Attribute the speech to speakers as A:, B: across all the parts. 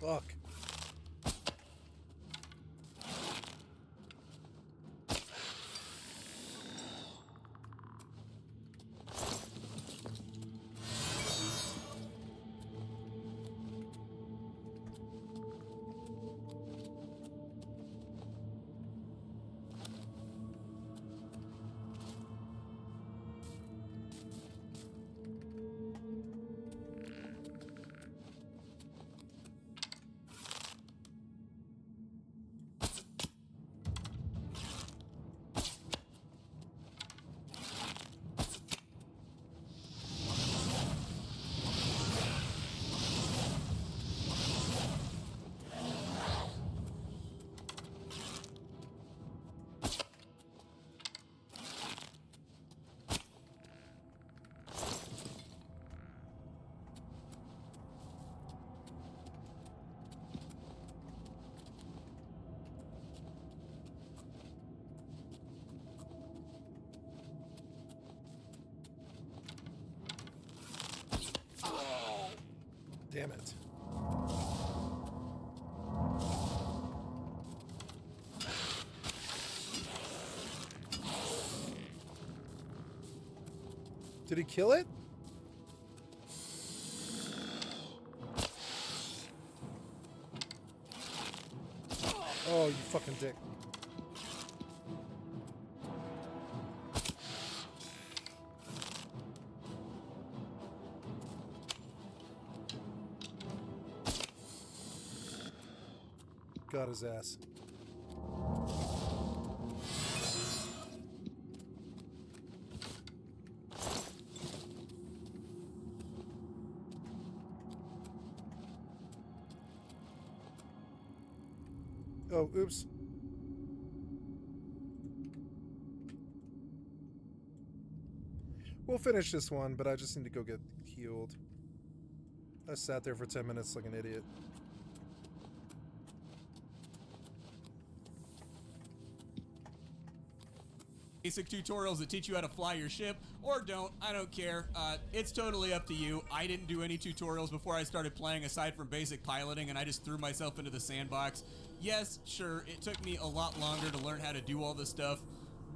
A: Fuck. Damn it. Did he kill it? Oh, you fucking dick. Got his ass. Oh, oops. We'll finish this one, but I just need to go get healed. I sat there for 10 minutes like an idiot.
B: Basic tutorials that teach you how to fly your ship, or don't. I don't care. It's totally up to you. I didn't do any tutorials before I started playing aside from basic piloting, and I just threw myself into the sandbox. Yes, sure, it took me a lot longer to learn how to do all this stuff,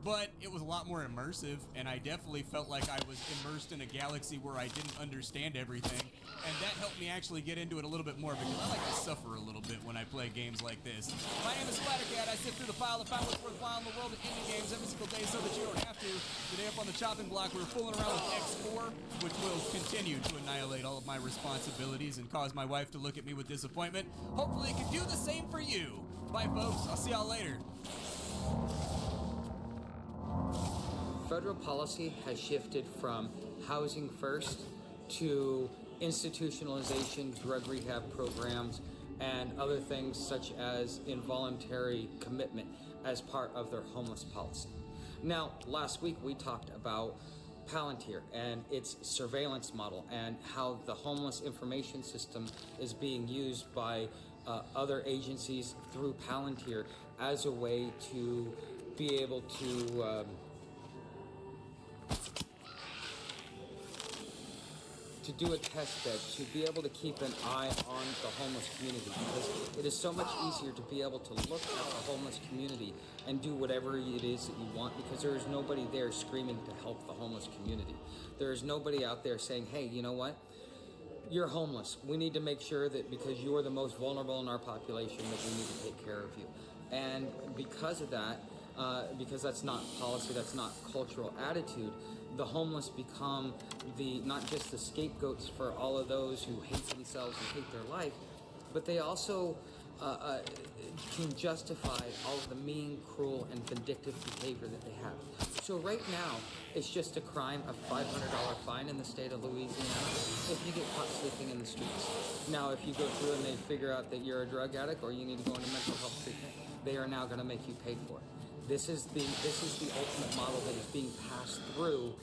B: but it was a lot more immersive, and I definitely felt like I was immersed in a galaxy where I didn't understand everything, and that helped me actually get into it a little bit more, because I like to suffer a little bit when I play games like this. My name is Splattercat. I sift through the pile to find what's worthwhile in the world of indie games every single day so that you don't have to. Today up on the chopping block, we're fooling around with X4, which will continue to annihilate all of my responsibilities and cause my wife to look at me with disappointment. Hopefully it can do the same for you. Bye, folks. I'll see y'all later.
C: Federal policy has shifted from housing first to institutionalization, drug rehab programs, and other things such as involuntary commitment as part of their homeless policy. Now, last week we talked about Palantir and its surveillance model and how the homeless information system is being used by other agencies through Palantir as a way to be able to do a test bed, to be able to keep an eye on the homeless community, because it is so much easier to be able to look at the homeless community and do whatever it is that you want, because there is nobody there screaming to help the homeless community. There is nobody out there saying, hey, you know what? You're homeless. We need to make sure that because you are the most vulnerable in our population that we need to take care of you. And because of that, because that's not policy, that's not cultural attitude, the homeless become not just the scapegoats for all of those who hate themselves and hate their life, but they also can justify all of the mean, cruel, and vindictive behavior that they have. So right now, it's just a crime, a $500 fine in the state of Louisiana if you get caught sleeping in the streets. Now, if you go through and they figure out that you're a drug addict or you need to go into mental health treatment, they are now going to make you pay for it. This is the ultimate model that is being passed through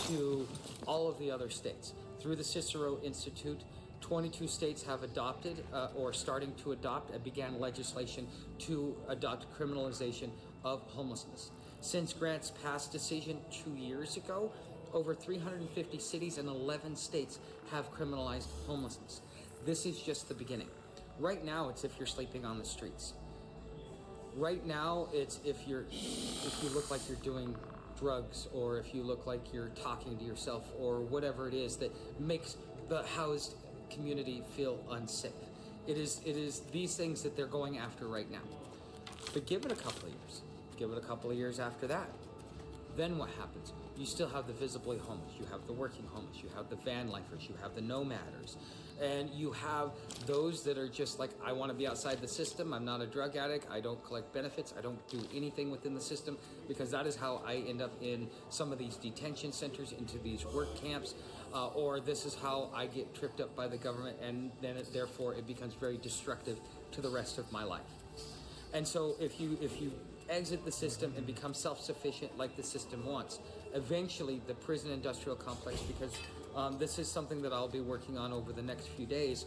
C: to all of the other states. Through the Cicero Institute, 22 states have adopted or starting to adopt and began legislation to adopt criminalization of homelessness. Since Grant's past decision 2 years ago, over 350 cities and 11 states have criminalized homelessness. This is just the beginning. Right now, it's if you're sleeping on the streets. Right now, it's if you look like you're doing drugs, or if you look like you're talking to yourself, or whatever it is that makes the housed community feel unsafe. It is these things that they're going after right now. But give it a couple of years. Give it a couple of years after that. Then what happens? You still have the visibly homeless, you have the working homeless, you have the van lifers, you have the nomaders, and you have those that are just like, I want to be outside the system, I'm not a drug addict, I don't collect benefits, I don't do anything within the system, because that is how I end up in some of these detention centers, into these work camps, or this is how I get tripped up by the government, and then therefore it becomes very destructive to the rest of my life. And so if you exit the system and become self-sufficient like the system wants, eventually the prison industrial complex, because this is something that I'll be working on over the next few days,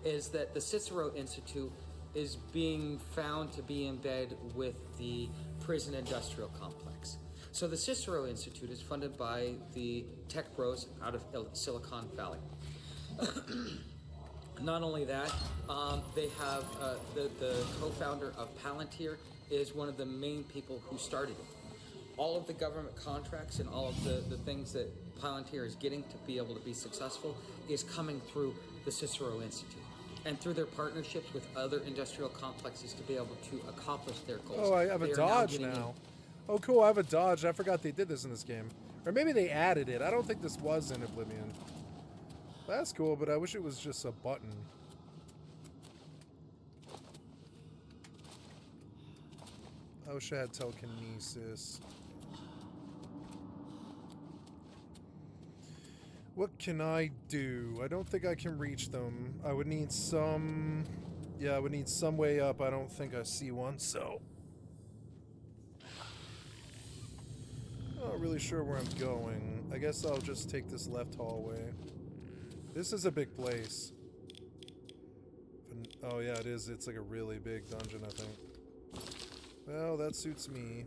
C: is that the Cicero Institute is being found to be in bed with the prison industrial complex. So the Cicero Institute is funded by the tech bros out of Silicon Valley. Not only that, they have the co-founder of Palantir is one of the main people who started it. All of the government contracts and all of the things that Palantir is getting to be able to be successful is coming through the Cicero Institute and through their partnerships with other industrial complexes to be able to accomplish their goals.
A: Oh, I have a Dodge now. Oh, cool, I have a Dodge. I forgot they did this in this game. Or maybe they added it. I don't think this was in Oblivion. That's cool, but I wish it was just a button. I wish I had telekinesis. What can I do? I don't think I can reach them. I would need some... Yeah, I would need some way up. I don't think I see one, so... I'm not really sure where I'm going. I guess I'll just take this left hallway. This is a big place. Oh yeah, it is. It's like a really big dungeon, I think. Well, that suits me.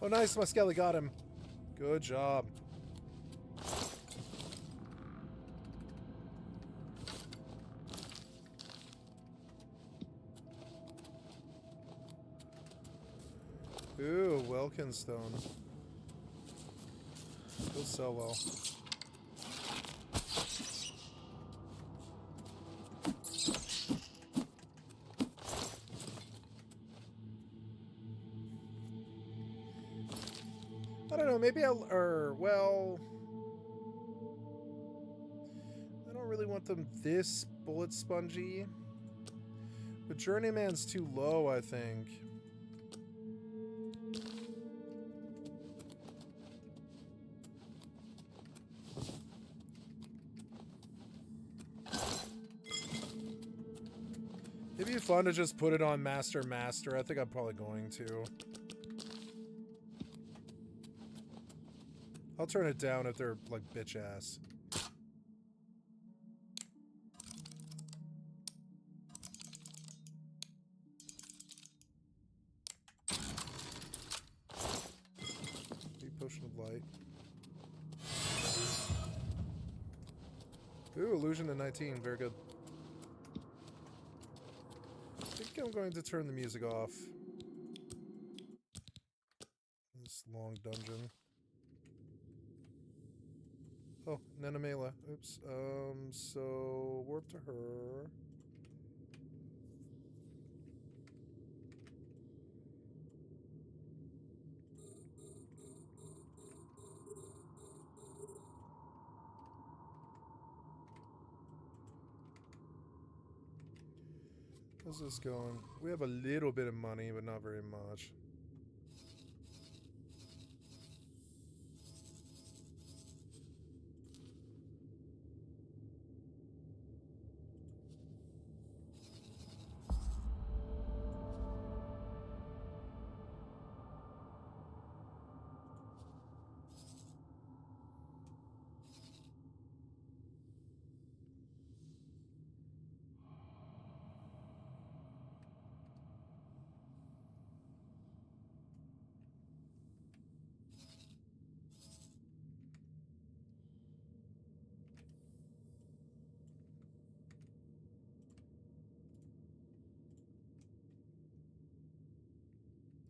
A: Oh, nice. My Skelly got him. Good job. Ooh, Welkinstone. He'll sell well. I don't know, maybe well... I don't really want them this bullet spongy. But Journeyman's too low, I think. It'd be fun to just put it on Master. I think I'm probably going to. I'll turn it down if they're, like, bitch ass. Potion of Light. Ooh, Illusion to 19. Very good. I'm going to turn the music off. This long dungeon. Oh, Nenamela. Oops. So warp to her. How's this going? We have a little bit of money, but not very much.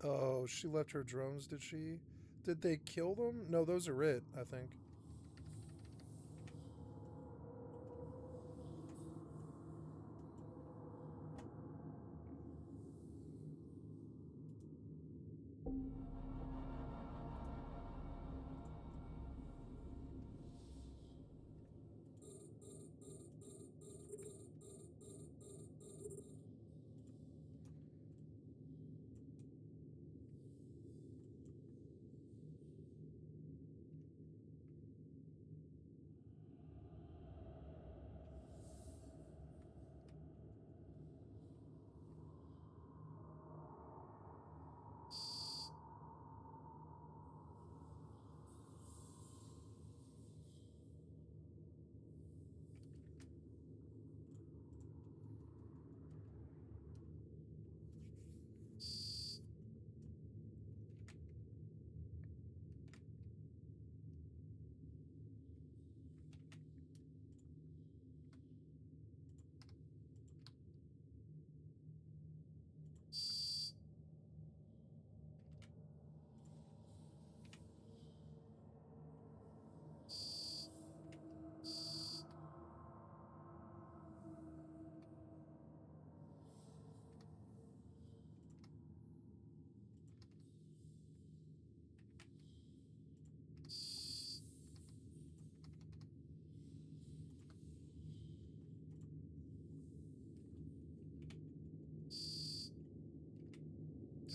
A: Oh, she left her drones, did she? Did they kill them? No, those are it, I think.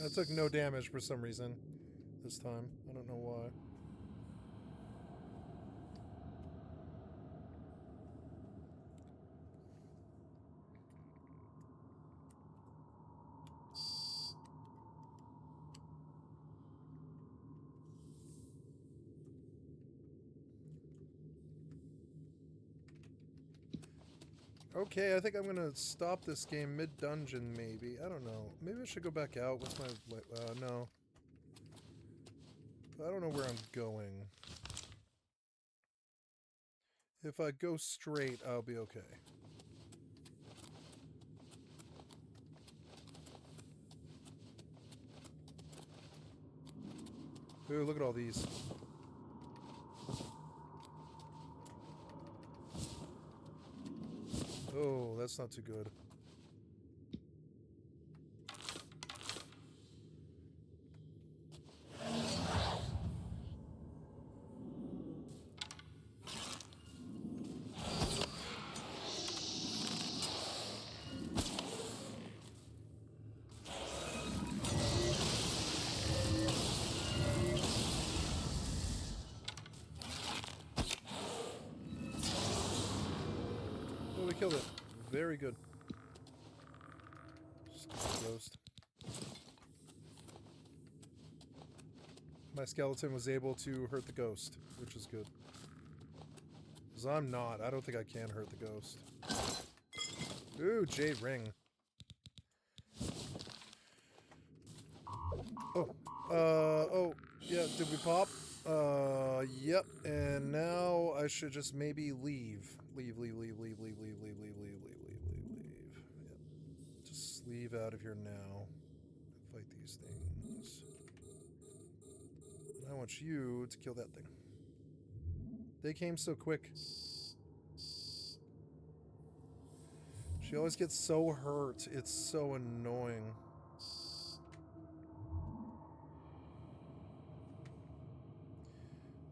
A: I took no damage for some reason this time. I don't know why. Okay, I think I'm gonna stop this game mid-dungeon, maybe. I don't know. Maybe I should go back out. What's my... no. I don't know where I'm going. If I go straight, I'll be okay. Ooh, look at all these. Oh, that's not too good. Oh, we killed it. Very good. Ghost. My skeleton was able to hurt the ghost, which is good. Because I'm not. I don't think I can hurt the ghost. Ooh, jade ring. Oh, yeah, did we pop? Yep, and now I should just maybe leave. Leave. Yep. Just leave out of here now. Fight these things. And I want you to kill that thing. They came so quick. She always gets so hurt. It's so annoying.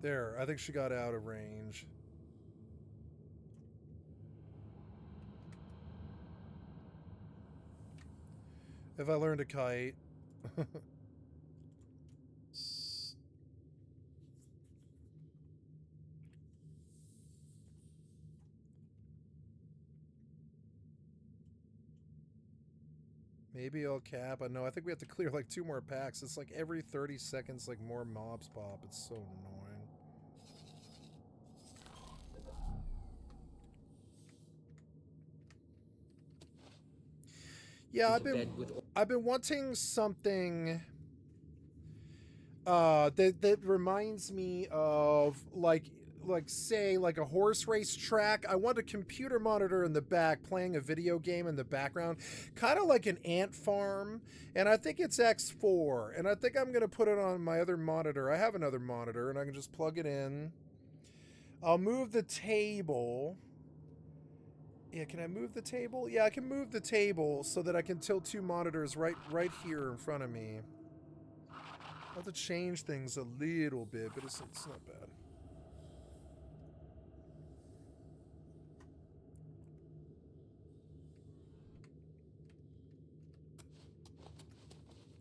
A: There, I think she got out of range. If I learned to kite. Maybe I'll cap. I know. I think we have to clear like 2 more packs. It's like every 30 seconds, like more mobs pop. It's so annoying. Yeah, I've been wanting something that reminds me of like say like a horse race track. I want a computer monitor in the back playing a video game in the background, kind of like an ant farm. And I think it's X4, and I think I'm gonna put it on my other monitor. I have another monitor, and I can just plug it in. I'll move the table. Yeah, can I move the table? Yeah, I can move the table so that I can tilt 2 monitors right here in front of me. I'll have to change things a little bit, but it's not bad.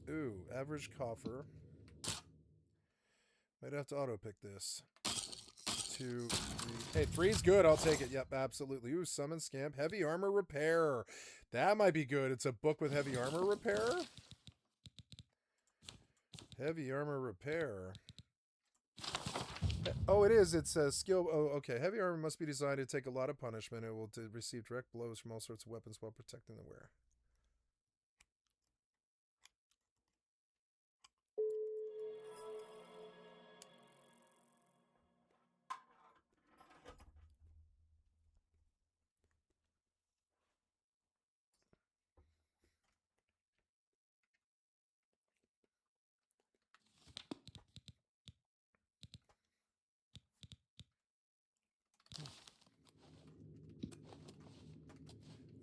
A: Ooh, average coffer. Might have to auto-pick this. 2, 3. Hey, 3's good. I'll take it. Yep, absolutely. Ooh, summon scamp. Heavy armor repair. That might be good. It's a book with heavy armor repair. Heavy armor repair. Oh, it is. It's a skill. Oh, okay. Heavy armor must be designed to take a lot of punishment. It will receive direct blows from all sorts of weapons while protecting the wearer.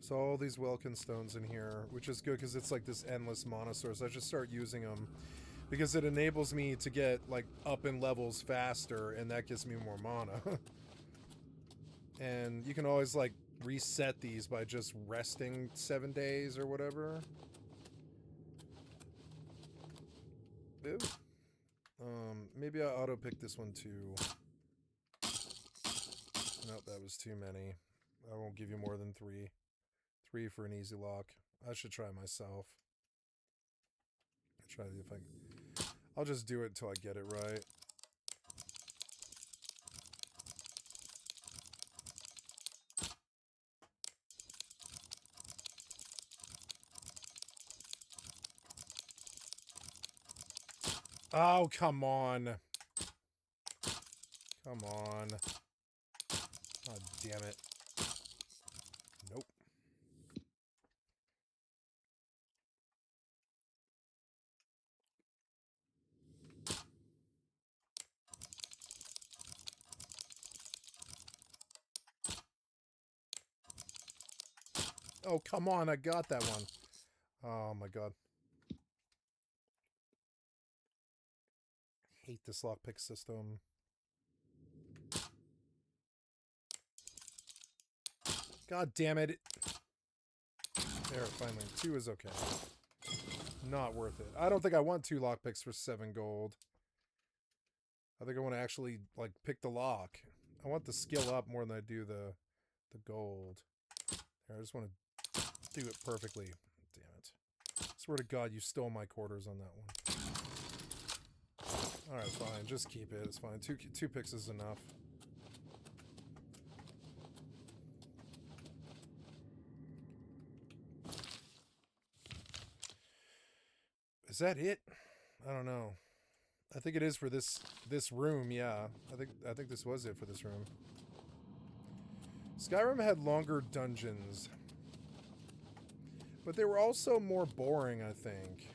A: So all these Welkin stones in here, which is good because it's like this endless mana source. I just start using them because it enables me to get like up in levels faster, and that gives me more mana. And you can always like reset these by just resting 7 days or whatever. Ooh. Maybe I'll auto pick this one too. Nope, that was too many. I won't give you more than 3. 3 for an easy lock. I should try myself. Try to if I'll just do it until I get it right. Oh, come on. Come on. Oh, damn it. Nope. Oh, come on. I got that one. Oh, my God. I hate this lockpick system. God damn it. There, finally. 2 is okay. Not worth it. I don't think I want 2 lockpicks for 7 gold. I think I want to actually, like, pick the lock. I want the skill up more than I do the gold. Here, I just want to do it perfectly. Damn it. Swear to God, you stole my quarters on that one. Alright, fine. Just keep it. It's fine. Two picks is enough. Is that it? I don't know. I think it is for this room, yeah. I think this was it for this room. Skyrim had longer dungeons. But they were also more boring, I think.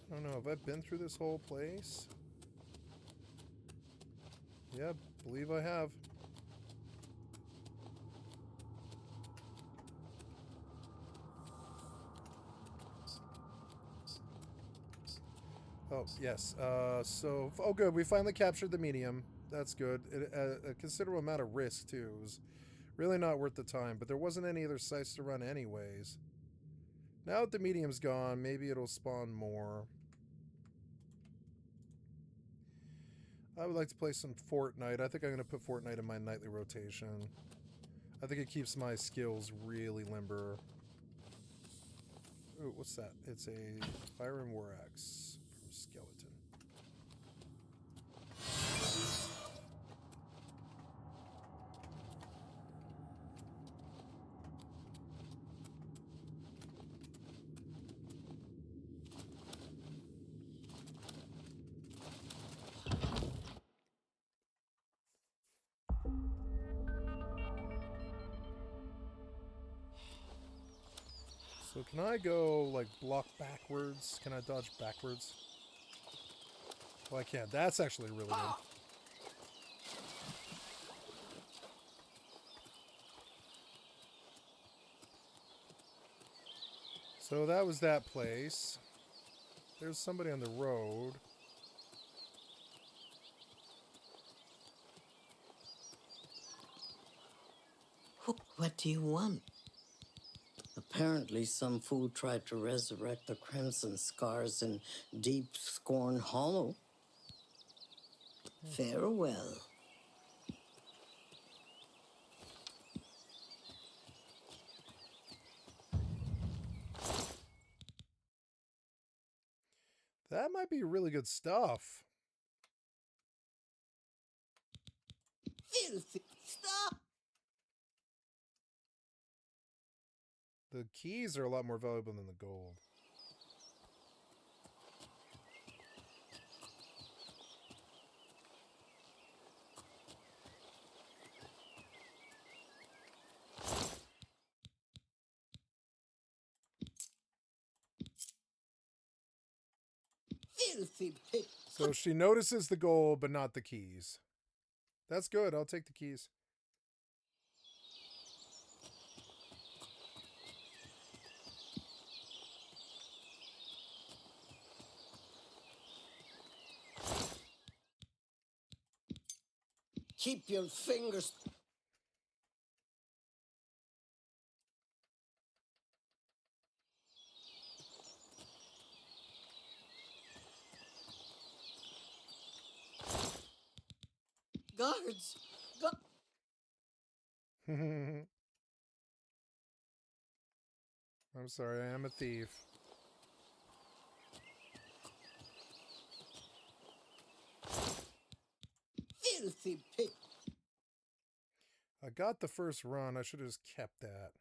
A: I don't know, have I been through this whole place? Yeah, believe I have. Oh, yes. Oh good, we finally captured the medium. That's good. A considerable amount of risk, too. It was really not worth the time, but there wasn't any other sites to run anyways. Now that the medium's gone, maybe it'll spawn more. I would like to play some Fortnite. I think I'm going to put Fortnite in my nightly rotation. I think it keeps my skills really limber. Ooh, what's that? It's a Fire and War Axe from Skeleton. So can I go, like, block backwards? Can I dodge backwards? Well, I can't. That's actually really good. So that was that place. There's somebody on the road.
D: What do you want? Apparently, some fool tried to resurrect the Crimson Scars in Deep Scorn Hollow. Farewell.
A: That might be really good stuff.
D: Filthy. Stop!
A: The keys are a lot more valuable than the gold.
D: Filthy pig.
A: So she notices the gold, but not the keys. That's good. I'll take the keys.
D: Keep your fingers. Guards!
A: I'm sorry, I am a thief.
D: Filthy pig.
A: I got the first run. I should have just kept that.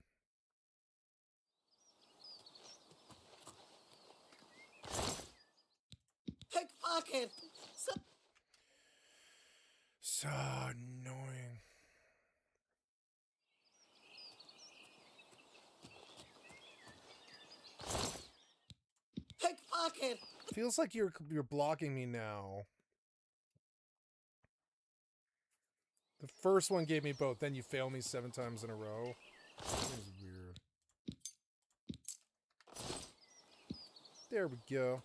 D: Pickpocket!
A: So annoying.
D: Pickpocket!
A: Feels like you're blocking me now. The first one gave me both, then you fail me 7 times in a row. That was weird. There we go.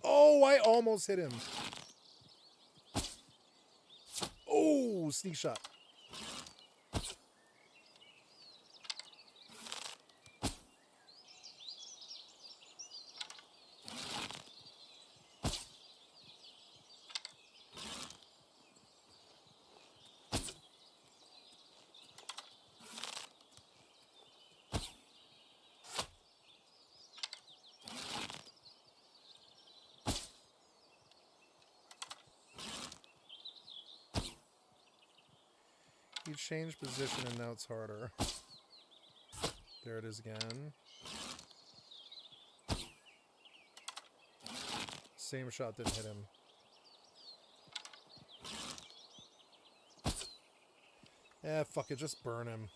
A: Oh, I almost hit him. Oh, sneak shot. You changed position and now it's harder. There it is again. Same shot didn't hit him. Eh, fuck it, just burn him.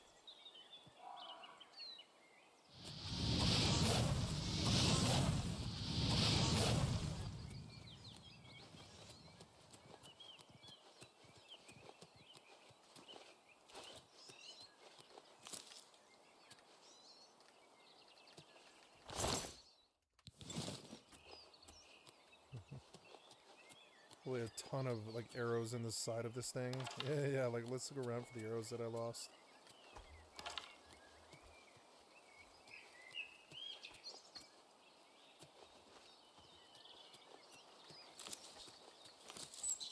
A: Really a ton of like arrows in the side of this thing. Yeah, like let's look around for the arrows that I lost.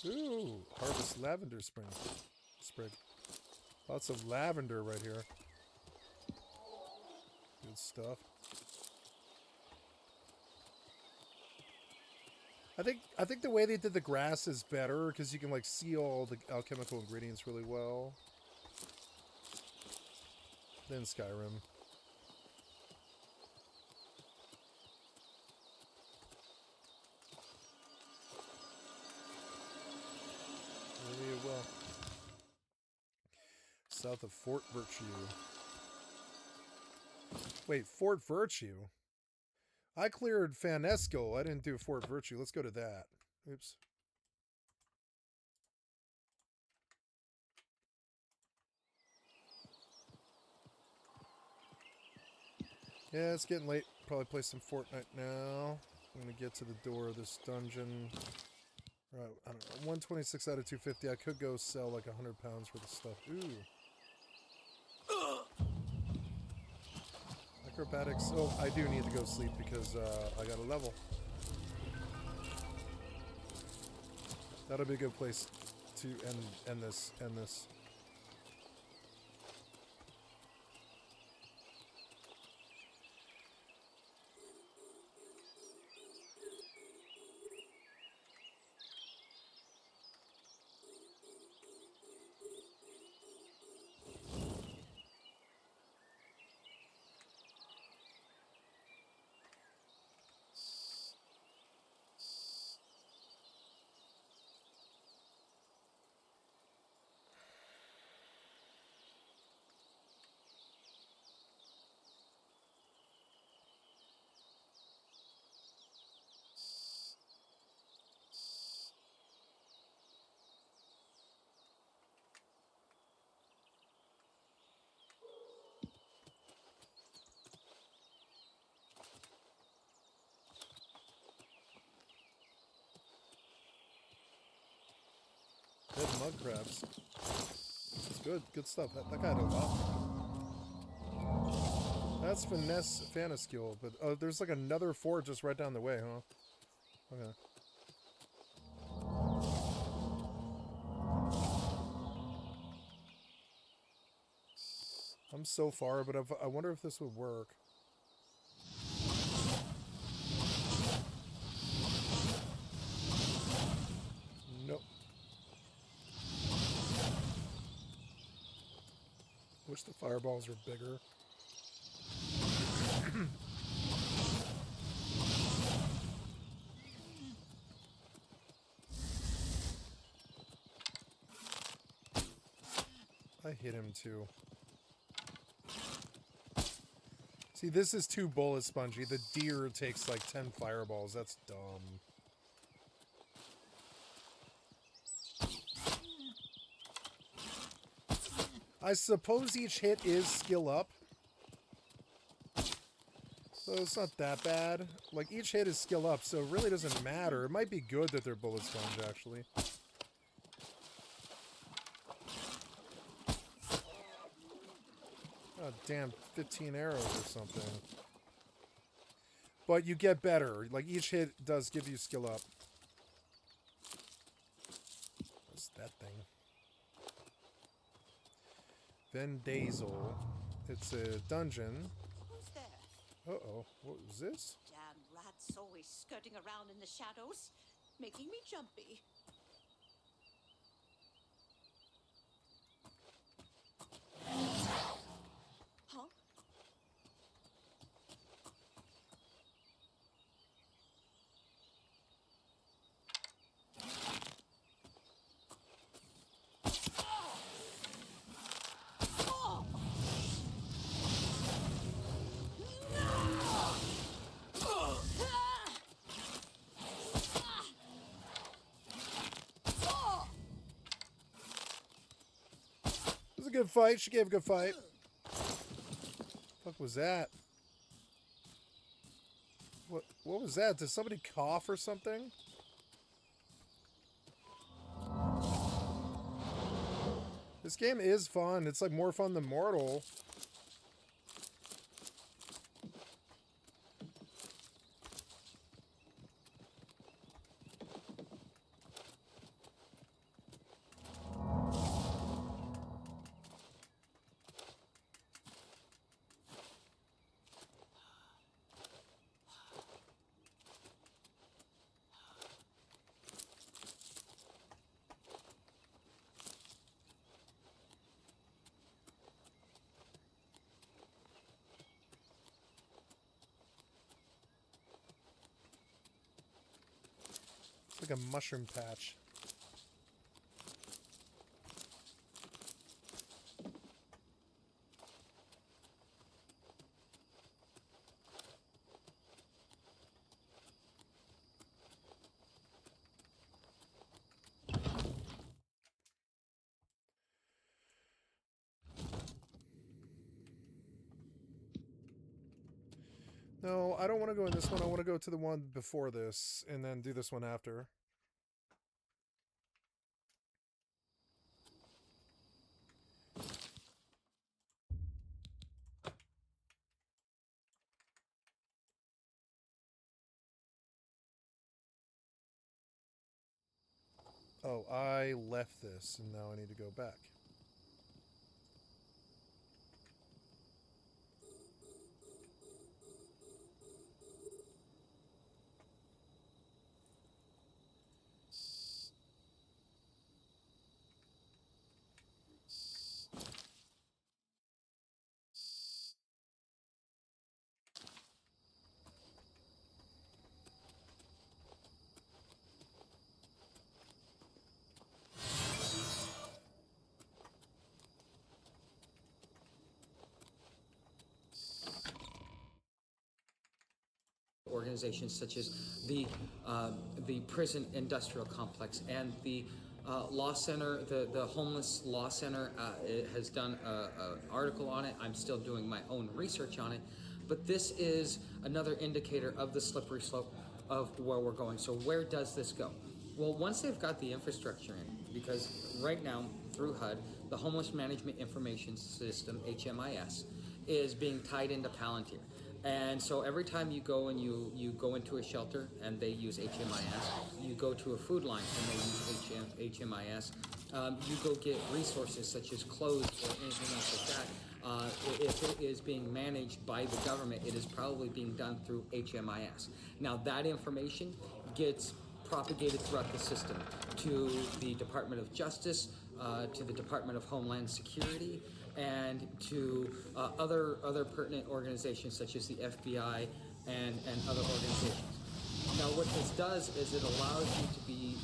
A: Ooh, harvest lavender sprig. Lots of lavender right here. Good stuff. I think the way they did the grass is better because you can like see all the alchemical ingredients really well. Than Skyrim. Maybe it will. South of Fort Virtue. Wait, Fort Virtue? I cleared Fanesco. I didn't do Fort Virtue. Let's go to that. Oops. Yeah, it's getting late. Probably play some Fortnite now. I'm going to get to the door of this dungeon. Right, I don't know. 126 out of 250. I could go sell like 100 pounds worth of stuff. Ooh. Acrobatics. Oh, I do need to go sleep because I got a level. That'll be a good place to end this. Dead mud crabs. It's good stuff. That guy had a lot. That's finesse Faneskill, but oh, there's like another fort just right down the way, huh? Okay. I'm so far, but I wonder if this would work. Nope. Wish the fireballs were bigger. I hit him too. See, this is too bullet spongy. The deer takes like 10 fireballs. That's dumb. I suppose each hit is skill up. So it's not that bad. Like, each hit is skill up, so it really doesn't matter. It might be good that they're bullet sponge, actually. Oh, damn, 15 arrows or something. But you get better. Like, each hit does give you skill up. What's that thing? Vendazel. It's a dungeon.
E: Who's there?
A: Uh-oh. What was this?
E: Damn rats always skirting around in the shadows, making me jumpy.
A: good fight. She gave a good fight. What was that? What was that? Did somebody cough or something? This game is fun. It's like more fun than Mortal. It's like a mushroom patch. No, I don't want to go in this one. I want to go to the one before this and then do this one after. Oh, I left this and now I need to go back.
C: Organizations such as the prison industrial complex and the law center, the homeless law center has done an article on it. I'm still doing my own research on it, but this is another indicator of the slippery slope of where we're going. So where does this go? Well, once they've got the infrastructure in, because right now through HUD, the Homeless Management Information System, HMIS, is being tied into Palantir. And so every time you go and you go into a shelter and they use HMIS, you go to a food line and they use HMIS, you go get resources such as clothes or anything else like that. If it is being managed by the government, it is probably being done through HMIS. Now that information gets propagated throughout the system to the Department of Justice, to the Department of Homeland Security, and to other pertinent organizations such as the FBI and other organizations. Now what this does is it allows you to be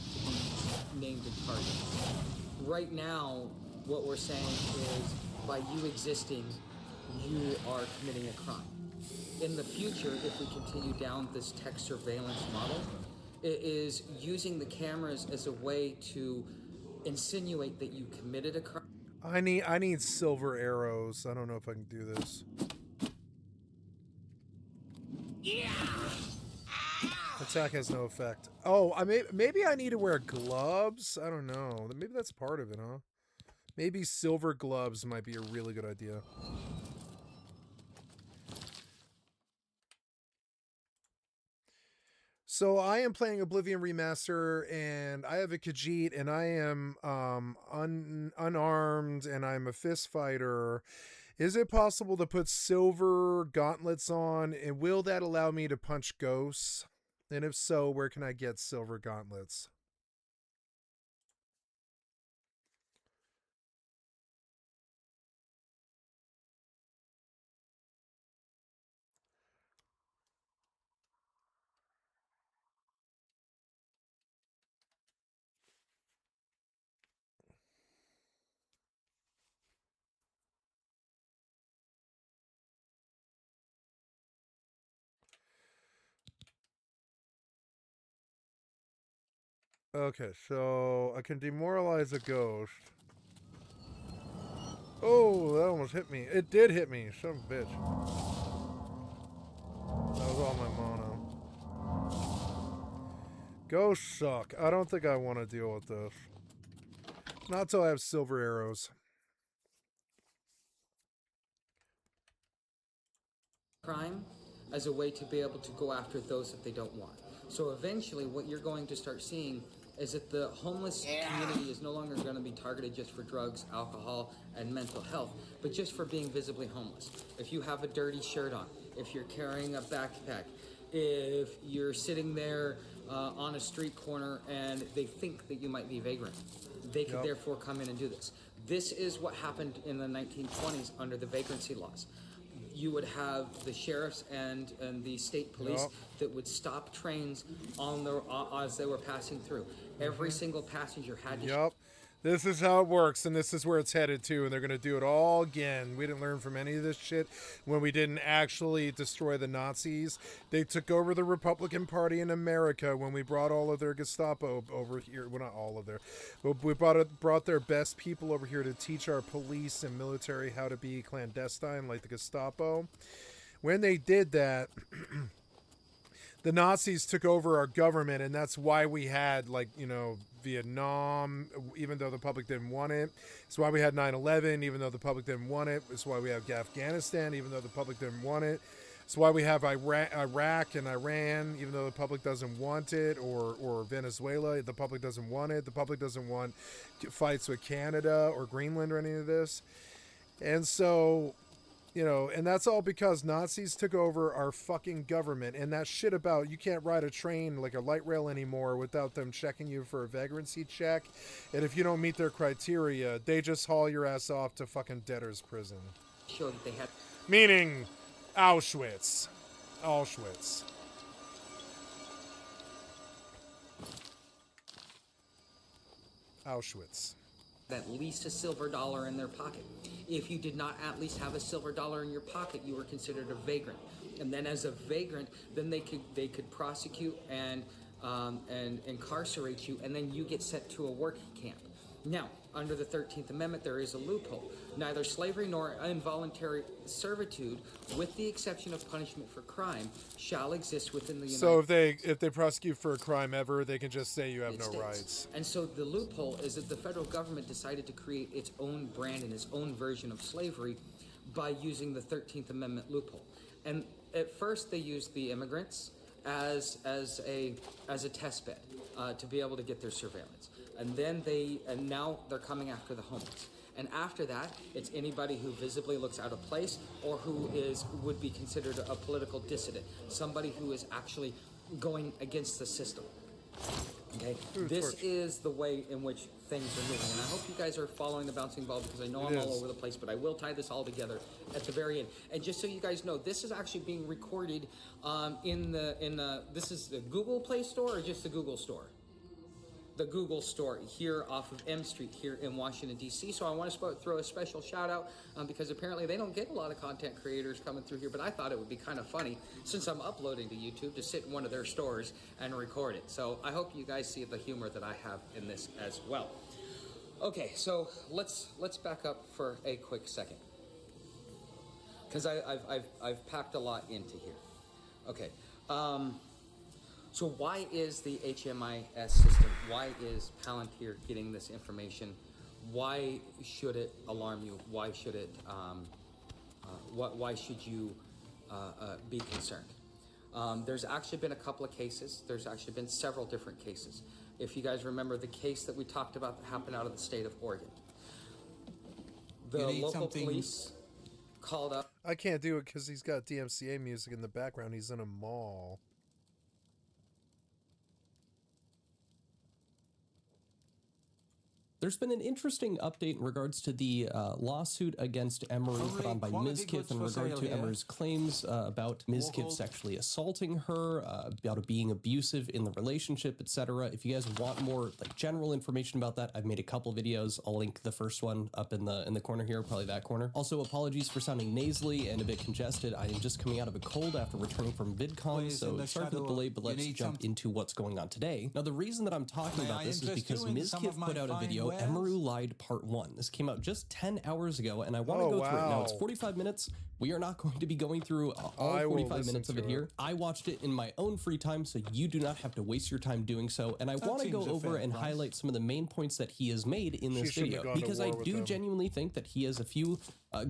C: named and targeted. Right now, what we're saying is by you existing, you are committing a crime. In the future, if we continue down this tech surveillance model, it is using the cameras as a way to insinuate that you committed a crime.
A: I need silver arrows. I don't know if I can do this.
E: Yeah!
A: Attack has no effect. Oh, maybe I need to wear gloves? I don't know. Maybe that's part of it, huh? Maybe silver gloves might be a really good idea. So I am playing Oblivion Remaster, and I have a Khajiit, and I am unarmed, and I'm a fist fighter. Is it possible to put silver gauntlets on, and will that allow me to punch ghosts? And if so, where can I get silver gauntlets? Okay, so I can demoralize a ghost. Oh, that almost hit me. It did hit me. Son of a bitch. That was all my mono. Go suck. I don't think I want to deal with this. Not until I have silver arrows.
C: Crime as a way to be able to go after those that they don't want. So eventually what you're going to start seeing is that the homeless community is no longer going to be targeted just for drugs, alcohol, and mental health, but just for being visibly homeless. If you have a dirty shirt on, if you're carrying a backpack, if you're sitting there on a street corner and they think that you might be vagrant, they could therefore come in and do this. This is what happened in the 1920s under the vagrancy laws. You would have the sheriffs and the state police that would stop trains on the as they were passing through. Every single passenger had to.
A: This is how it works, and this is where it's headed to, and they're going to do it all again. We didn't learn from any of this shit when we didn't actually destroy the Nazis. They took over the Republican Party in America when we brought all of their Gestapo over here. Well, not all of their, but we brought their best people over here to teach our police and military how to be clandestine, like the Gestapo. When they did that, the Nazis took over our government, and that's why we had, like, you know, Vietnam, even though the public didn't want it. It's why we had 9/11, even though the public didn't want it. It's why we have Afghanistan, even though the public didn't want it. It's why we have Iraq and Iran, even though the public doesn't want it, or Venezuela, the public doesn't want it. The public doesn't want fights with Canada or Greenland or any of this. And so, you know, and that's all because Nazis took over our fucking government. And that shit about you can't ride a train like a light rail anymore without them checking you for a vagrancy check. And if you don't meet their criteria, they just haul your ass off to fucking debtor's prison.
C: Show that they had.
A: Meaning Auschwitz. Auschwitz. Auschwitz.
C: At least a silver dollar in their pocket. If you did not at least have a silver dollar in your pocket, you were considered a vagrant. And then as a vagrant, then they could prosecute and incarcerate you, and then you get sent to a work camp. Now, under the 13th Amendment, there is a loophole. Neither slavery nor involuntary servitude, with the exception of punishment for crime, shall exist within the United States.
A: So if they prosecute for a crime ever, they can just say you have no
C: States.
A: rights.
C: And so the loophole is that the federal government decided to create its own brand and its own version of slavery by using the 13th Amendment loophole. And at first they used the immigrants as a test bed to be able to get their surveillance. And then now they're coming after the homeless. And after that, it's anybody who visibly looks out of place or who would be considered a political dissident, somebody who is actually going against the system. Okay, this is the way in which things are moving, and I hope you guys are following the bouncing ball, because I know I'm all over the place, but I will tie this all together at the very end. And just so you guys know, this is actually being recorded this is the Google Play Store or just the Google Store? The Google Store here off of M Street here in Washington, D.C. So I want to throw a special shout out because apparently they don't get a lot of content creators coming through here, but I thought it would be kind of funny, since I'm uploading to YouTube, to sit in one of their stores and record it. So I hope you guys see the humor that I have in this as well. Okay, so let's back up for a quick second, because I've packed a lot into here. Okay. So why is the HMIS system, why is Palantir getting this information? Why should it alarm you? Why should it, why should you be concerned? There's actually been a couple of cases. There's actually been several different cases. If you guys remember the case that we talked about that happened out of the state of Oregon. The local police called up.
A: I can't do it because he's got DMCA music in the background. He's in a mall.
F: There's been an interesting update in regards to the lawsuit against Emery put on by Ms. Kiff in regard to Emery's claims about Ms. Kiff sexually assaulting her, about it being abusive in the relationship, etc. If you guys want more like general information about that, I've made a couple videos. I'll link the first one up in the corner here, probably that corner. Also, apologies for sounding nasally and a bit congested. I am just coming out of a cold after returning from VidCon, so sorry for the delay, but let's jump into what's going on today. Now, the reason that I'm talking about this is because Ms. Kiff put out a video video, Emeru Lied Part 1. This came out just 10 hours ago, and I want to go through it. Now, it's 45 minutes. We are not going to be going through all 45 minutes of it here. I watched it in my own free time, so you do not have to waste your time doing so. And I want to go over and highlight some of the main points that he has made in this video, because I do genuinely think that he has a few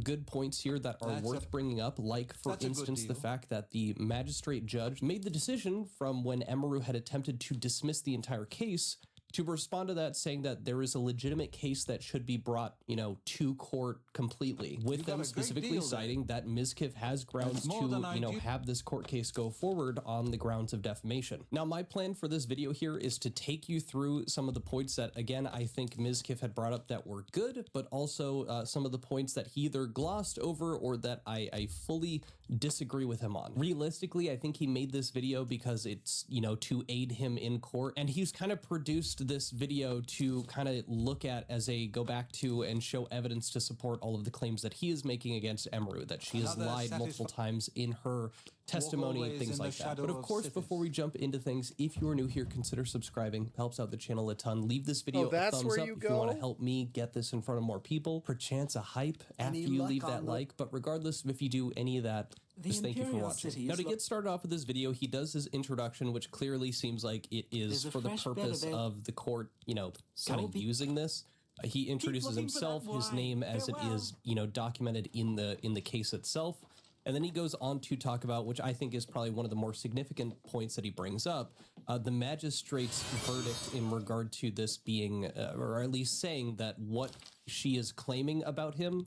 F: good points here that are worth bringing up, like, for instance, the fact that the magistrate judge made the decision from when Emeru had attempted to dismiss the entire case to respond to that, saying that there is a legitimate case that should be brought, you know, to court completely, with them specifically citing that Mizkif has grounds to, you know, have this court case go forward on the grounds of defamation. Now, my plan for this video here is to take you through some of the points that, again, I think Mizkif had brought up that were good, but also some of the points that he either glossed over or that I fully disagree with him on. Realistically, I think he made this video because it's, you know, to aid him in court, and he's kind of produced this video to kind of look at as a go back to and show evidence to support all of the claims that he is making against Emeru, that she has lied multiple times in her testimony, things like that. But of course, before we jump into things, if you are new here, consider subscribing. Helps out the channel a ton. Leave this video a thumbs up if you want to help me get this in front of more people. Perchance a hype after you leave that like. But regardless if you do any of that, just thank you for watching. Now, to get started off with this video, he does his introduction, which clearly seems like it is for the purpose of the court, you know, kind of using this. He introduces himself, his name as it is, you know, documented in the case itself. And then he goes on to talk about, which I think is probably one of the more significant points that he brings up, the magistrate's verdict in regard to this being, or at least saying that what she is claiming about him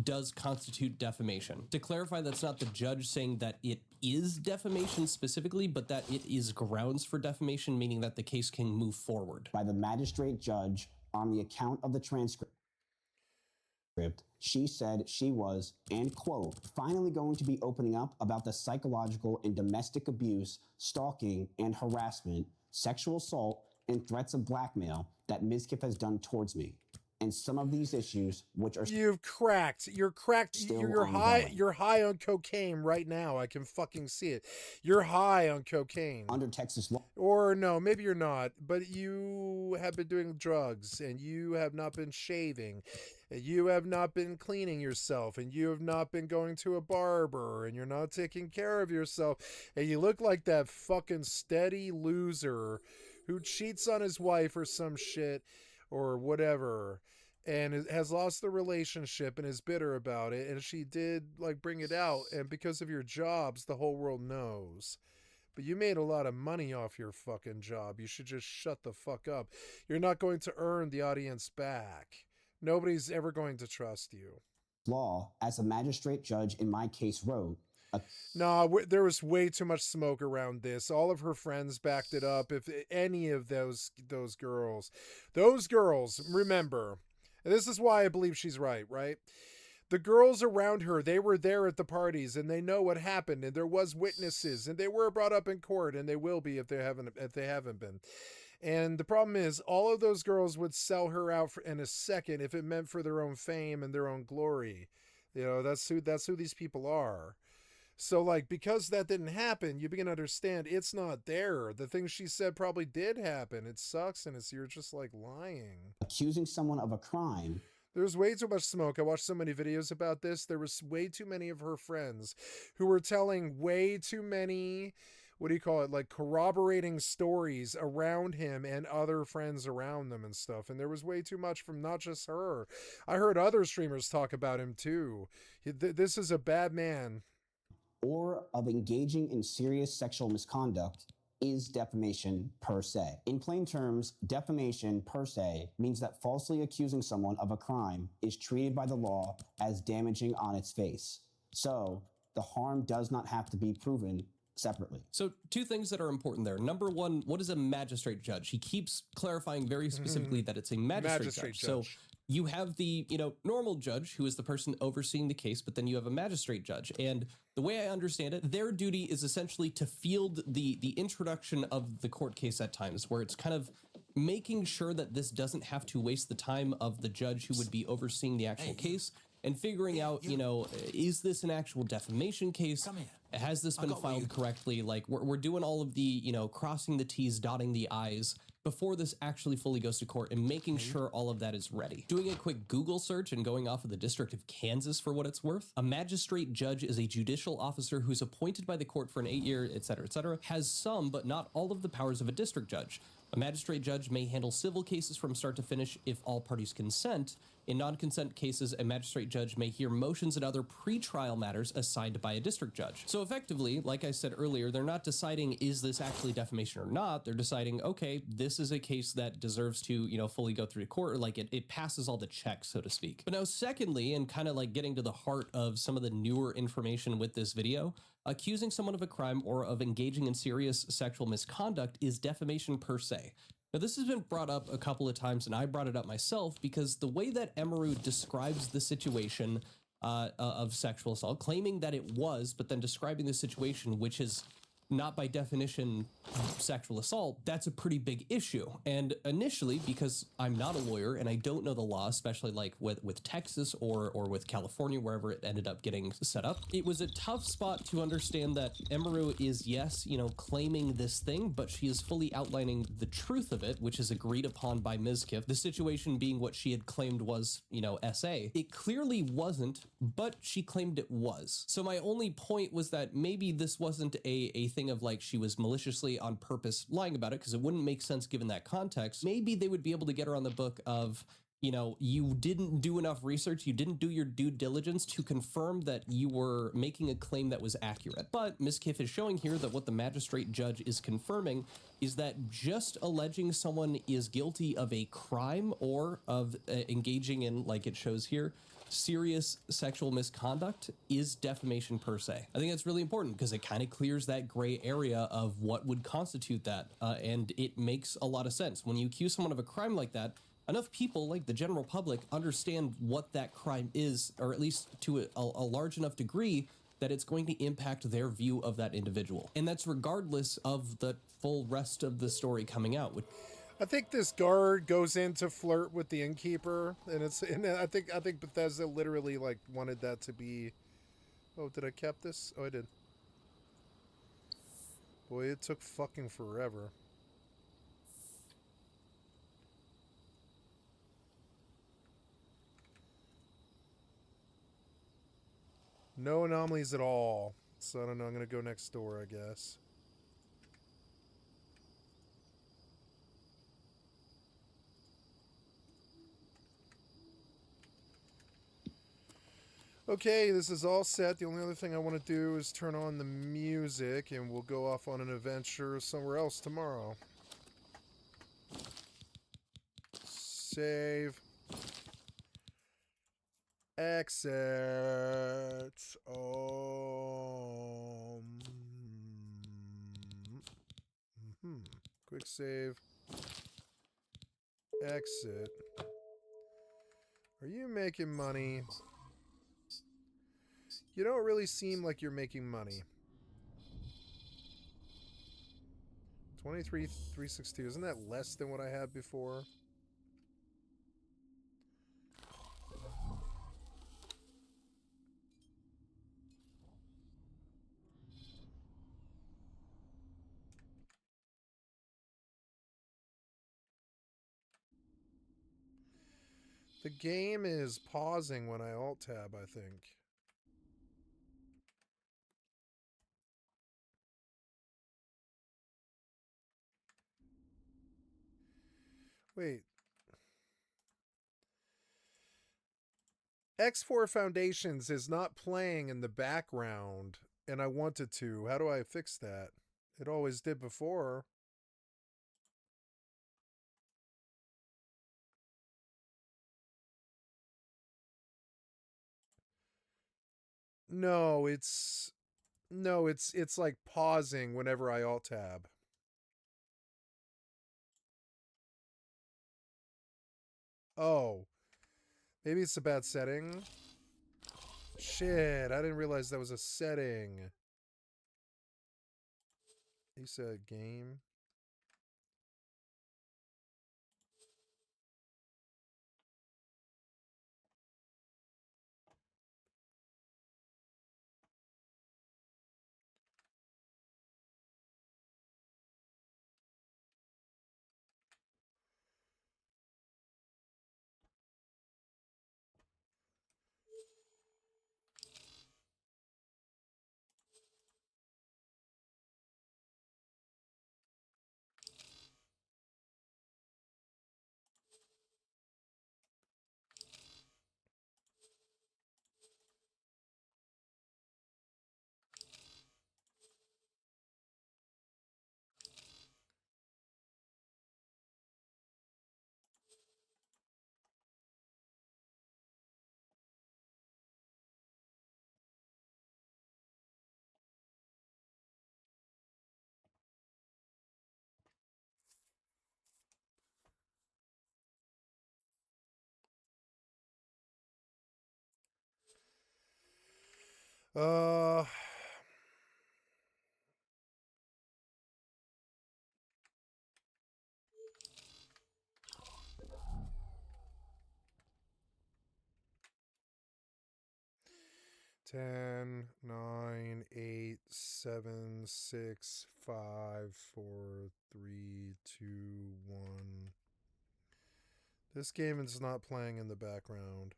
F: does constitute defamation. To clarify, that's not the judge saying that it is defamation specifically, but that it is grounds for defamation, meaning that the case can move forward.
G: By the magistrate judge on the account of the transcript, she said she was, and quote, finally going to be opening up about the psychological and domestic abuse, stalking and harassment, sexual assault, and threats of blackmail that Mizkif has done towards me. And some of these issues, which are
A: you're cracked. You're high. You're high on cocaine right now. I can fucking see it. You're high on cocaine
G: under Texas law.
A: Or no, maybe you're not. But you have been doing drugs, and you have not been shaving, and you have not been cleaning yourself, and you have not been going to a barber, and you're not taking care of yourself, and you look like that fucking steady loser who cheats on his wife or some shit or whatever, and has lost the relationship and is bitter about it, and she did like bring it out, and because of your jobs the whole world knows. But you made a lot of money off your fucking job. You should just shut the fuck up. You're not going to earn the audience back. Nobody's ever going to trust you.
G: Law, as a magistrate judge in my case wrote,
A: no, there was way too much smoke around this. All of her friends backed it up. If any of those girls, remember, and this is why I believe she's right? The girls around her, they were there at the parties, and they know what happened, and there was witnesses, and they were brought up in court, and they will be if they haven't been. And the problem is, all of those girls would sell her out in a second if it meant for their own fame and their own glory. You know, that's who these people are. So, like, because that didn't happen, you begin to understand it's not there. The things she said probably did happen. It sucks, and you're just, like, lying.
G: Accusing someone of a crime.
A: There's way too much smoke. I watched so many videos about this. There was way too many of her friends who were telling way too many, like corroborating stories around him and other friends around them and stuff. And there was way too much from not just her. I heard other streamers talk about him, too. This is a bad man.
G: Or of engaging in serious sexual misconduct is defamation per se. In plain terms, defamation per se means that falsely accusing someone of a crime is treated by the law as damaging on its face. So the harm does not have to be proven separately.
F: So two things that are important there. Number one, what is a magistrate judge? He keeps clarifying very specifically that it's a magistrate judge. So you have the, normal judge who is the person overseeing the case, but then you have a magistrate judge. And the way I understand it, their duty is essentially to field the introduction of the court case at times, where it's kind of making sure that this doesn't have to waste the time of the judge who would be overseeing the actual case and figuring out, is this an actual defamation case? Has this been filed correctly? Like, we're doing all of the, you know, crossing the T's, dotting the I's before this actually fully goes to court and making sure all of that is ready. Doing a quick Google search and going off of the District of Kansas for what it's worth, a magistrate judge is a judicial officer who's appointed by the court for an 8-year, etc., has some, but not all of the powers of a district judge. A magistrate judge may handle civil cases from start to finish if all parties consent. In non-consent cases, a magistrate judge may hear motions and other pretrial matters assigned by a district judge. So effectively, like I said earlier, they're not deciding is this actually defamation or not. They're deciding, okay, this is a case that deserves to, you know, fully go through court, or like it passes all the checks, so to speak. But now secondly, and kind of like getting to the heart of some of the newer information with this video, accusing someone of a crime or of engaging in serious sexual misconduct is defamation per se. Now, this has been brought up a couple of times, and I brought it up myself because the way that Emeru describes the situation of sexual assault, claiming that it was, but then describing the situation, which is not by definition sexual assault, that's a pretty big issue. And initially, because I'm not a lawyer and I don't know the law, especially like with Texas or with California, wherever it ended up getting set up, it was a tough spot to understand that Emeru is, yes, you know, claiming this thing, but she is fully outlining the truth of it, which is agreed upon by Mizkif, the situation being what she had claimed was, you know, SA. It clearly wasn't, but she claimed it was. So my only point was that maybe this wasn't a thing of like she was maliciously on purpose lying about it, because it wouldn't make sense given that context. Maybe they would be able to get her on the book of, you know, you didn't do enough research, you didn't do your due diligence to confirm that you were making a claim that was accurate. But Ms. Kiff is showing here that what the magistrate judge is confirming is that just alleging someone is guilty of a crime or of engaging in, like it shows here, serious sexual misconduct is defamation per se. I think that's really important because it kind of clears that gray area of what would constitute that, and it makes a lot of sense. When you accuse someone of a crime like that, enough people, like the general public, understand what that crime is, or at least to a large enough degree that it's going to impact their view of that individual. And that's regardless of the full rest of the story coming out.
A: I think this guard goes in to flirt with the innkeeper, and I think Bethesda literally like wanted that to be. Oh, did I cap this? Oh, I did. Boy, it took fucking forever. No anomalies at all. So I don't know. I'm gonna go next door, I guess. Okay, this is all set. The only other thing I want to do is turn on the music, and we'll go off on an adventure somewhere else tomorrow. Save. Exit. Quick save. Exit. Are you making money? You don't really seem like you're making money. 23,362. Isn't that less than what I had before? The game is pausing when I alt tab, I think. Wait. X4 Foundations is not playing in the background, and I want it to. How do I fix that? It always did before. No, it's like pausing whenever I alt tab. Oh. Maybe it's a bad setting. Shit, I didn't realize that was a setting. He said game. Uh, 10, 9, 8, 7, 6, 5, 4, 3, 2, 1. This game is not playing in the background.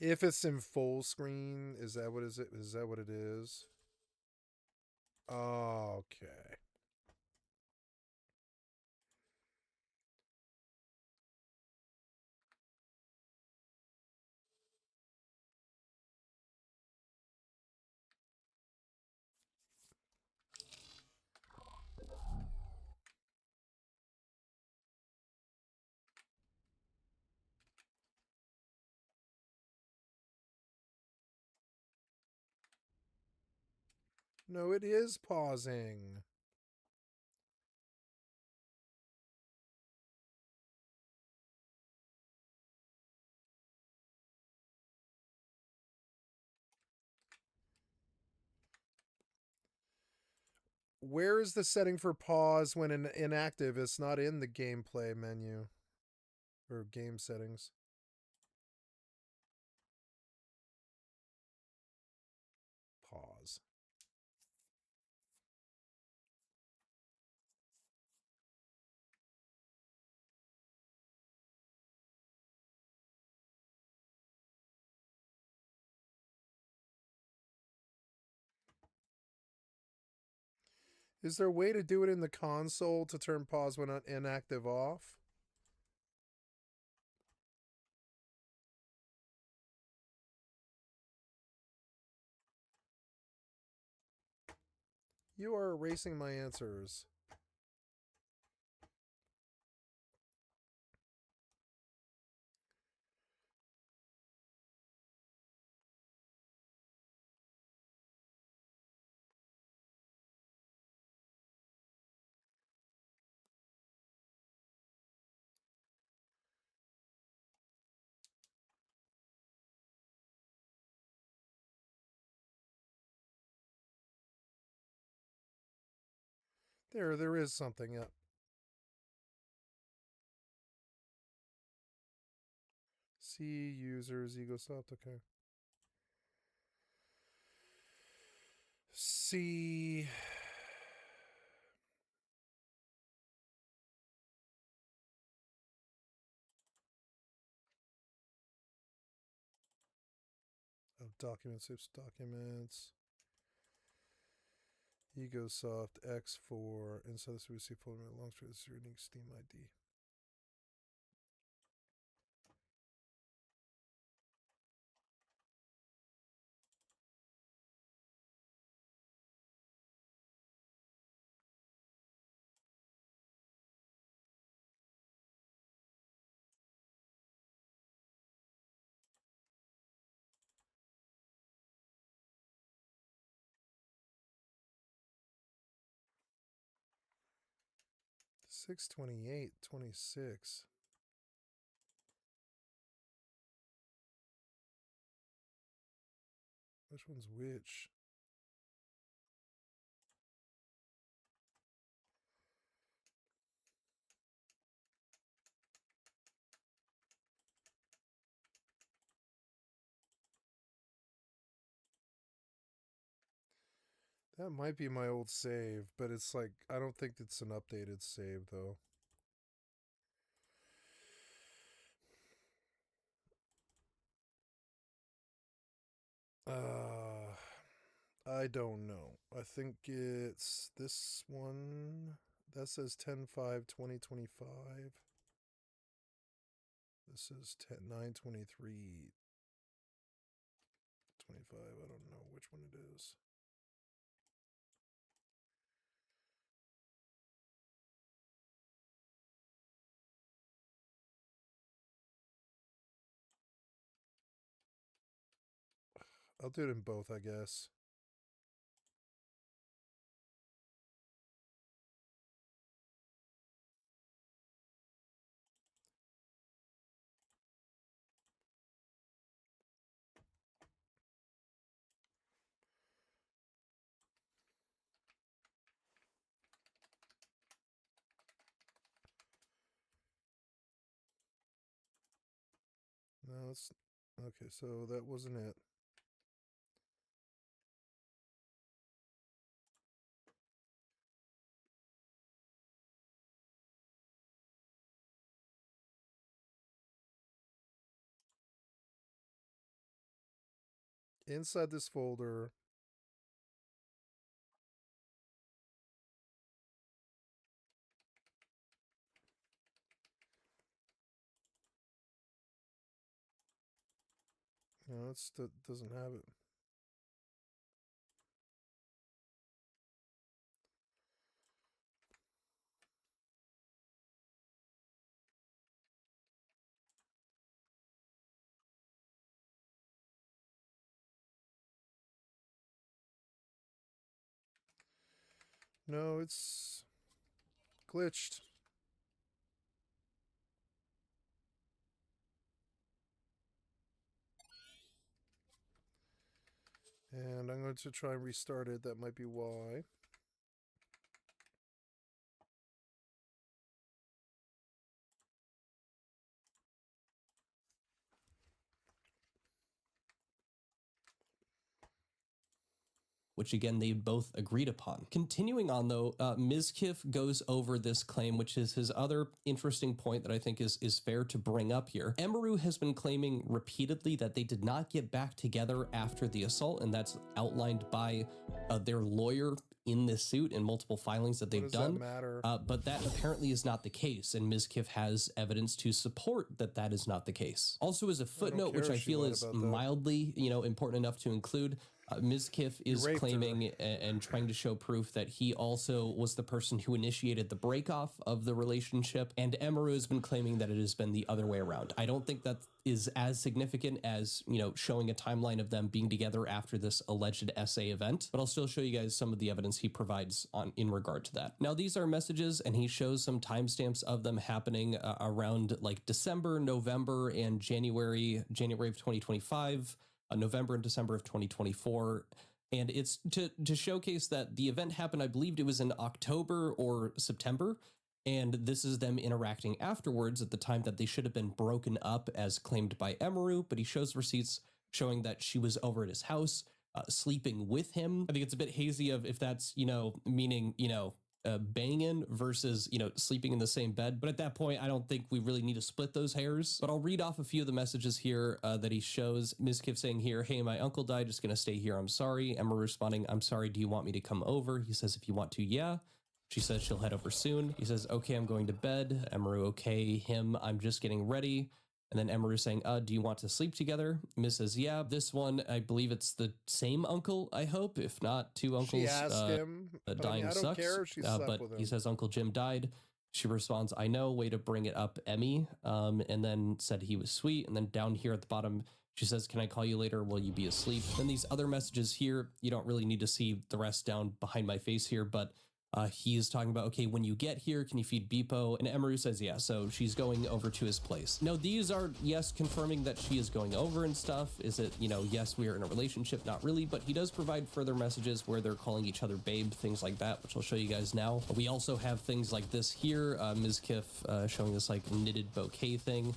A: If it's in full screen, is that what is it? Is that what it is? Okay. No, it is pausing. Where is the setting for pause when inactive? It's not in the gameplay menu or game settings. Pause. Is there a way to do it in the console to turn pause when inactive off? You are erasing my answers. There is something. Yeah. See users, EgoSoft. Okay. See. Oh, documents, oops, documents. EgoSoft X4 inside the receive folder belongs to its unique Steam ID. $628.26. Which one's which? That might be my old save, but it's like, I don't think it's an updated save though. I don't know. I think it's this one. That says 10/5/2025. This is 9/23/25. I don't know which one it is. I'll do it in both, I guess. That's okay. So that wasn't it. Inside this folder. No, it doesn't have it. No, it's glitched. And I'm going to try and restart it. That might be why.
F: Which again, they both agreed upon. Continuing on though, Mizkif goes over this claim, which is his other interesting point that I think is fair to bring up here. Emaru has been claiming repeatedly that they did not get back together after the assault, and that's outlined by their lawyer in this suit in multiple filings that they've done.
A: That matter?
F: But that apparently is not the case, and Mizkif has evidence to support that that is not the case. Also, as a footnote, which I feel is mildly, important enough to include, Mizkif is claiming and trying to show proof that he also was the person who initiated the breakoff of the relationship, and Emaru has been claiming that it has been the other way around. I don't think that is as significant as, showing a timeline of them being together after this alleged SA event, but I'll still show you guys some of the evidence he provides in regard to that. Now, these are messages, and he shows some timestamps of them happening around like December, November, and January of 2025. November and December of 2024. And it's to showcase that the event happened, I believed it was in October or September. And this is them interacting afterwards at the time that they should have been broken up as claimed by Emaru. But he shows receipts showing that she was over at his house, sleeping with him. I think it's a bit hazy of if that's, meaning, banging versus, sleeping in the same bed. But at that point, I don't think we really need to split those hairs. But I'll read off a few of the messages here that he shows. Mizkif saying here, "Hey, my uncle died, just gonna stay here, I'm sorry." Emma responding, "I'm sorry, do you want me to come over?" He says, "If you want to, yeah." She says she'll head over soon. He says, "Okay, I'm going to bed." Emaru, "Okay." Him, "I'm just getting ready." And then Emaru saying, "Do you want to sleep together?" Miz says, "Yeah." This one, I believe it's the same uncle, I hope. If not, two uncles.
A: She asked him.
F: Dying
A: I don't
F: sucks.
A: care if she slept
F: but
A: with him.
F: He says Uncle Jim died. She responds, "I know, way to bring it up, Emmy." And then said he was sweet. And then down here at the bottom, she says, "Can I call you later? Will you be asleep?" Then these other messages here, you don't really need to see the rest down behind my face here, but he is talking about, "Okay, when you get here, can you feed Beepo?" And Emaru says, "Yeah." So she's going over to his place. Now, these are, yes, confirming that she is going over and stuff. Is it, yes, we are in a relationship? Not really, but he does provide further messages where they're calling each other babe, things like that, which I'll show you guys now. We also have things like this here, Mizkif showing this like knitted bouquet thing.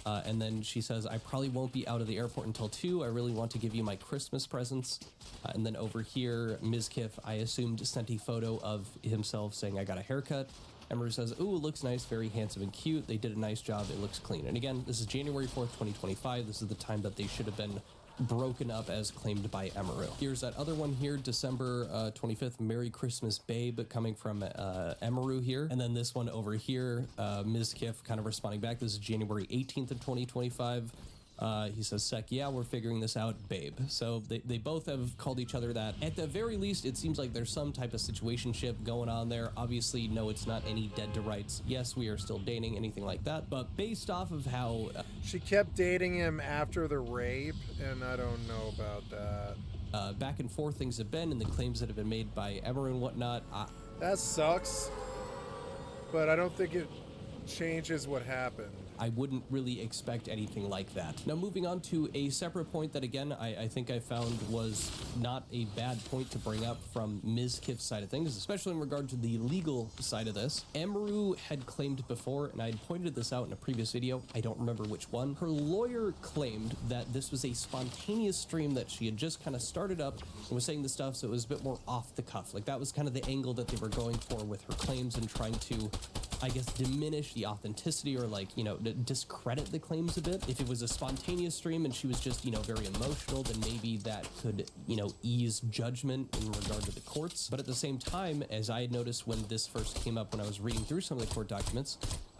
F: And then she says, "I probably won't be out of the airport until 2. I really want to give you my Christmas presents." And then over here, Mizkif, I assumed, sent a photo of himself saying, "I got a haircut." Emaru says, "Ooh, it looks nice, very handsome and cute. They did a nice job. It looks clean." And again, this is January 4th, 2025. This is the time that they should have been broken up as claimed by Emaru. Here's that other one here, December 25th, "Merry Christmas, babe," coming from Emaru here. And then this one over here, Mizkif kind of responding back. This is January 18th of 2025. He says, "Sec, yeah, we're figuring this out, babe." So they both have called each other that. At the very least, it seems like there's some type of situationship going on there. Obviously, no, it's not any dead to rights. Yes, we are still dating, anything like that. But based off of how...
A: she kept dating him after the rape, and I don't know about that.
F: Back and forth things have been, and the claims that have been made by Emaru and whatnot.
A: That sucks, but I don't think it changes what happened.
F: I wouldn't really expect anything like that. Now, moving on to a separate point that, again, I think I found was not a bad point to bring up from Ms. Kiff's side of things, especially in regard to the legal side of this. Emaru had claimed before, and I had pointed this out in a previous video, I don't remember which one, her lawyer claimed that this was a spontaneous stream that she had just kind of started up and was saying the stuff, so it was a bit more off the cuff. Like, that was kind of the angle that they were going for with her claims and trying to, I guess, diminish the authenticity or, like, you know, discredit the claims a bit. If it was a spontaneous stream and she was just, you know, very emotional, then maybe that could, you know, ease judgment in regard to the courts. But at the same time, as I had noticed when this first came up when I was reading through some of the court documents,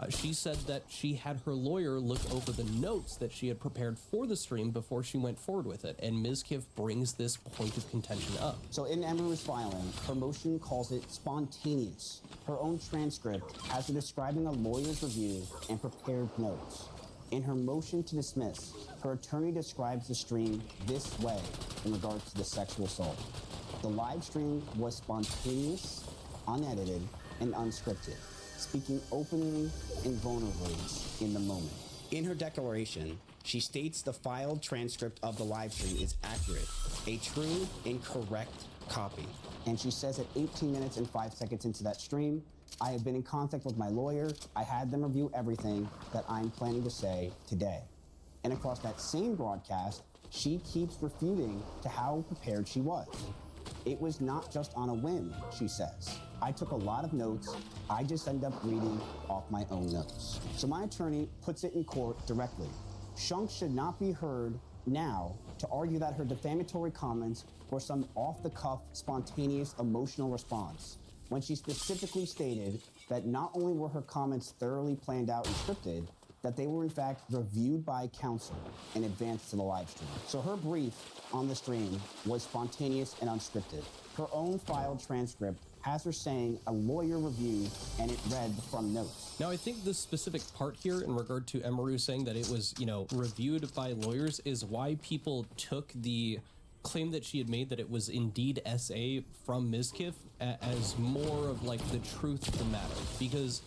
F: she said that she had her lawyer look over the notes that she had prepared for the stream before she went forward with it, and Ms. Kiff brings this point of contention up.
G: So in Emaru's filing, her motion calls it spontaneous. Her own transcript has her describing a lawyer's review and prepared notes. In her motion to dismiss, her attorney describes the stream this way in regards to the sexual assault. The live stream was spontaneous, unedited, and unscripted, speaking openly and vulnerably in the moment. In her declaration, she states the filed transcript of the live stream is accurate, a true and correct copy. And she says at 18 minutes and 5 seconds into that stream, I have been in contact with my lawyer. I had them review everything that I'm planning to say today. And across that same broadcast, she keeps refuting to how prepared she was. It was not just on a whim, she says. I took a lot of notes. I just end up reading off my own notes. So my attorney puts it in court directly. Shunk should not be heard now to argue that her defamatory comments were some off-the-cuff, spontaneous, emotional response, when she specifically stated that not only were her comments thoroughly planned out and scripted, that they were in fact reviewed by counsel in advance to the live stream. So her brief on the stream was spontaneous and unscripted. Her own filed transcript has her saying a lawyer reviewed and it read from notes.
F: Now, I think the specific part here in regard to Emaru saying that it was, you know, reviewed by lawyers is why people took the claim that she had made that it was indeed SA from Ms. Kiff as more of like the truth of the matter. Because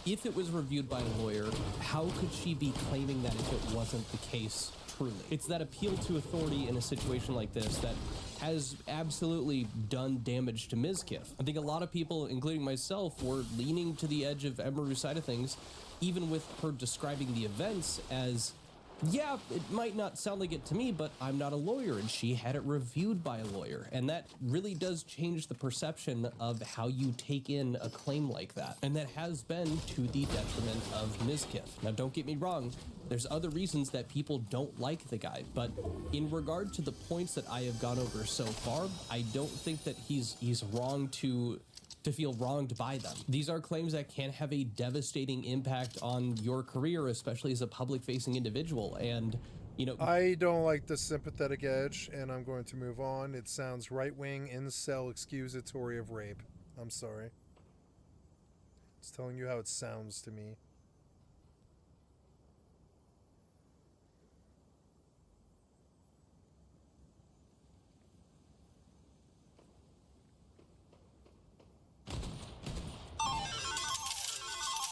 F: if it was reviewed by a lawyer, how could she be claiming that if it wasn't the case truly? It's that appeal to authority in a situation like this that has absolutely done damage to Ms. Kiff. I think a lot of people, including myself, were leaning to the edge of Emaru's side of things, even with her describing the events as, yeah, it might not sound like it to me, but I'm not a lawyer, and she had it reviewed by a lawyer. And that really does change the perception of how you take in a claim like that. And that has been to the detriment of Ms. Kiff. Now, don't get me wrong, there's other reasons that people don't like the guy, but in regard to the points that I have gone over so far, I don't think that he's wrong to feel wronged by them. These are claims that can have a devastating impact on your career, especially as a public-facing individual. And, you know,
A: I don't like the sympathetic edge, and I'm going to move on. It sounds right-wing, incel, excusatory of rape. I'm sorry. It's telling you how it sounds to me.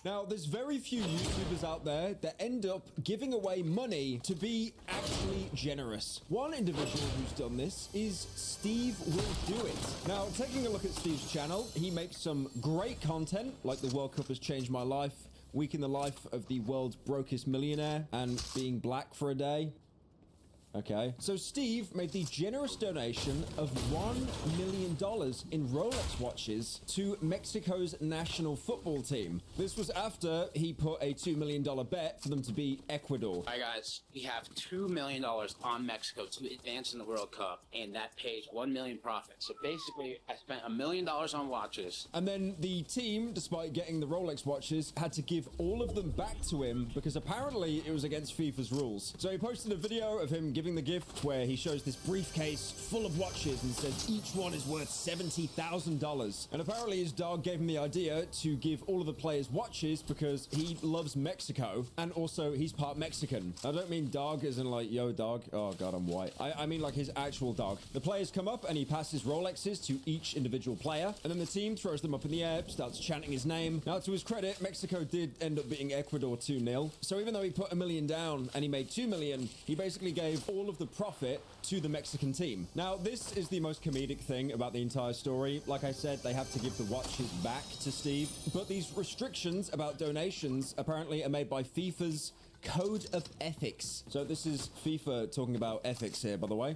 H: Now, there's very few YouTubers out there that end up giving away money to be actually generous. One individual who's done this is Steve Will Do It. Now, taking a look at Steve's channel, he makes some great content, like The World Cup Has Changed My Life, Week in the Life of the World's Brokest Millionaire, and Being Black for a Day. Okay, so Steve made the generous donation of $1 million in Rolex watches to Mexico's national football team. This was after he put a $2 million bet for them to beat Ecuador.
I: All right, guys, we have $2 million on Mexico to advance in the World Cup, and that pays $1 million profit. So basically, I spent $1 million on watches.
H: And then the team, despite getting the Rolex watches, had to give all of them back to him because apparently it was against FIFA's rules. So he posted a video of him giving the gift where he shows this briefcase full of watches and says each one is worth $70,000. And apparently his dog gave him the idea to give all of the players watches because he loves Mexico and also he's part Mexican. I don't mean dog as in like, yo dog. Oh god, I'm white. I mean like his actual dog. The players come up and he passes Rolexes to each individual player, and then the team throws them up in the air, starts chanting his name. Now, to his credit, Mexico did end up beating Ecuador 2-0. So even though he put $1 million down and he made $2 million, he basically gave all of the profit to the Mexican team. Now, this is the most comedic thing about the entire story. Like I said, they have to give the watches back to Steve, but these restrictions about donations apparently are made by FIFA's Code of Ethics. So this is FIFA talking about ethics here, by the way.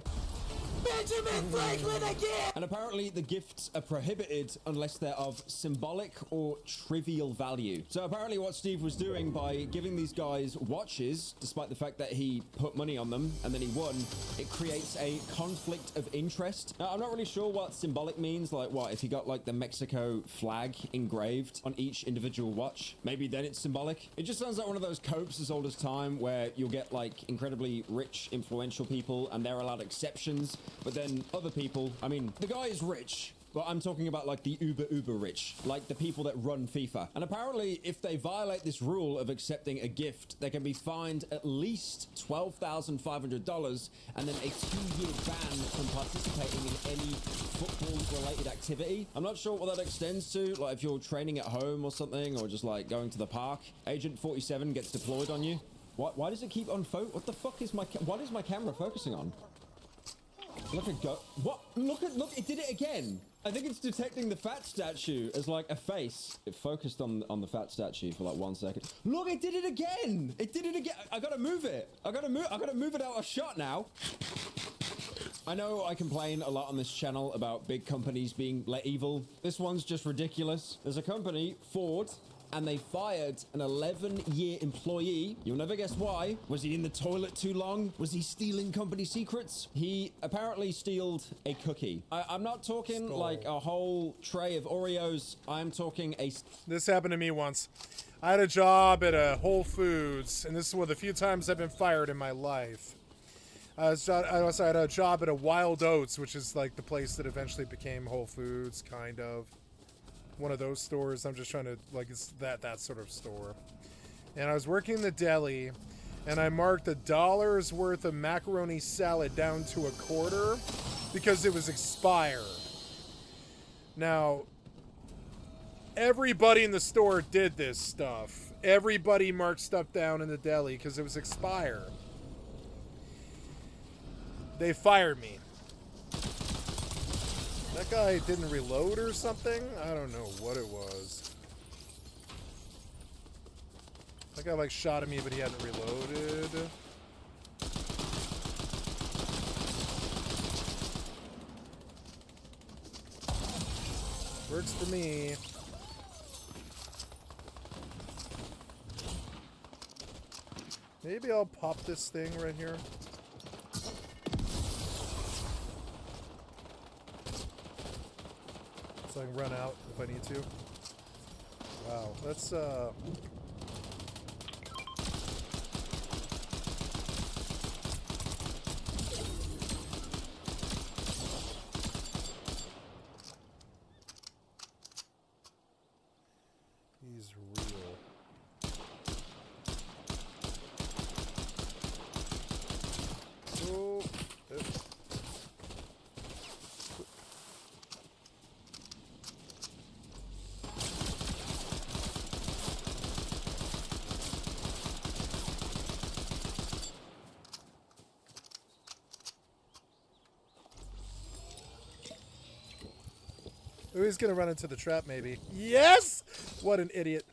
H: Benjamin Franklin again! And apparently the gifts are prohibited unless they're of symbolic or trivial value. So apparently what Steve was doing by giving these guys watches, despite the fact that he put money on them and then he won, it creates a conflict of interest. Now, I'm not really sure what symbolic means. Like what, if you got like the Mexico flag engraved on each individual watch, maybe then it's symbolic. It just sounds like one of those copes as old as time where you'll get like incredibly rich, influential people and they're allowed exceptions. But then other people, I mean, the guy is rich, but I'm talking about like the uber rich, like the people that run FIFA. And apparently if they violate this rule of accepting a gift, they can be fined at least $12,500 and then a 2-year ban from participating in any football related activity. I'm not sure what that extends to, like if you're training at home or something, or just like going to the park. Agent 47 gets deployed on you. Why does it keep on what the fuck is what is my camera focusing on? Look at what? Look, it did it again. I think it's detecting the fat statue as like a face. It focused on the fat statue for like 1 second. Look, it did it again. It did it again. I gotta move it. I gotta move it out of shot now. I know I complain a lot on this channel about big companies being evil. This one's just ridiculous. There's a company, Ford, and they fired an 11-year employee. You'll never guess why. Was he in the toilet too long? Was he stealing company secrets? He apparently stealed a cookie. I'm not talking like a whole tray of Oreos. I'm talking a...
A: This happened to me once. I had a job at a Whole Foods, and this is one of the few times I've been fired in my life. I also had a job at a Wild Oats, which is like the place that eventually became Whole Foods, kind of. One of those stores. I'm just trying to, like, it's that sort of store. And I was working in the deli, and I marked $1 worth of macaroni salad down to $0.25 because it was expired. Now, everybody in the store did this stuff. Everybody marked stuff down in the deli because it was expired. They fired me. That guy didn't reload or something? I don't know what it was. That guy like shot at me, but he hadn't reloaded. Works for me. Maybe I'll pop this thing right here. So I can run out if I need to. Wow, let's he's real. Oh, he's gonna run into the trap, maybe. Yes! What an idiot.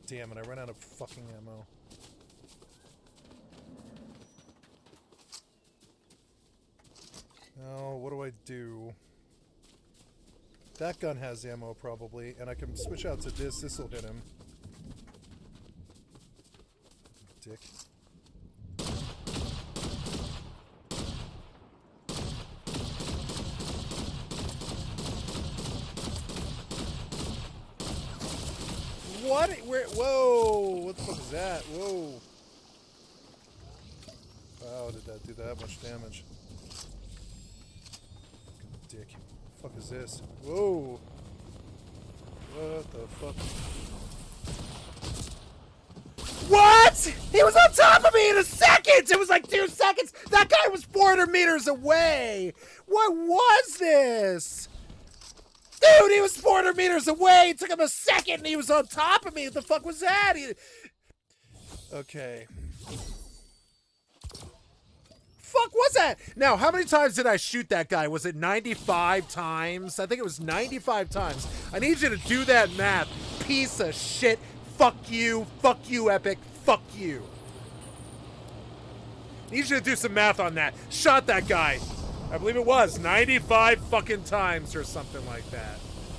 A: damn it, I ran out of fucking ammo. Oh, what do I do? That gun has ammo, probably, and I can switch out to this. This'll hit him. Dick. What? Where? Whoa! What the fuck is that? Whoa! Wow, did that do that much damage? Dick. What the fuck is this? Whoa! What the fuck? What? He was on top of me in a second! It was like 2 seconds! That guy was 400 meters away! What was this? Dude, he was 400 meters away! It took him a second and he was on top of me! What the fuck was that? Okay. Fuck was that? Now, how many times did I shoot that guy? Was it 95 times? I think it was 95 times. I need you to do that math. Piece of shit. Fuck you, Epic, fuck you. Need you to do some math on that. Shot that guy. I believe it was 95 fucking times or something like that.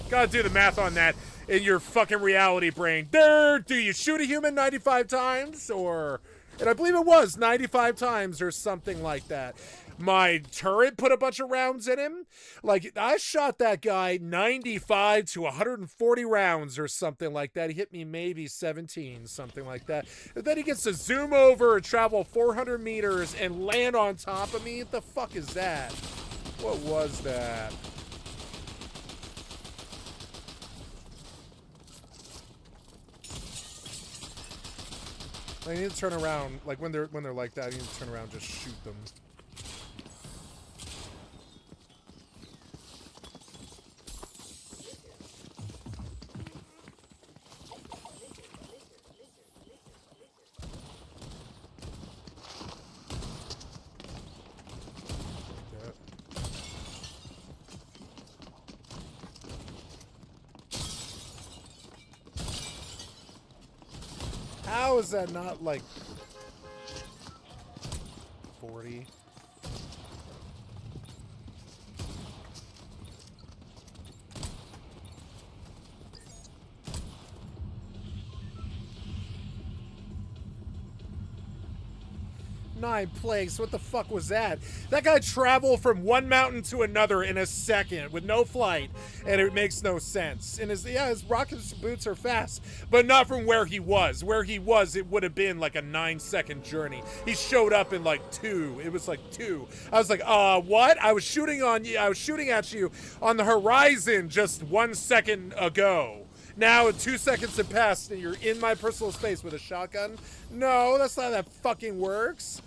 A: Gotta do the math on that in your fucking reality brain. There, do you shoot a human 95 times? Or, and I believe it was 95 times or something like that. My turret put a bunch of rounds in him. Like, I shot that guy 95 to 140 rounds or something like that. He hit me maybe 17, something like that. And then he gets to zoom over and travel 400 meters and land on top of me. What the fuck is that? What was that? I need to turn around. Like, when they're like that, I need to turn around and just shoot them. How is that not like 40? Nine plagues, what the fuck was that? That guy traveled from one mountain to another in a second with no flight, and it makes no sense. And his rocket boots are fast, but not from where he was. Where he was, it would have been like a 9-second journey. He showed up in like 2. It was like 2. I was like, what? I was shooting at you on the horizon just 1 second ago. Now 2 seconds have passed and you're in my personal space with a shotgun? No, that's not how that fucking works.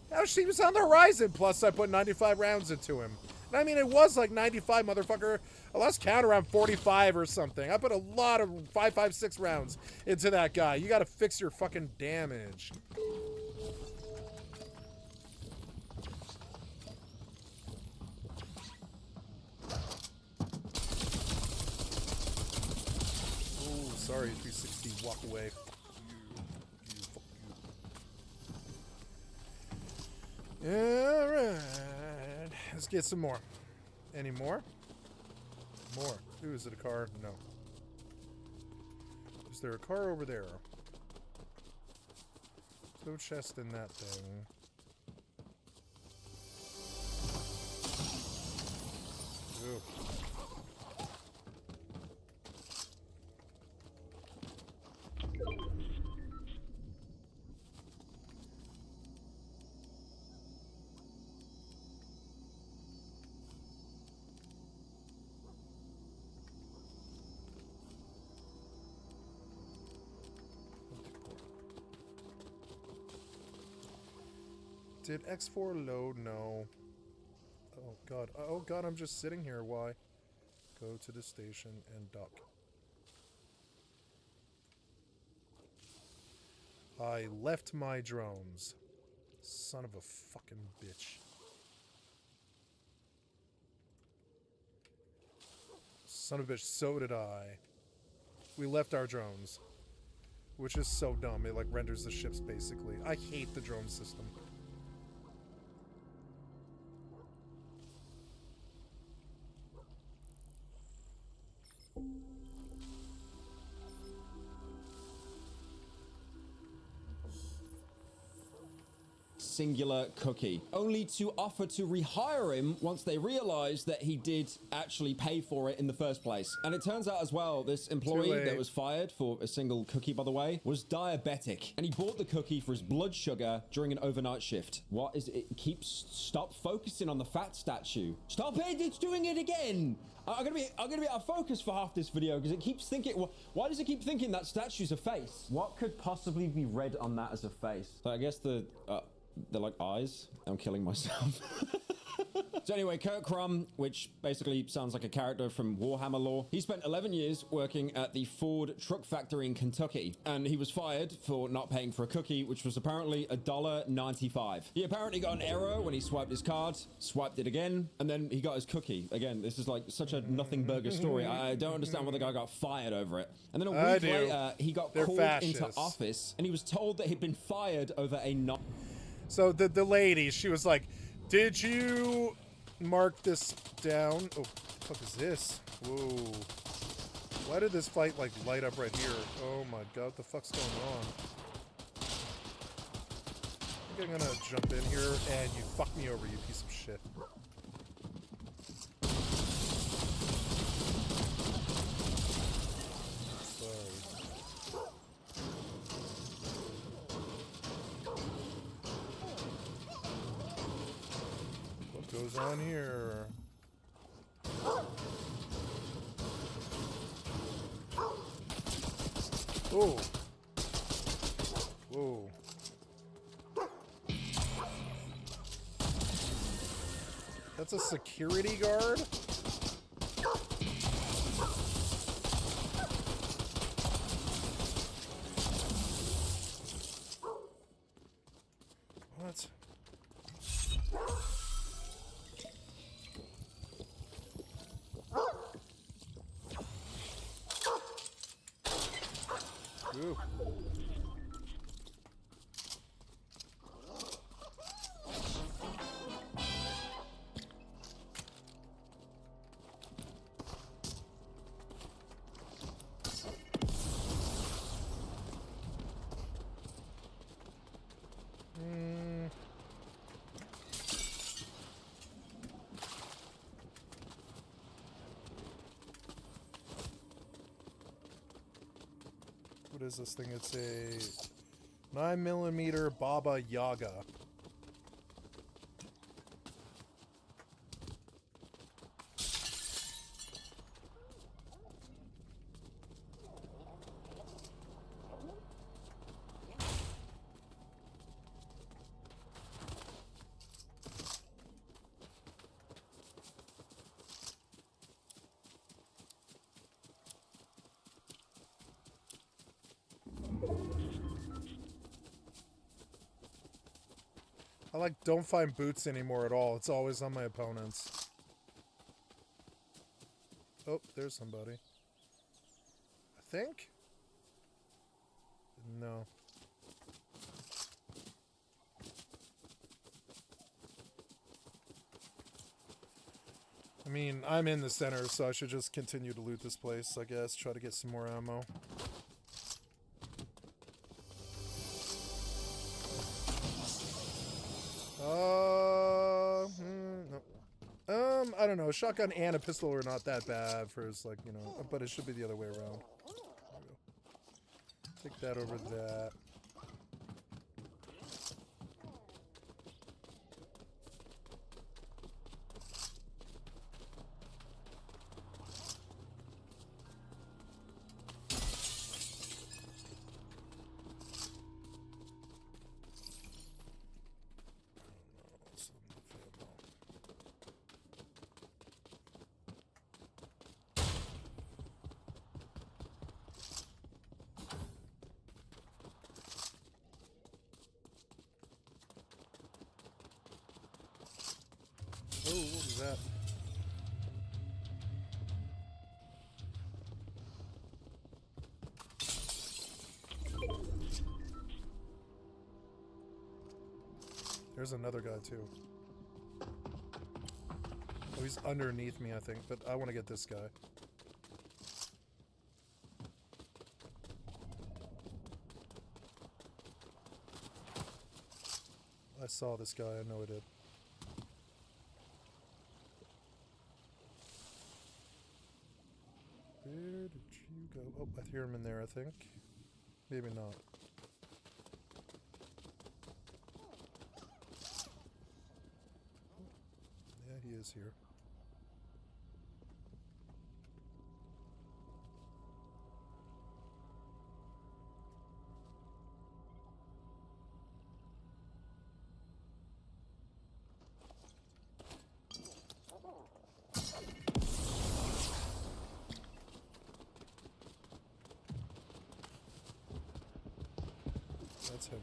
A: Now she was on the horizon, plus I put 95 rounds into him. And I mean, it was like 95, motherfucker. I lost count around 45 or something. I put a lot of 5.56 rounds into that guy. You gotta fix your fucking damage. Oh, sorry, 360, walk away. Alright. Let's get some more. Any more? More. Ooh, is it a car? No. Is there a car over there? No chest in that thing. Ooh. Did X4 load? No. Oh god. Oh god, I'm just sitting here. Why? Go to the station and duck. I left my drones. Son of a fucking bitch. Son of a bitch, so did I. We left our drones. Which is so dumb. It like renders the ships basically. I hate the drone system.
H: Singular cookie, only to offer to rehire him once they realized that he did actually pay for it in the first place. And it turns out as well, this employee that was fired for a single cookie, by the way, was diabetic, and he bought the cookie for his blood sugar during an overnight shift. What is it? Stop focusing on the fat statue. Stop it! It's doing it again. I'm gonna be out of focus for half this video because it keeps thinking. Why does it keep thinking that statue's a face? What could possibly be read on that as a face? So I guess they're like eyes. I'm killing myself. So anyway, Kurt Crumb, which basically sounds like a character from Warhammer lore, he spent 11 years working at the Ford truck factory in Kentucky, and he was fired for not paying for a cookie, which was apparently $1.95. He apparently got an error when he swiped his card, swiped it again, and then he got his cookie. Again, this is like such a nothing burger story. I don't understand why the guy got fired over it. And then a week later, he got called into office, and he was told that he'd been fired over a not.
A: So the lady, she was like, did you mark this down? Oh, what the fuck is this? Whoa. Why did this fight like light up right here? Oh my god, what the fuck's going on? I think I'm gonna jump in here and you fuck me over, you piece of shit. Goes on here. Oh. Whoa. That's a security guard? What? Ooh. What is this thing? It's a 9mm Baba Yaga. I like don't find boots anymore at all. It's always on my opponents. Oh, there's somebody. I think? No. I mean, I'm in the center, so I should just continue to loot this place, I guess. Try to get some more ammo. No. I don't know. A shotgun and a pistol are not that bad for his, like, you know, but it should be the other way around. Take that over that. Oh, what was that? There's another guy too. Oh, he's underneath me, I think, but I want to get this guy. I saw this guy, I know I did. Where did you go? Oh, I hear him in there, I think. Maybe not. Yeah, he is here. That's him.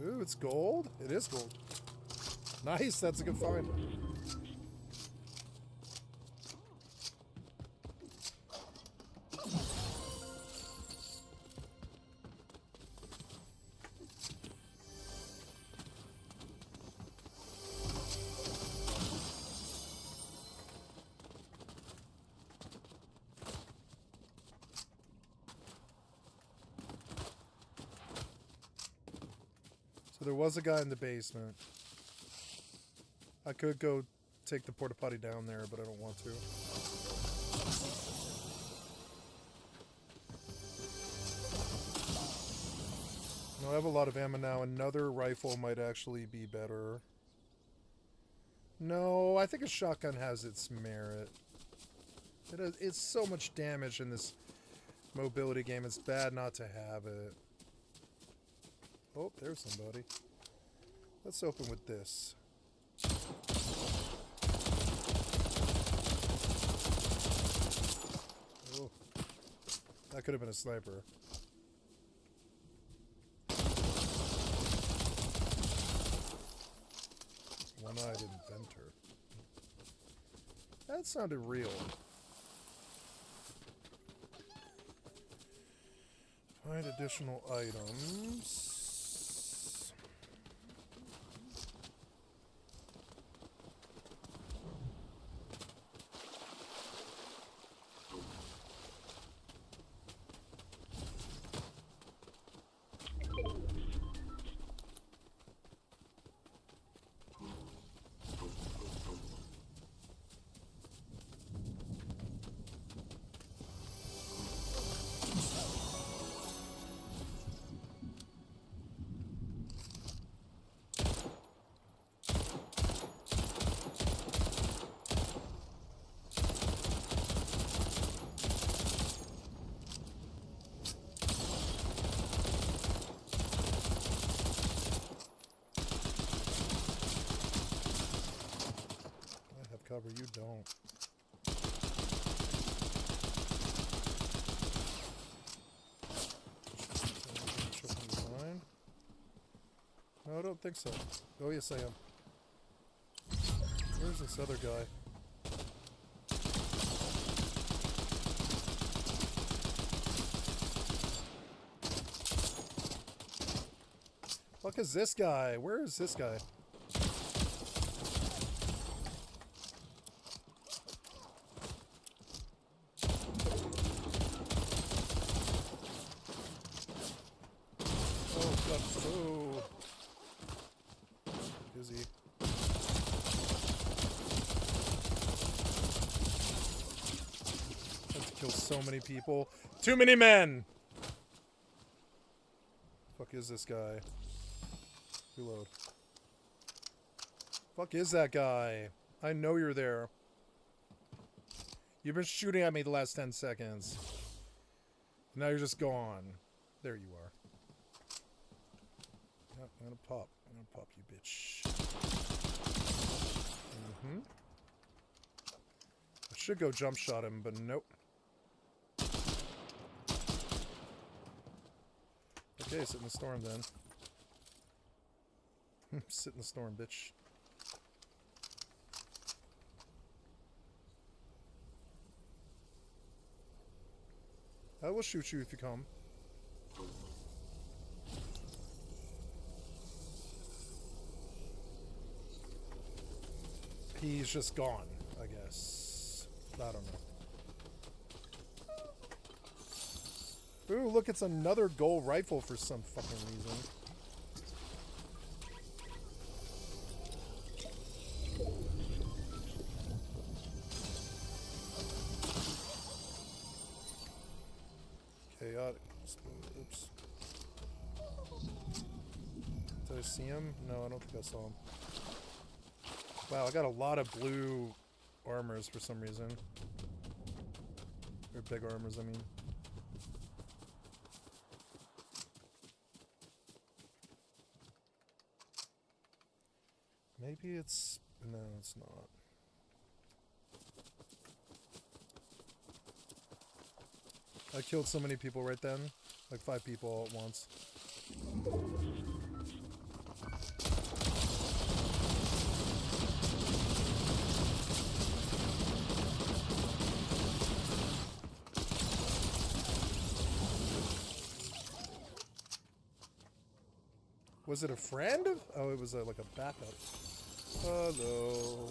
A: Ooh, it's gold? It is gold. Nice, that's a good find. So there was a guy in the basement. I could go take the porta potty down there, but I don't want to. No, I have a lot of ammo now. Another rifle might actually be better. No, I think a shotgun has its merit. It's so much damage in this mobility game. It's bad not to have it. Oh, there's somebody. Let's open with this. Oh, that could have been a sniper. One-eyed inventor. That sounded real. Find additional items. Cover, you don't. No, I don't think so. Oh, yes, I am. Where's this other guy? Fuck is this guy? Where is this guy? So many people. Too many men! Fuck is this guy? Reload. Fuck is that guy? I know you're there. You've been shooting at me the last 10 seconds. Now you're just gone. There you are. Yep, I'm gonna pop. I'm gonna pop you, bitch. I should go jump shot him, but nope. Okay, sit in the storm then. Sit in the storm, bitch. I will shoot you if you come. He's just gone, I guess. I don't know. Ooh, look, it's another gold rifle for some fucking reason. Chaotic. Oops. Did I see him? No, I don't think I saw him. Wow, I got a lot of blue armors for some reason. Or big armors, I mean. Maybe it's... No, it's not. I killed so many people right then. Like 5 people all at once. Was it a friend? Oh, it was like a backup. Hello.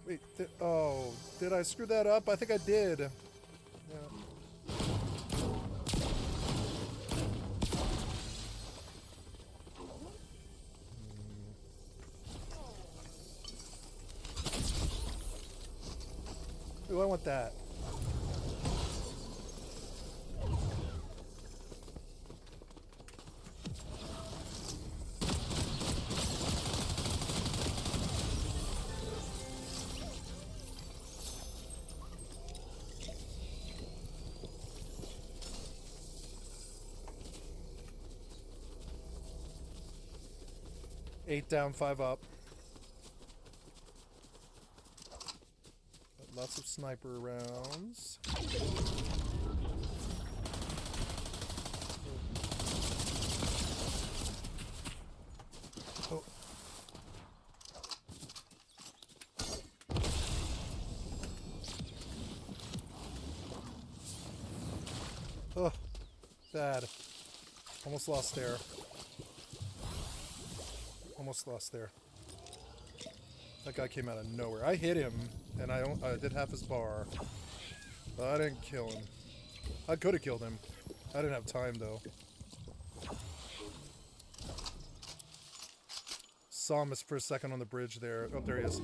A: Wait, oh, did I screw that up? I think I did. Yeah. Ooh, I want that. Eight down, 5 up. Lots of sniper rounds. Oh. Oh, bad. Almost lost there. Almost lost there. That guy came out of nowhere. I hit him, and I did half his bar. But I didn't kill him. I could have killed him. I didn't have time, though. Saw him for a second on the bridge there. Oh, there he is.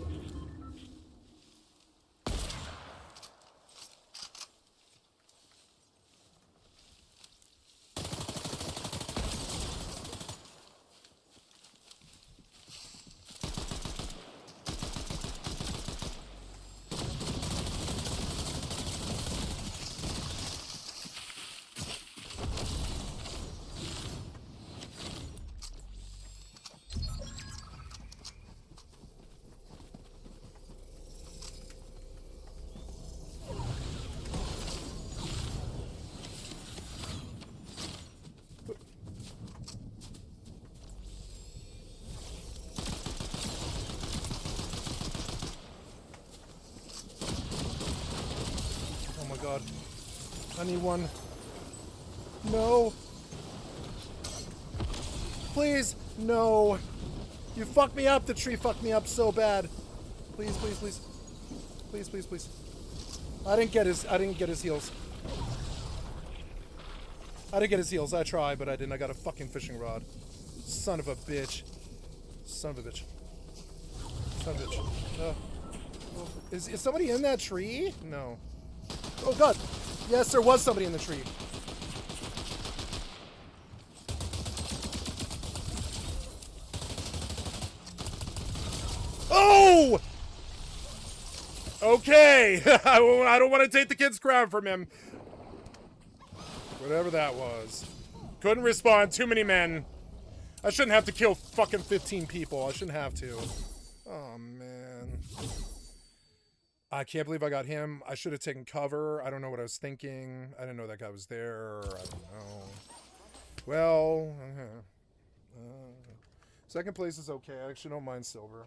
A: God. I need one. No. Please. No. You fucked me up. The tree fucked me up so bad. Please, please, please. Please, please, please. I didn't get his heals. I didn't get his heals. I tried, but I didn't. I got a fucking fishing rod. Son of a bitch. Son of a bitch. Son of a bitch. Is somebody in that tree? No. Oh god! Yes, there was somebody in the tree. Oh! Okay! I don't want to take the kid's crown from him. Whatever that was. Couldn't respond. Too many men. I shouldn't have to kill fucking 15 people. I shouldn't have to. Oh, man. I can't believe I got him. I should have taken cover. I don't know what I was thinking. I didn't know that guy was there. I don't know. Well, second place is okay. I actually don't mind silver.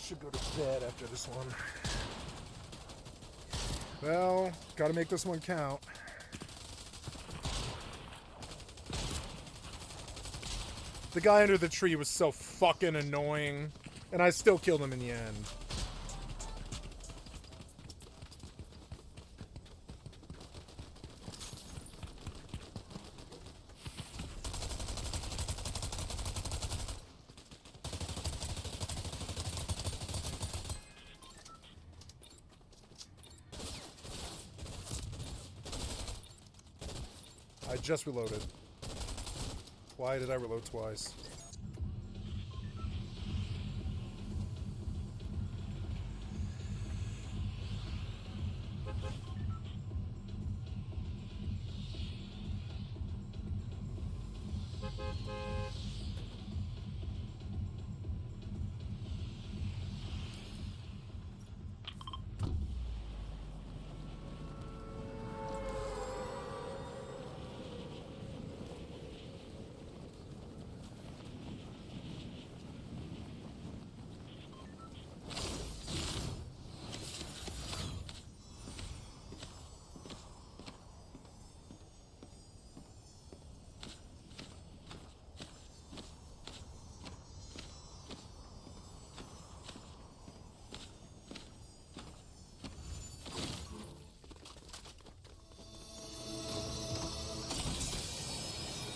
A: should go to bed after this one. Well, gotta make this one count. The guy under the tree was so fucking annoying, and I still killed him in the end. I just reloaded. Why did I reload twice?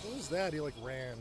A: What was that? He like ran.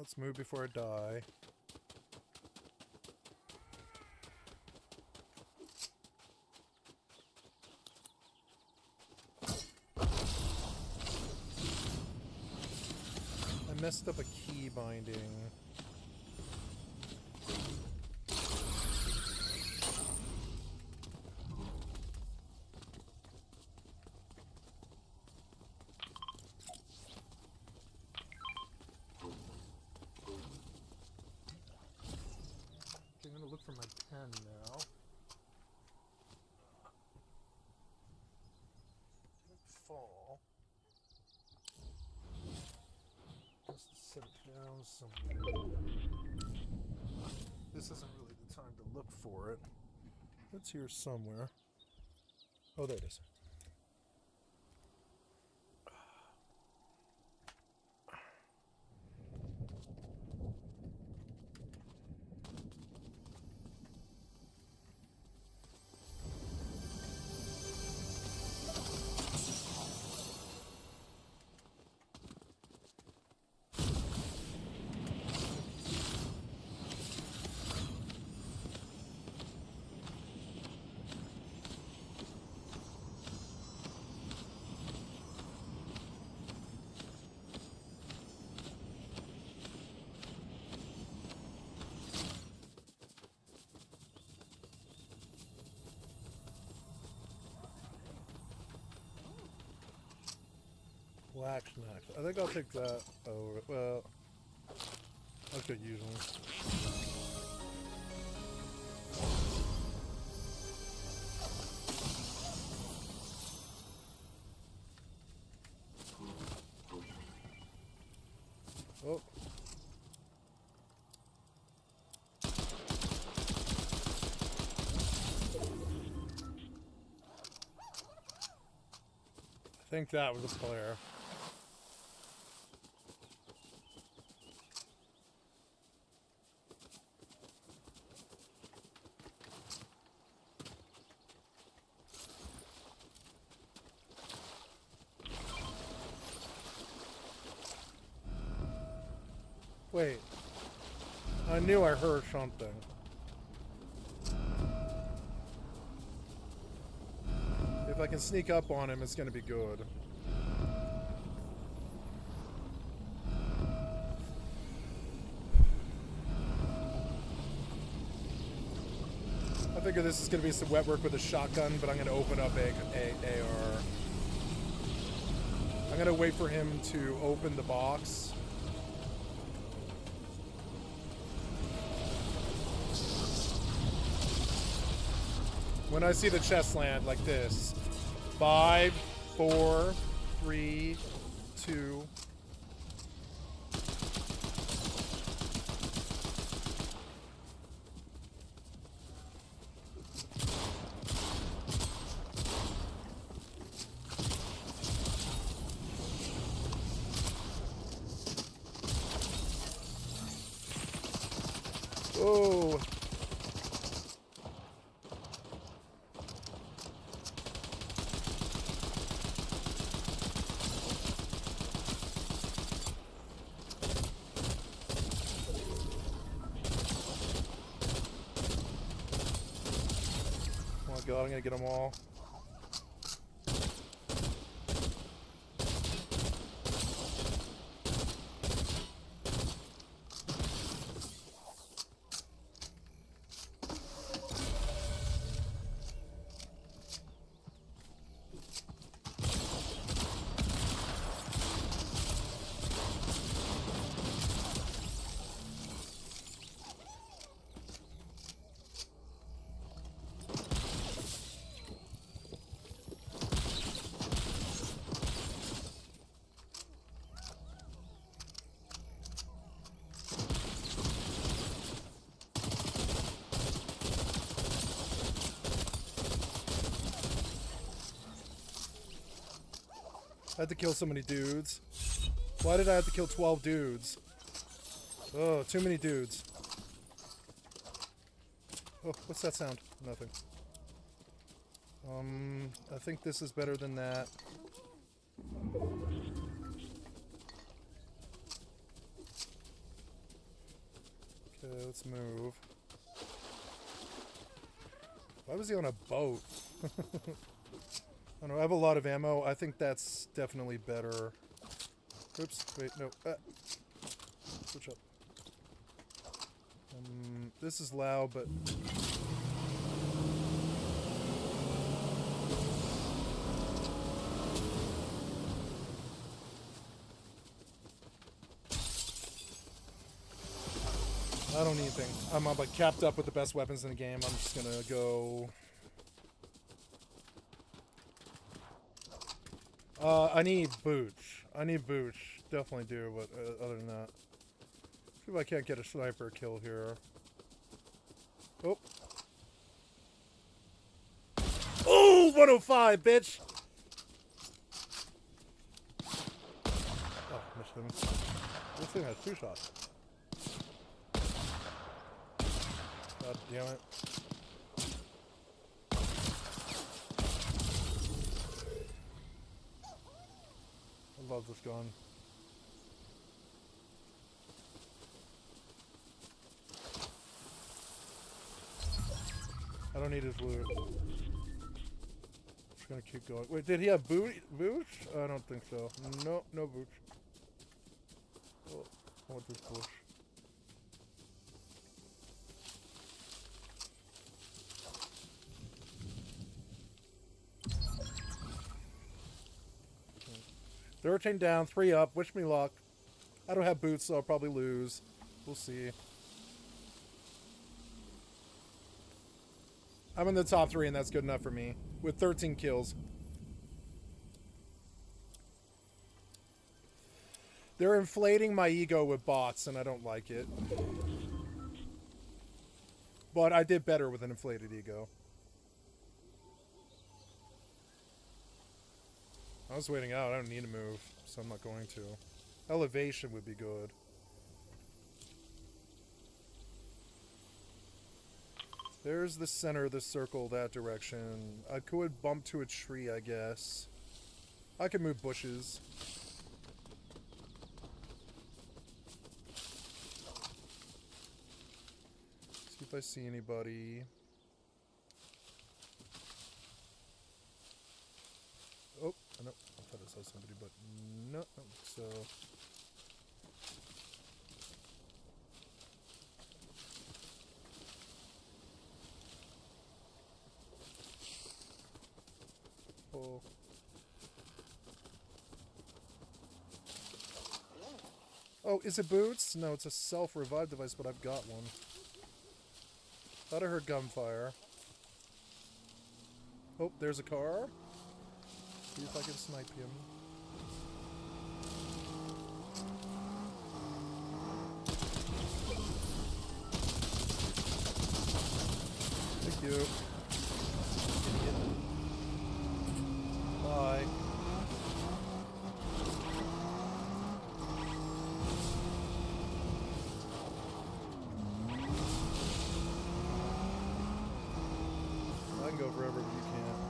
A: Let's move before I die. I messed up a key binding. I'm gonna look for my pen now. Didn't fall. Just set it down somewhere. This isn't really the time to look for it. It's here somewhere. Oh, there it is. Black snack. I think I'll take that over. Well, I could use one. Oh. I think that was a player. Wait. I knew I heard something. If I can sneak up on him, it's gonna be good. I figure this is gonna be some wet work with a shotgun, but I'm gonna open up a AR. I'm gonna wait for him to open the box. When I see the chest land like this, 5, 4, 3, 2. Oh. God, I'm gonna get them all. I had to kill so many dudes. Why did I have to kill 12 dudes? Oh, too many dudes. Oh, what's that sound? Nothing. I think this is better than that. Okay, let's move. Why was he on a boat? I don't know, I have a lot of ammo. I think that's definitely better. Oops, wait, no. Switch up. This is loud, but... I don't need anything. I'm like capped up with the best weapons in the game. I'm just gonna go... I need boots. I need boots. Definitely do, but other than that... See if I can't get a sniper kill here. Oh. Oh, 105, bitch! Oh, missed him. This thing has 2 shots. God damn it. I love this gun. I don't need his loot. Just gonna keep going. Wait, did he have boots? I don't think so. No, no boots. Oh, I want this bush. Okay. 13 down, 3 up. Wish me luck. I don't have boots, so I'll probably lose. We'll see. I'm in the top 3, and that's good enough for me. With 13 kills. They're inflating my ego with bots, and I don't like it. But I did better with an inflated ego. I was waiting out. I don't need to move, so I'm not going to. Elevation would be good. There's the center of the circle, that direction. I could bump to a tree, I guess. I could move bushes. See if I see anybody. Oh, no. I thought I saw somebody, but no. So... Oh, is it boots? No, it's a self-revive device, but I've got one. Thought I heard gunfire. Oh, there's a car. See if I can snipe him. Thank you. Idiot. Bye. I can go forever, but you can't.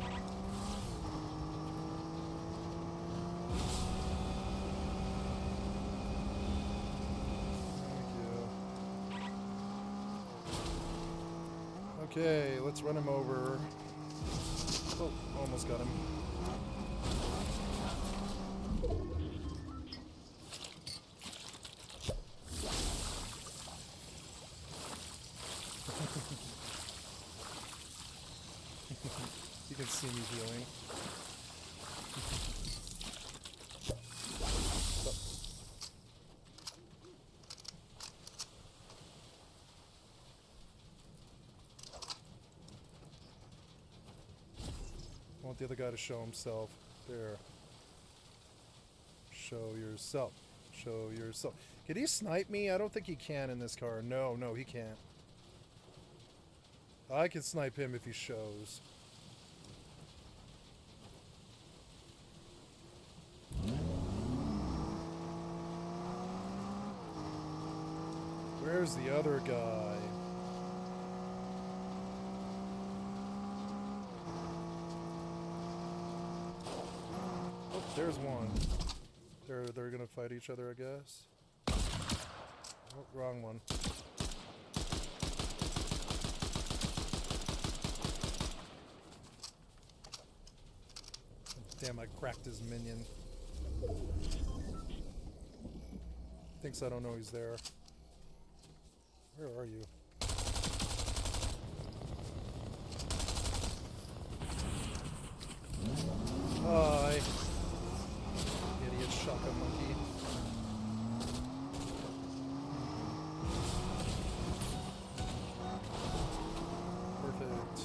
A: Thank you. Okay, let's run him over. Oh, almost got him. You can see me healing. I want the other guy to show himself. There. Show yourself. Show yourself. Can he snipe me? I don't think he can in this car. No, no, he can't. I can snipe him if he shows. Where's the other guy? Oh, there's one. They're gonna fight each other, I guess. Oh, wrong one. Damn, I cracked his minion. Thinks I don't know he's there. Where are you? Hi. Idiot shotgun monkey. Perfect.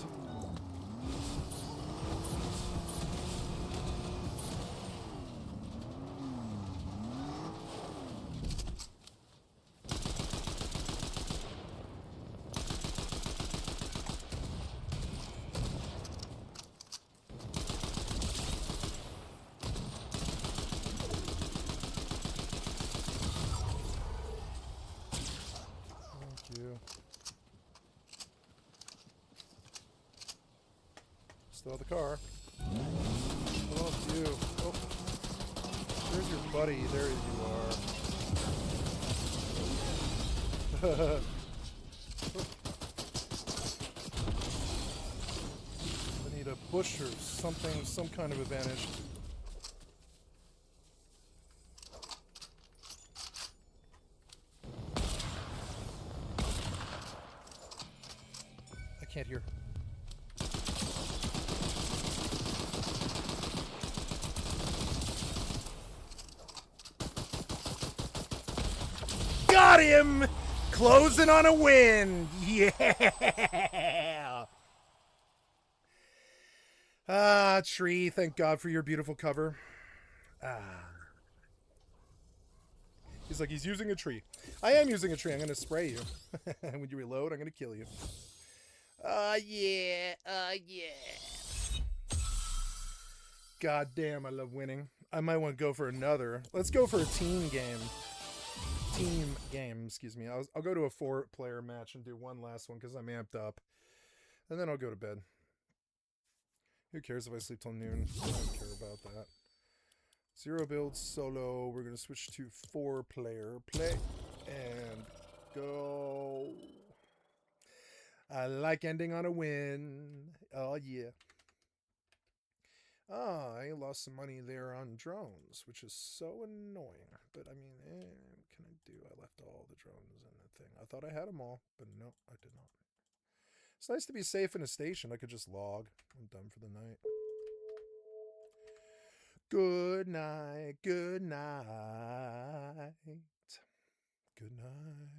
A: Still at the car. Oh, you. Oh. There's your buddy. There you are. I need a bush or something, some kind of advantage. I can't hear. Got him! Closing on a win! Yeah! Ah, tree, thank God for your beautiful cover. Ah. He's like, he's using a tree. I am using a tree. I'm going to spray you. And when you reload, I'm going to kill you. Yeah. God damn, I love winning. I might want to go for another. Let's go for a team game. Excuse me. I'll go to a 4-player match and do one last one because I'm amped up. And then I'll go to bed. Who cares if I sleep till noon? I don't care about that. 0 build solo. We're going to switch to 4-player. Play and go. I like ending on a win. Oh, yeah. I lost some money there on drones, which is so annoying. But, I mean, what can I do? I left all the drones in the thing. I thought I had them all, but no, I did not. It's nice to be safe in a station. I could just log. I'm done for the night. Good night. Good night. Good night.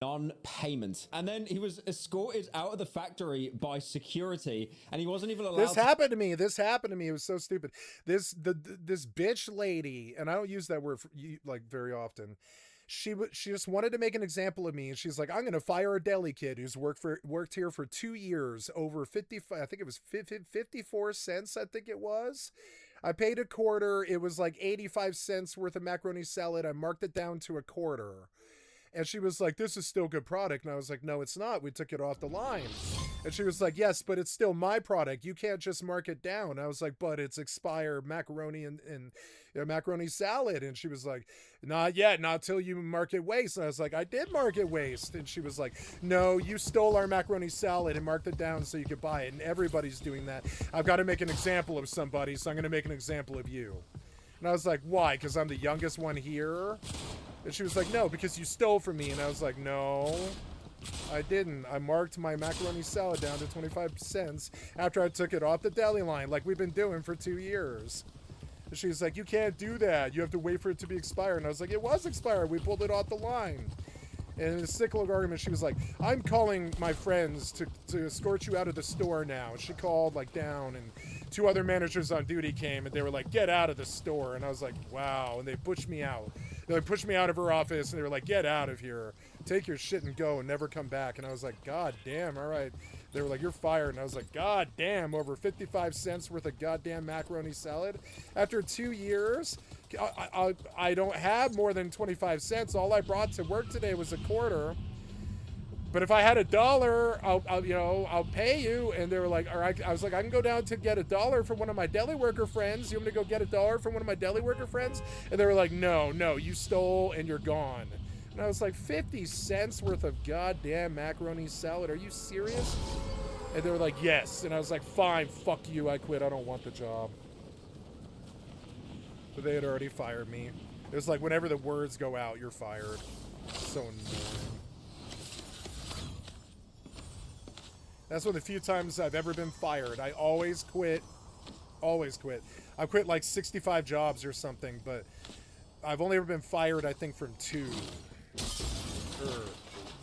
H: Non-payment. And then he was escorted out of the factory by security, and he wasn't even allowed.
A: This happened to me. It was so stupid. This bitch lady, and I don't use that word like very often. She just wanted to make an example of me, and she's like, I'm going to fire a deli kid who's worked here for 2 years, over 55. I think it was 54 cents. I think it was. I paid a quarter. It was like 85 cents worth of macaroni salad. I marked it down to a quarter. And she was like, this is still good product. And I was like, no, it's not. We took it off the line. And she was like, yes, but it's still my product. You can't just mark it down. I was like, but it's expired macaroni and macaroni salad. And she was like, not yet, not till you mark it waste. And I was like, I did mark it waste. And she was like, no, you stole our macaroni salad and marked it down so you could buy it. And everybody's doing that. I've got to make an example of somebody, so I'm going to make an example of you. And I was like, why? Because I'm the youngest one here? And she was like, no, because you stole from me. And I was like, no, I didn't. I marked my macaroni salad down to 25 cents after I took it off the deli line, like we've been doing for 2 years. And she was like, you can't do that. You have to wait for it to be expired. And I was like, it was expired. We pulled it off the line. And in a cyclical argument, she was like, I'm calling my friends to escort you out of the store now. And she called like down, and 2 other managers on duty came, and they were like, get out of the store. And I was like, wow. And they pushed me out. They pushed me out of her office, and they were like, get out of here. Take your shit and go and never come back. And I was like, God damn, all right. They were like, you're fired. And I was like, God damn, over 55 cents worth of goddamn macaroni salad. After 2 years, I don't have more than 25 cents. All I brought to work today was a quarter. But if I had $1, I'll pay you. And they were like, all right. I was like, I can go down to get $1 from one of my deli worker friends. You want me to go get $1 from one of my deli worker friends? And they were like, no, you stole and you're gone. And I was like, 50 cents worth of goddamn macaroni salad? Are you serious? And they were like, yes. And I was like, fine, fuck you, I quit, I don't want the job. But they had already fired me. It was like, whenever the words go out, you're fired. So annoying. That's one of the few times I've ever been fired. I always quit. Always quit. I've quit like 65 jobs or something, but I've only ever been fired, I think, from 2.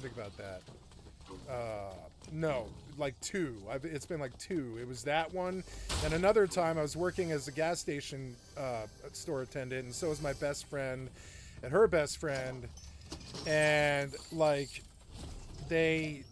A: Think about that. No, like 2. It's been like 2. It was that one. And another time I was working as a gas station store attendant, and so was my best friend and her best friend. And like they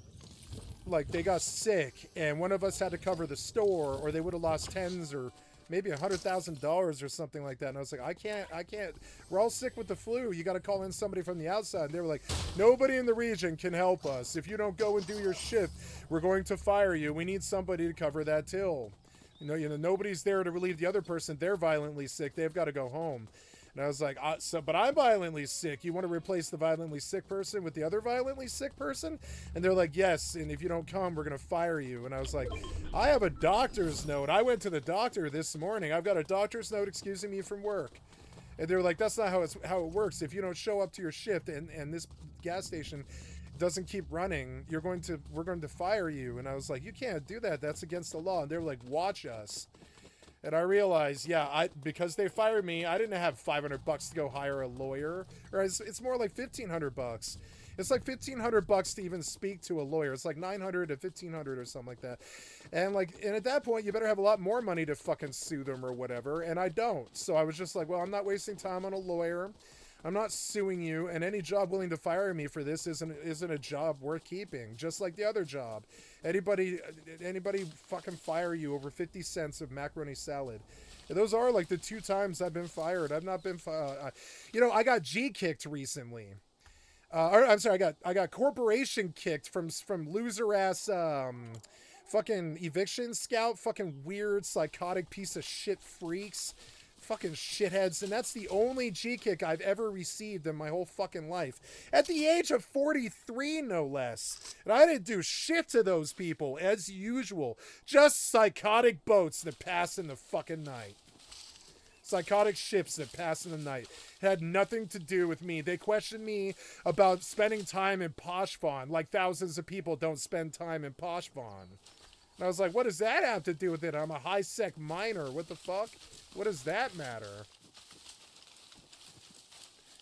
A: got sick, and one of us had to cover the store, or they would have lost tens or maybe $100,000 or something like that. And I was like, I can't. We're all sick with the flu. You got to call in somebody from the outside. And they were like, nobody in the region can help us. If you don't go and do your shift, we're going to fire you. We need somebody to cover that till. You know, nobody's there to relieve the other person. They're violently sick. They've got to go home. And I was like, but I'm violently sick. You want to replace the violently sick person with the other violently sick person? And they're like, yes. And if you don't come, we're going to fire you. And I was like, I have a doctor's note. I went to the doctor this morning. I've got a doctor's note excusing me from work. And they're like, that's not how it works. If you don't show up to your shift and this gas station doesn't keep running, we're going to fire you. And I was like, you can't do that. That's against the law. And they were like, watch us. And I realized, yeah, because they fired me, I didn't have $500 to go hire a lawyer. Or it's more like $1,500. It's like $1,500 to even speak to a lawyer. It's like $900 to $1,500 or something like that. And at that point, you better have a lot more money to fucking sue them or whatever. And I don't. So I was just like, well, I'm not wasting time on a lawyer. I'm not suing you, and any job willing to fire me for this isn't a job worth keeping, just like the other job. Anybody fucking fire you over 50 cents of macaroni salad. And those are like the 2 times I've been fired. I've not been I got G-kicked recently. I'm sorry, I got corporation kicked from loser ass fucking eviction scout, fucking weird psychotic piece of shit freaks. Fucking shitheads. And that's the only G-kick I've ever received in my whole fucking life. At the age of 43, no less. And I didn't do shit to those people, as usual. Just psychotic boats that pass in the fucking night. Psychotic ships that pass in the night. It had nothing to do with me. They questioned me about spending time in Poshvon, like thousands of people don't spend time in Poshvon. And I was like, what does that have to do with it? I'm a high-sec miner. What the fuck? What does that matter?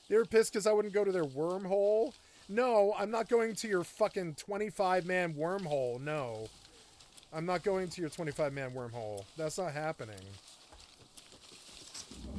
A: They were pissed because I wouldn't go to their wormhole? No, I'm not going to your fucking 25-man wormhole. No. I'm not going to your 25-man wormhole. That's not happening.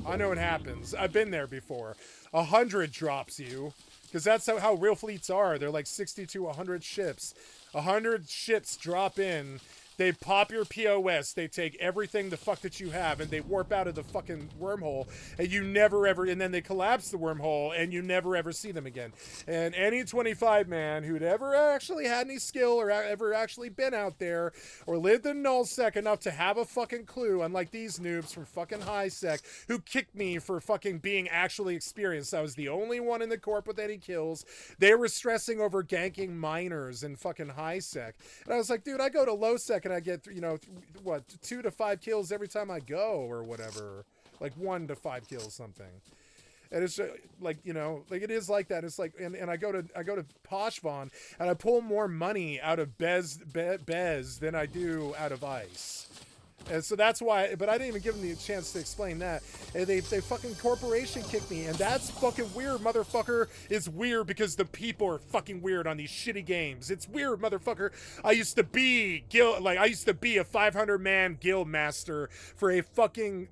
A: I know it happens. I've been there before. 100 drops you. Because that's how real fleets are. They're like 60 to 100 ships. 100 ships drop in. They pop your POS, they take everything the fuck that you have, and they warp out of the fucking wormhole, and you never ever, and then they collapse the wormhole, and you never ever see them again. And any 25-man who'd ever actually had any skill, or ever actually been out there, or lived in nullsec enough to have a fucking clue, unlike these noobs from fucking highsec, who kicked me for fucking being actually experienced. I was the only one in the corp with any kills. They were stressing over ganking miners in fucking highsec. And I was like, dude, I go to lowsec, and I get, 2 to 5 kills every time I go, or whatever. Like 1 to 5 kills, something. And it's like, it is like that. It's like, and I go to Poshvon, and I pull more money out of Bez than I do out of Ice. And so that's why, but I didn't even give them the chance to explain that. And they fucking corporation kicked me, and that's fucking weird, motherfucker. It's weird because the people are fucking weird on these shitty games. It's weird, motherfucker. I used to be a 500-man guild master for a fucking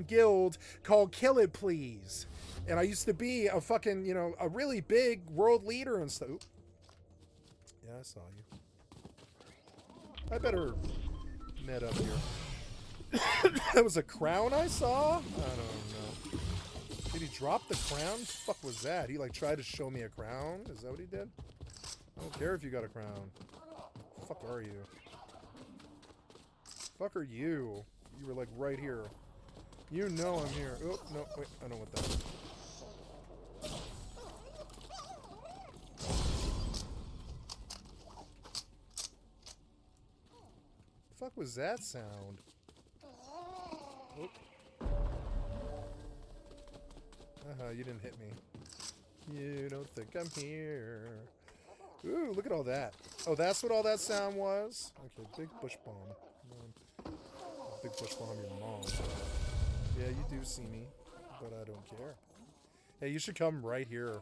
A: guild called Kill It Please. And I used to be a fucking, a really big world leader and stuff. Yeah, I saw you. I better met up here. That was a crown I saw? I don't know. Did he drop the crown? The fuck was that? He tried to show me a crown? Is that what he did? I don't care if you got a crown. The fuck are you? Fuck are you? You were right here. You know I'm here. Oh, no, wait, I don't want that. fuck was that sound? Oh. You didn't hit me. You don't think I'm here. Ooh, look at all that. Oh, that's what all that sound was? Okay, big bush bomb. Big bush bomb your mom. Yeah, you do see me, but I don't care. Hey, you should come right here.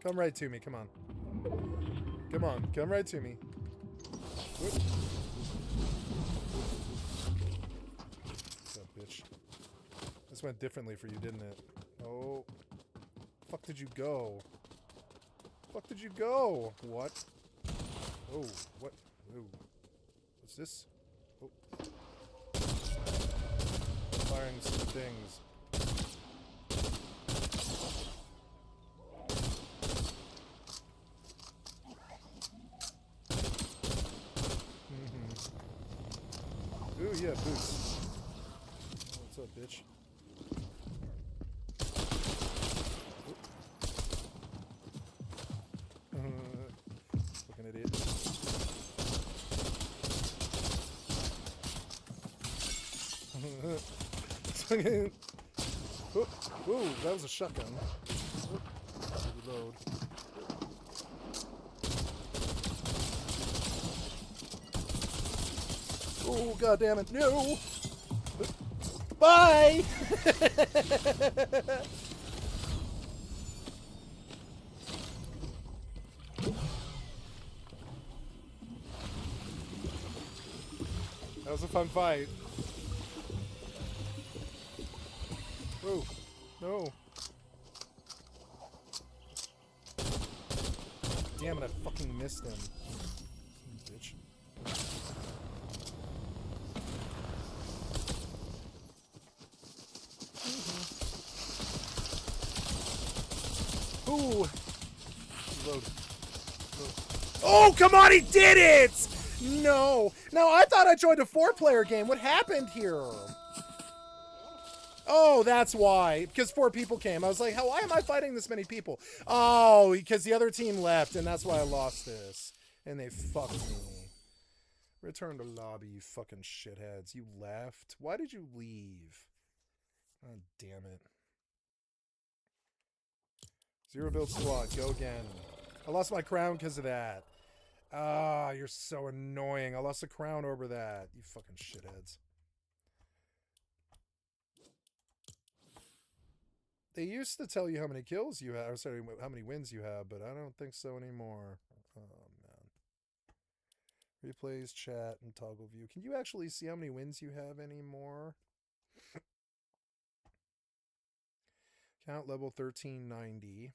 A: Come right to me, come on. Come on, come right to me. Whoop. What's up, bitch? This went differently for you, didn't it? Oh. Fuck did you go? Fuck did you go? What? Oh, what? Ooh. What's this? Oh. Firing some things. Ooh, yeah, boots. What's up, bitch? Fucking idiot. Whoa, that was a shotgun. Reload. Oh, god damn it. No! Bye! That was a fun fight. Whoa. No. Damn it, I fucking missed him. Bitch. Ooh! Load. Oh, come on, he did it! No! No, I thought I joined a 4-player game. What happened here? Oh, that's why. Because 4 people came. I was like, why am I fighting this many people? Oh, because the other team left, and that's why I lost this. And they fucked me. Return to lobby, you fucking shitheads. You left? Why did you leave? Oh, damn it. 0 build squad, go again. I lost my crown because of that. Ah, you're so annoying. I lost a crown over that. You fucking shitheads. They used to tell you how many kills you have, or sorry, how many wins you have, but I don't think so anymore. Oh, man. Replays, chat, and toggle view. Can you actually see how many wins you have anymore? Count level 1390.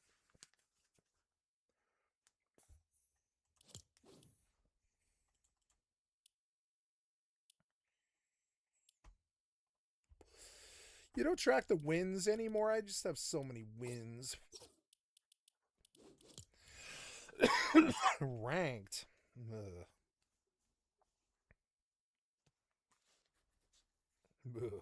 A: You don't track the wins anymore? I just have so many wins. Ranked. Ugh. Ugh.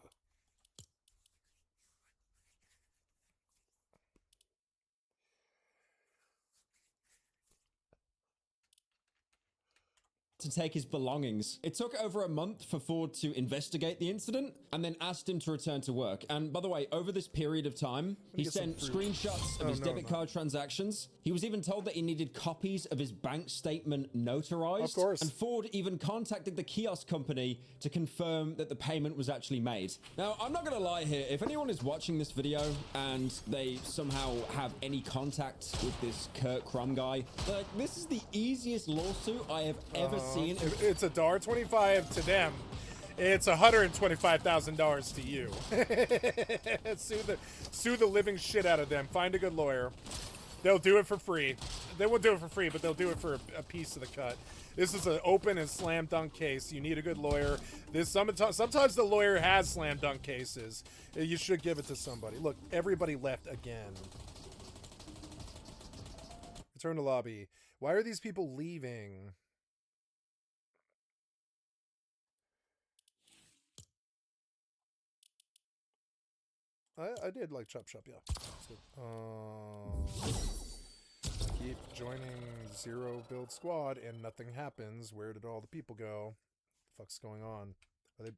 H: To take his belongings. It took over a month for Ford to investigate the incident and then asked him to return to work. And by the way, over this period of time, he sent screenshots of his debit card transactions. He was even told that he needed copies of his bank statement notarized.
A: Of course.
H: And Ford even contacted the kiosk company to confirm that the payment was actually made. Now, I'm not going to lie here. If anyone is watching this video and they somehow have any contact with this Kurt Crumb guy, like, this is the easiest lawsuit I have ever seen.
A: It's $1.25 to them. It's $125,000 to you. Sue the living shit out of them. Find a good lawyer. They'll do it for free. They won't do it for free, but they'll do it for a piece of the cut. This is an open and slam dunk case. You need a good lawyer. Sometimes the lawyer has slam dunk cases. You should give it to somebody. Look, everybody left again. Return to lobby. Why are these people leaving? I did like Chop Chop, yeah. So, keep joining Zero Build Squad and nothing happens. Where did all the people go? The fuck's going on?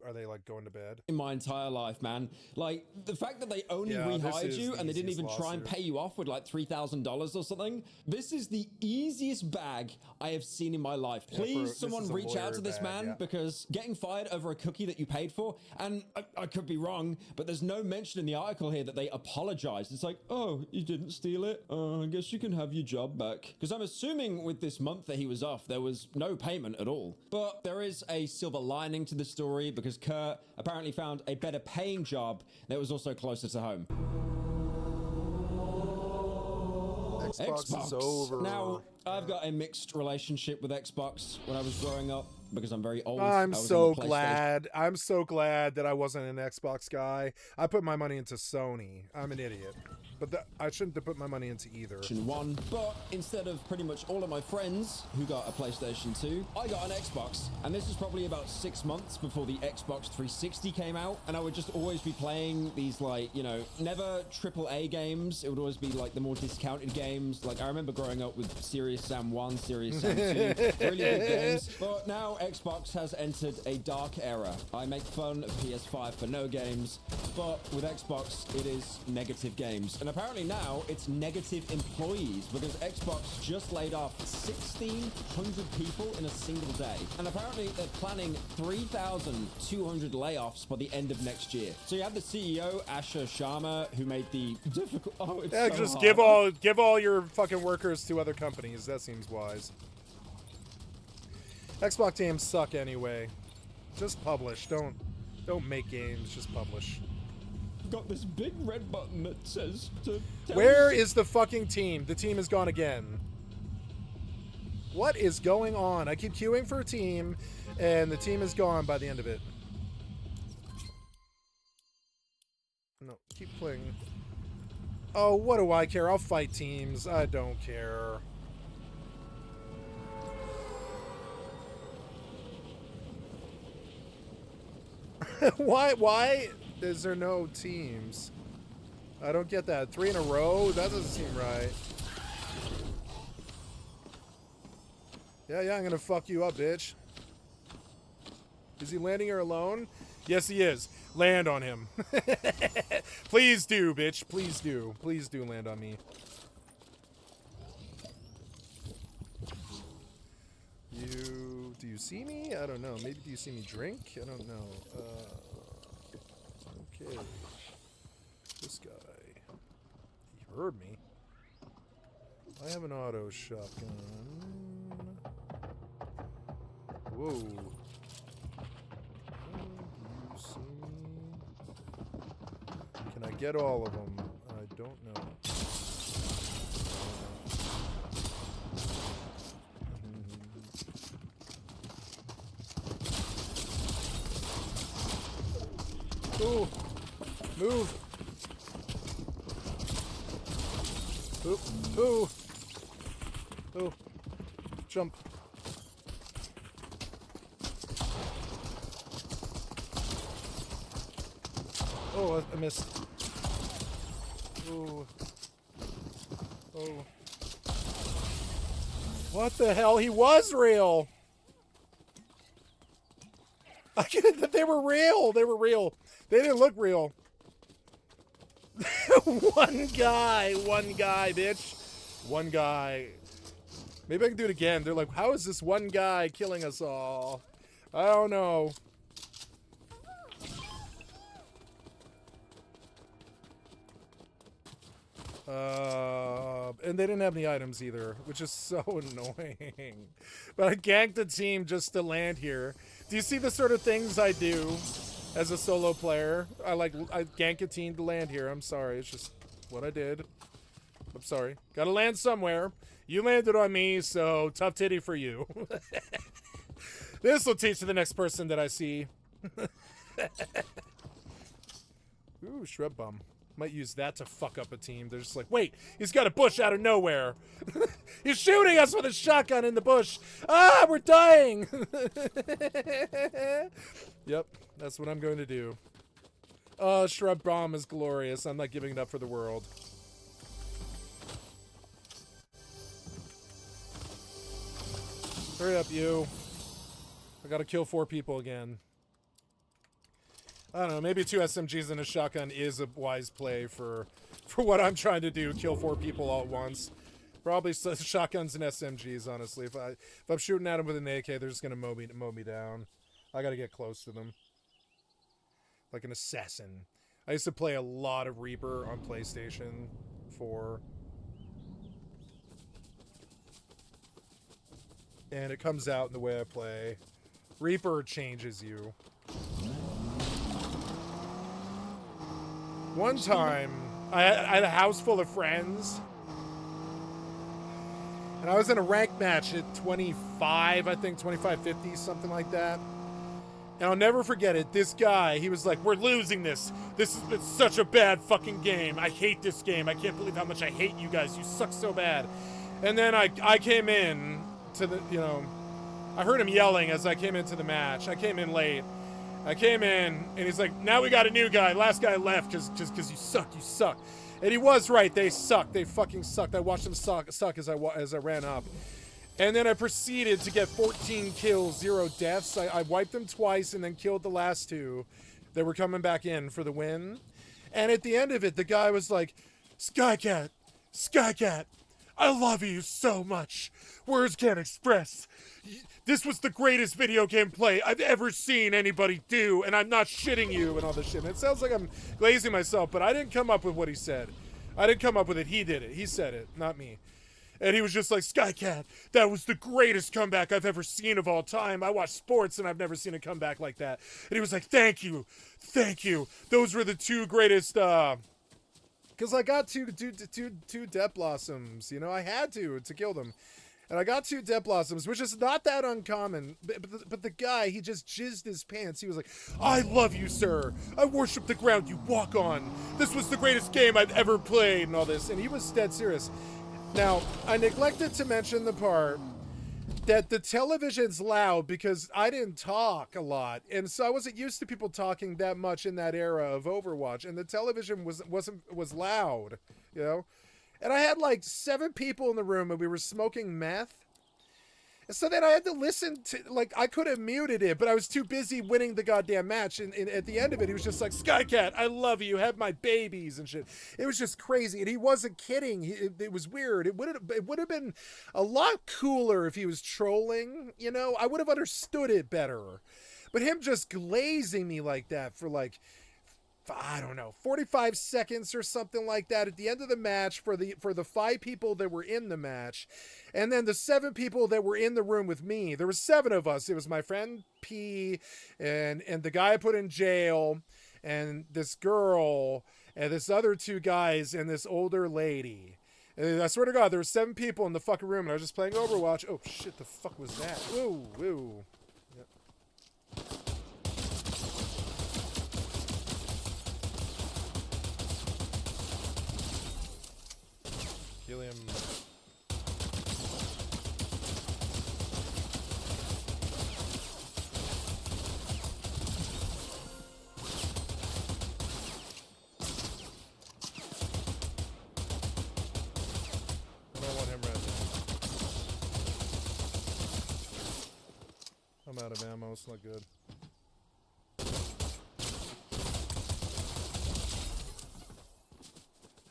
A: Are they like going to bed?
H: In my entire life, man. Like, the fact that they only rehired you and they didn't even try and pay you off with like $3,000 or something. This is the easiest bag I have seen in my life. Please, someone reach out to this man, because getting fired over a cookie that you paid for, and I could be wrong, but there's no mention in the article here that they apologized. It's like, oh, you didn't steal it? I guess you can have your job back. Because I'm assuming with this month that he was off, there was no payment at all. But there is a silver lining to the story, because Kurt apparently found a better paying job that was also closer to home.
A: Xbox is over.
H: Now, I've got a mixed relationship with Xbox when I was growing up, because I'm very old.
A: I'm so glad. I'm so glad that I wasn't an Xbox guy. I put my money into Sony. I'm an idiot. But I shouldn't have put my money into either.
H: One, but instead of pretty much all of my friends who got a PlayStation 2, I got an Xbox. And this was probably about 6 months before the Xbox 360 came out. And I would just always be playing these, like, you know, never AAA games. It would always be like the more discounted games. Like, I remember growing up with Serious Sam 1, Serious Sam 2, really good games. But now Xbox has entered a dark era. I make fun of PS5 for no games, but with Xbox, it is negative games. And apparently now it's negative employees, because Xbox just laid off 1,600 people in a single day. And apparently they're planning 3,200 layoffs by the end of next year. So you have the CEO, Asher Sharma, who made the difficult... Oh, it's
A: yeah,
H: so
A: just
H: hard.
A: give all your fucking workers to other companies. That seems wise. Xbox games suck anyway. Just publish. Don't make games. Just publish.
H: Got this big red button that says to tell
A: Where is the fucking team? The team is gone again. What is going on? I keep queuing for a team, and the team is gone by the end of it. No, keep playing. Oh, what do I care? I'll fight teams. I don't care. Why is there no teams? I don't get that. 3 in a row? That doesn't seem right. Yeah, I'm gonna fuck you up, bitch. Is he landing here alone? Yes, he is. Land on him. Please do, bitch. Please do. Please do land on me. Do you see me? I don't know. Maybe do you see me drink? I don't know. Okay. This guy. He heard me. I have an auto shotgun. Whoa. Do you see me? Can I get all of them? I don't know. Ooh. Move. Ooh. Ooh. Ooh. Jump. Oh, I missed. Ooh. Oh. What the hell? He was real! I get that they were real! They were real. They didn't look real. One guy, bitch. One guy. Maybe I can do it again. They're like, how is this one guy killing us all? I don't know. And they didn't have any items either, which is so annoying. But I ganked the team just to land here. Do you see the sort of things I do as a solo player? I gank a team to land here. I'm sorry. It's just what I did. I'm sorry. Gotta land somewhere. You landed on me, so tough titty for you. This will teach the next person that I see. Ooh, shrub bum. Might use that to fuck up a team. They're just like, wait, he's got a bush out of nowhere. He's shooting us with a shotgun in the bush. Ah, we're dying. Yep, that's what I'm going to do. Oh, shrub bomb is glorious. I'm not giving it up for the world. Hurry up, you. I gotta kill 4 people again. I don't know, maybe 2 SMGs and a shotgun is a wise play for what I'm trying to do, kill 4 people all at once. Probably shotguns and SMGs, honestly. If I'm shooting at them with an AK, they're just gonna mow me down. I gotta get close to them. Like an assassin. I used to play a lot of Reaper on PlayStation 4. And it comes out in the way I play. Reaper changes you. One time, I had a house full of friends. And I was in a ranked match at 25, I think, 25-50, something like that. And I'll never forget it. This guy, he was like, we're losing this. This has been such a bad fucking game. I hate this game. I can't believe how much I hate you guys. You suck so bad. And then I came in to the, you know, I heard him yelling as I came into the match. I came in late. I came in, and he's like, now we got a new guy. Last guy left because you suck. And he was right. They sucked. They fucking sucked. I watched them suck as I ran up. And then I proceeded to get 14 kills, 0 deaths. I wiped them twice and then killed the last 2 that were coming back in for the win. And at the end of it, the guy was like, Skycat, I love you so much. Words can't express. This was the greatest video game play I've ever seen anybody do, and I'm not shitting you and all this shit. And it sounds like I'm glazing myself, but I didn't come up with what he said. I didn't come up with it. He did it. He said it, not me. And he was just like, Skycat, that was the greatest comeback I've ever seen of all time. I watch sports, and I've never seen a comeback like that. And he was like, thank you. Those were the 2 greatest, because I got two Death Blossoms, you know, I had to kill them. And I got 2 Death Blossoms, which is not that uncommon. But the guy, he just jizzed his pants. He was like, I love you, sir. I worship the ground you walk on. This was the greatest game I've ever played and all this. And he was dead serious. Now, I neglected to mention the part that the television's loud because I didn't talk a lot. And so I wasn't used to people talking that much in that era of Overwatch. And the television was loud, you know? And I had like 7 people in the room and we were smoking meth. And so then I had to listen to, like, I could have muted it, but I was too busy winning the goddamn match. And at the end of it, he was just like, Skycat, I love you, have my babies and shit. It was just crazy. And he wasn't kidding. It was weird. It would have been a lot cooler if he was trolling, you know? I would have understood it better. But him just glazing me like that for like, I don't know, 45 seconds or something like that at the end of the match for the 5 people that were in the match. And then the 7 people that were in the room with me. There were 7 of us. It was my friend P and the guy I put in jail and this girl and this other 2 guys and this older lady. And I swear to God, there were 7 people in the fucking room and I was just playing Overwatch. Oh shit, the fuck was that? Whoa. Yep. Helium. I don't want him red. I'm out of ammo, it's not good.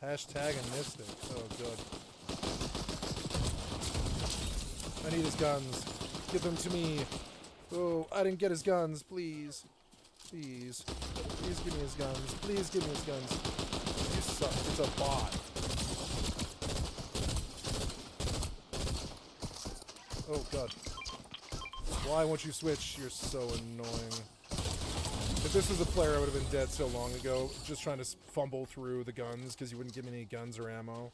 A: Hashtag and missed it. Oh, good. I need his guns. Give them to me. Oh, I didn't get his guns. Please. Please. Please give me his guns. Please give me his guns. You suck. It's a bot. Oh, God. Why won't you switch? You're so annoying. If this was a player, I would have been dead so long ago, just trying to fumble through the guns because you wouldn't give me any guns or ammo.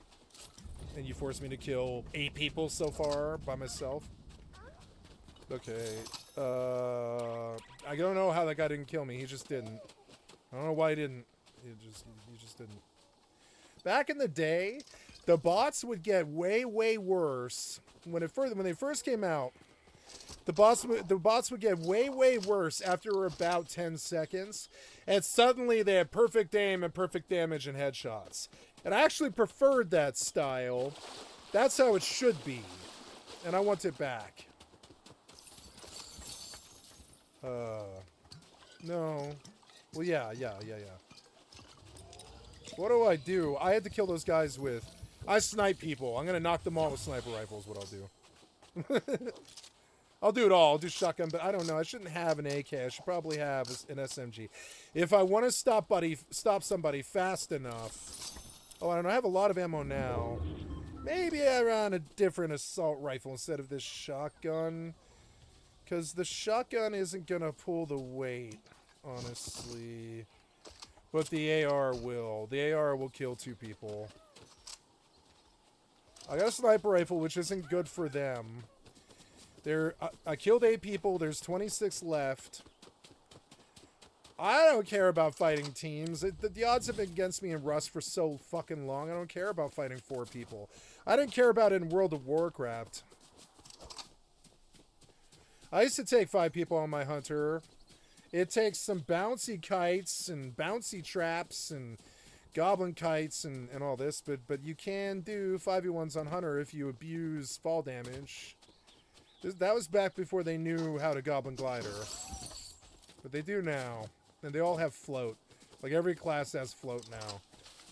A: And you forced me to kill 8 people so far by myself. Okay. I don't know how that guy didn't kill me. He just didn't. I don't know why he didn't. He just didn't. Back in the day, the bots would get way worse. When they first came out, the bots would get way worse after about 10 seconds, and suddenly they had perfect aim and perfect damage and headshots. And I actually preferred that style. That's how it should be. And I want it back. No. Well, yeah. What do I do? I had to kill those guys with... I snipe people. I'm gonna knock them all with sniper rifles, what I'll do. I'll do it all. I'll do shotgun, but I don't know. I shouldn't have an AK. I should probably have an SMG. If I want to stop somebody fast enough... Oh, I don't know. I have a lot of ammo now. Maybe I run a different assault rifle instead of this shotgun. Because the shotgun isn't going to pull the weight, honestly. But the AR will. The AR will kill 2 people. I got a sniper rifle, which isn't good for them. I killed 8 people. There's 26 left. I don't care about fighting teams. The odds have been against me in Rust for so fucking long. I don't care about fighting 4 people. I didn't care about it in World of Warcraft. I used to take 5 people on my hunter. It takes some bouncy kites and bouncy traps and goblin kites and all this, but you can do 5v1s on hunter if you abuse fall damage. That was back before they knew how to goblin glider. But they do now. And they all have float. Like every class has float now.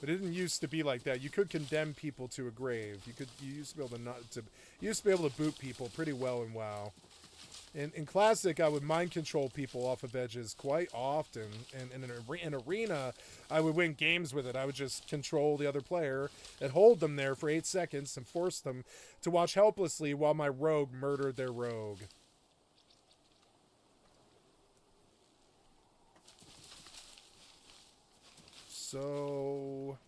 A: But it didn't used to be like that. You could condemn people to a grave. You used to be able to boot people pretty well in WoW. In Classic, I would mind control people off of edges quite often. And in Arena, I would win games with it. I would just control the other player and hold them there for 8 seconds and force them to watch helplessly while my rogue murdered their rogue. So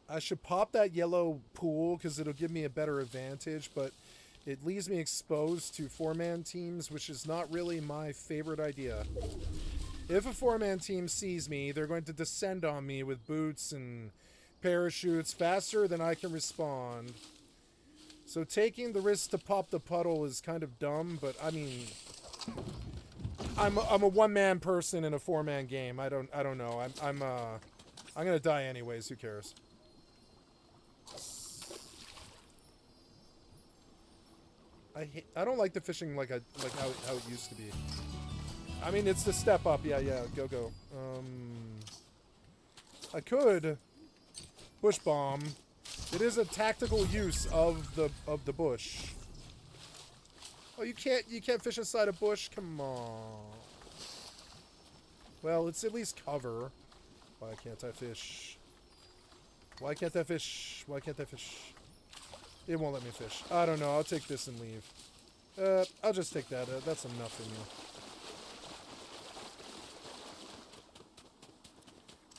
A: I should pop that yellow pool because it'll give me a better advantage, but it leaves me exposed to 4-man teams, which is not really my favorite idea. If a 4-man team sees me, they're going to descend on me with boots and parachutes faster than I can respond. So taking the risk to pop the puddle is kind of dumb, but I mean, I'm a one-man person in a 4-man game. I don't know. I'm gonna die anyways. Who cares? I don't like the fishing like how it used to be. I mean, it's the step up. Yeah. Go. I could bush bomb. It is a tactical use of the bush. Oh, you can't fish inside a bush? Come on. Well, it's at least cover. Why can't I fish? Why can't I fish? Why can't I fish? It won't let me fish. I don't know. I'll take this and leave. I'll just take that. That's enough for me.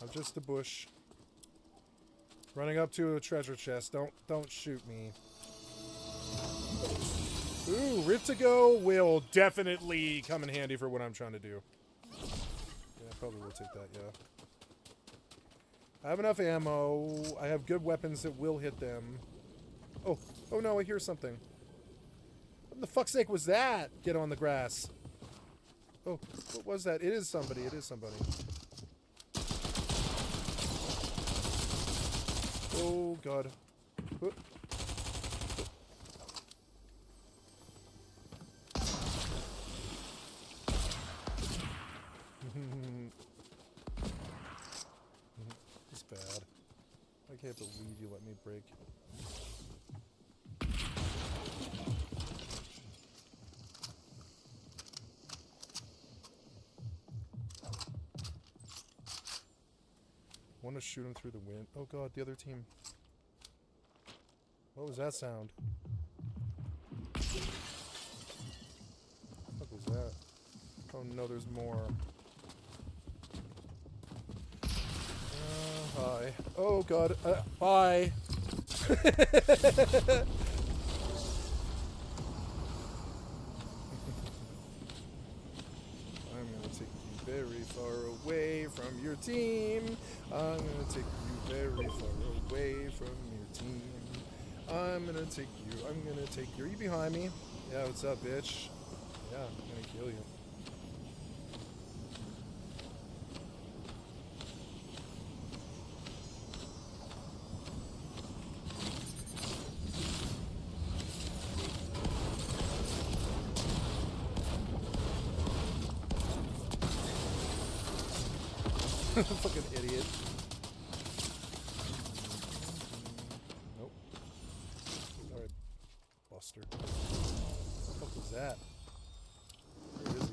A: I'm just a bush. Running up to a treasure chest. Don't shoot me. Ooh, Rip-to-Go will definitely come in handy for what I'm trying to do. Yeah, I probably will take that, yeah. I have enough ammo. I have good weapons that will hit them. Oh no, I hear something. What in the fuck's sake was that? Get on the grass. Oh, what was that? It is somebody. Oh, God. Oh. It's bad. I can't believe you let me break. I want to shoot him through the wind. Oh God, the other team. What was that sound? What was that? Oh no, there's more. Hi. Oh God. Bye. I'm gonna take you very far away from your team. I'm gonna take you very far away from your team. I'm gonna take you. Are you behind me? Yeah, what's up, bitch? Yeah, I'm gonna kill you. Fucking idiot. Nope. Alright, Buster. What the fuck was that? Where is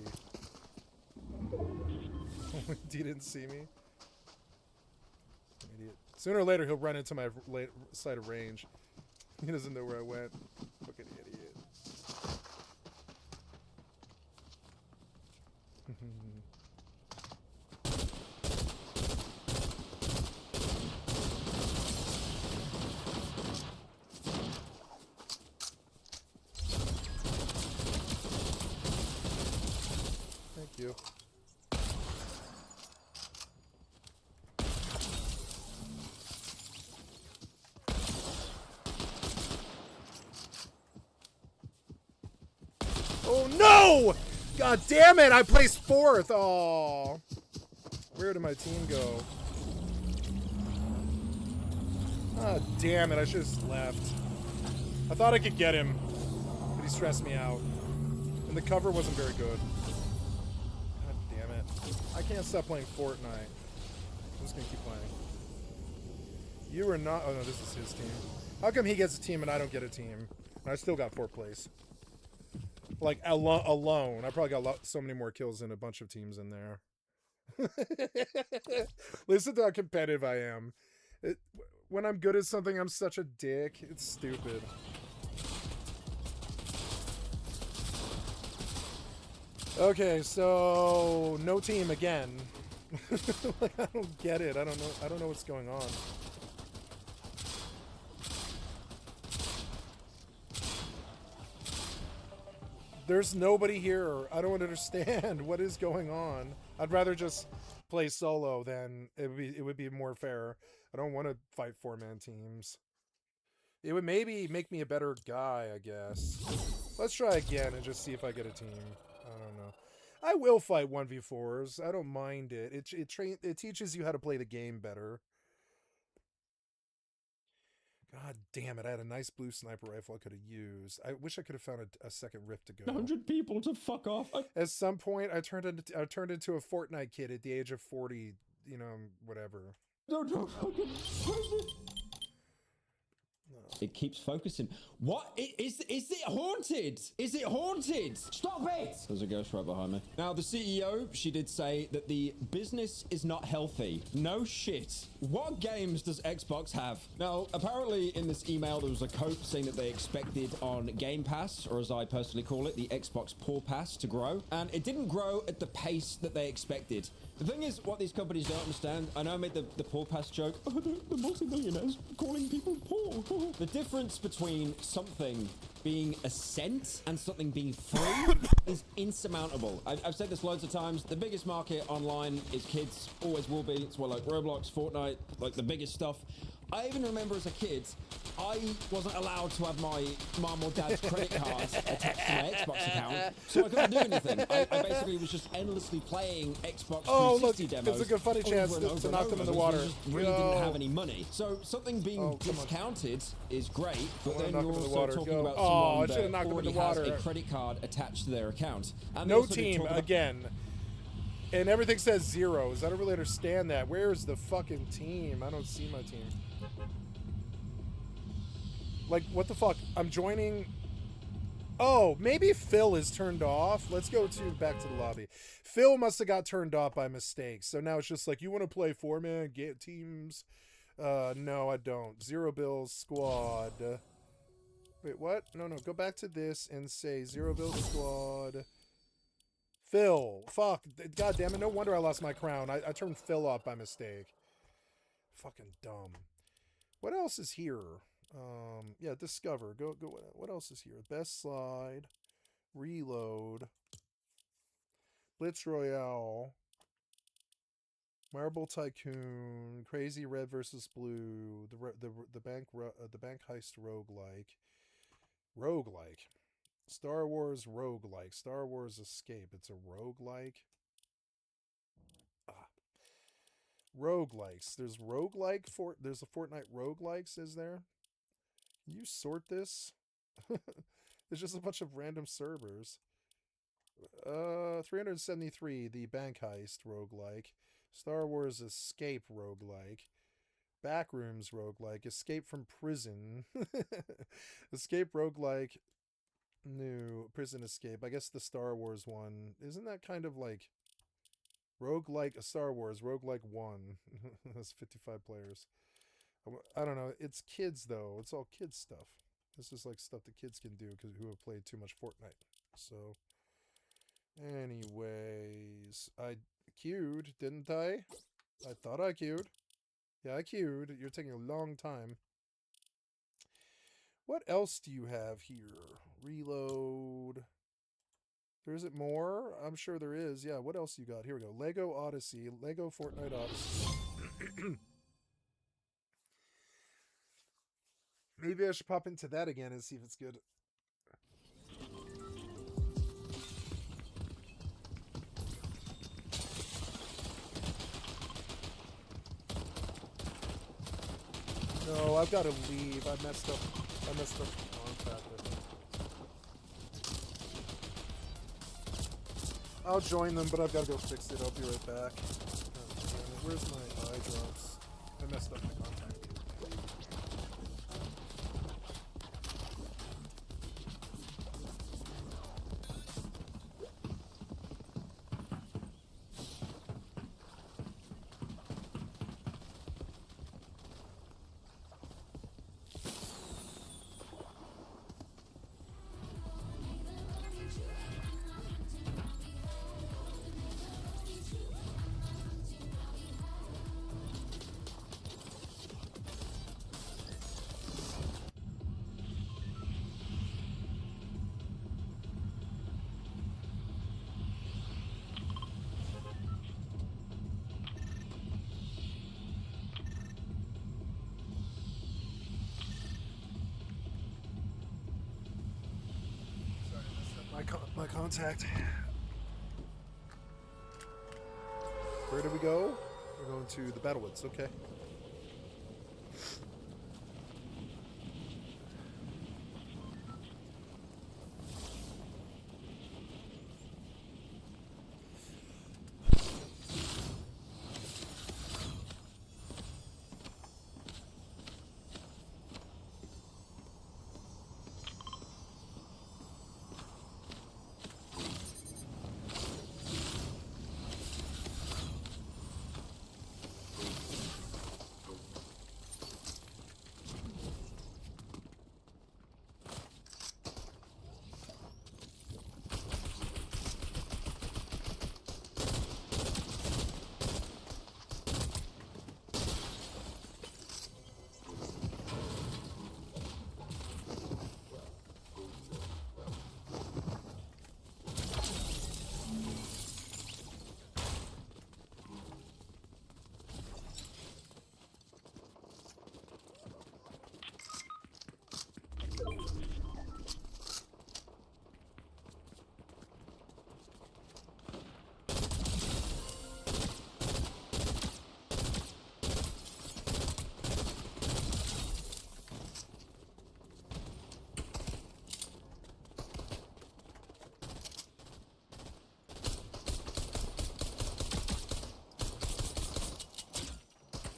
A: he? He didn't see me. Idiot. Sooner or later, he'll run into my side of range. He doesn't know where I went. Fucking idiot. Thank you. Oh no! God damn it! I placed 4th. Oh, where did my team go? Ah, damn it! I should have just left. I thought I could get him, but he stressed me out, and the cover wasn't very good. God damn it! I can't stop playing Fortnite. I'm just gonna keep playing. You are not. Oh no, this is his team. How come he gets a team and I don't get a team? And I still got 4th place. Like, alone. I probably got so many more kills than a bunch of teams in there. Listen to how competitive I am. When I'm good at something, I'm such a dick. It's stupid. Okay, so no team again. Like, I don't get it. I don't know what's going on. There's nobody here. I don't understand what is going on. I'd rather just play solo than it would be more fair. I don't want to fight 4-man teams. It would maybe make me a better guy, I guess. Let's try again and just see if I get a team. I don't know. I will fight 1v4s. I don't mind it. It teaches you how to play the game better. God damn it, I had a nice blue sniper rifle I could have used. I wish I could have found a second rift to go.
H: 100 people to fuck off.
A: At some point, I turned into a Fortnite kid at the age of 40, you know, whatever.
H: No, fucking... It keeps focusing. What? Is it haunted? Is it haunted? Stop it! There's a ghost right behind me. Now, the CEO, she did say that the business is not healthy. No shit. What games does Xbox have? Now, apparently in this email, there was a quote saying that they expected on Game Pass, or as I personally call it, the Xbox Poor Pass to grow. And it didn't grow at the pace that they expected. The thing is, what these companies don't understand, I know I made the Poor Pass joke. Oh, the multi-millionaires calling people poor. The difference between something being a cent and something being free is insurmountable. I've said this loads of times. The biggest market online is kids, always will be. It's what, like Roblox, Fortnite, like the biggest stuff. I even remember as a kid, I wasn't allowed to have my mom or dad's credit card attached to my Xbox account, so I couldn't do anything. I basically was just endlessly playing Xbox 360 demos.
A: It's a good funny chance to knock them in the water.
H: Just really didn't have any money. So something being discounted is great, but then you're also talking about someone that already has a credit card attached to their account. And
A: no team again. And everything says zeros. I don't really understand that. Where's the fucking team? I don't see my team. Like, what the fuck? I'm joining... Oh, maybe Phil is turned off. Let's go back to the lobby. Phil must have got turned off by mistake. So now it's just like, you want to play 4-man teams? No, I don't. Zero Bills squad. Wait, what? No, go back to this and say Zero Bills squad. Phil. Fuck. God damn it. No wonder I lost my crown. I turned Phil off by mistake. Fucking dumb. What else is here? Yeah, discover. Go. What else is here? Best slide. Reload. Blitz Royale. Marble Tycoon. Crazy Red versus Blue. The bank heist roguelike. Star Wars roguelike. Star Wars Escape. It's a roguelike. Roguelikes. There's roguelike there's a Fortnite roguelikes, is there? Can you sort this? There's just a bunch of random servers. 373, the bank heist roguelike. Star Wars Escape roguelike. Backrooms roguelike. Escape from prison. Escape roguelike. New. Prison Escape. I guess the Star Wars one. Isn't that kind of like roguelike Star Wars? Roguelike 1. That's 55 players. I don't know. It's kids, though. It's all kids stuff. This is like stuff the kids can do because who have played too much Fortnite. So, anyways, I queued, didn't I? I thought I queued. Yeah, I queued. You're taking a long time. What else do you have here? Reload. There isn't more? I'm sure there is. Yeah, what else you got? Here we go. Lego Odyssey. Lego Fortnite Odyssey. Maybe I should pop into that again and see if it's good. No, I've got to leave. I messed up the contact with them. I'll join them, but I've got to go fix it. I'll be right back. Where's my eye drops? I messed up my contact. My contact. Where do we go? We're going to the Battlewoods, okay.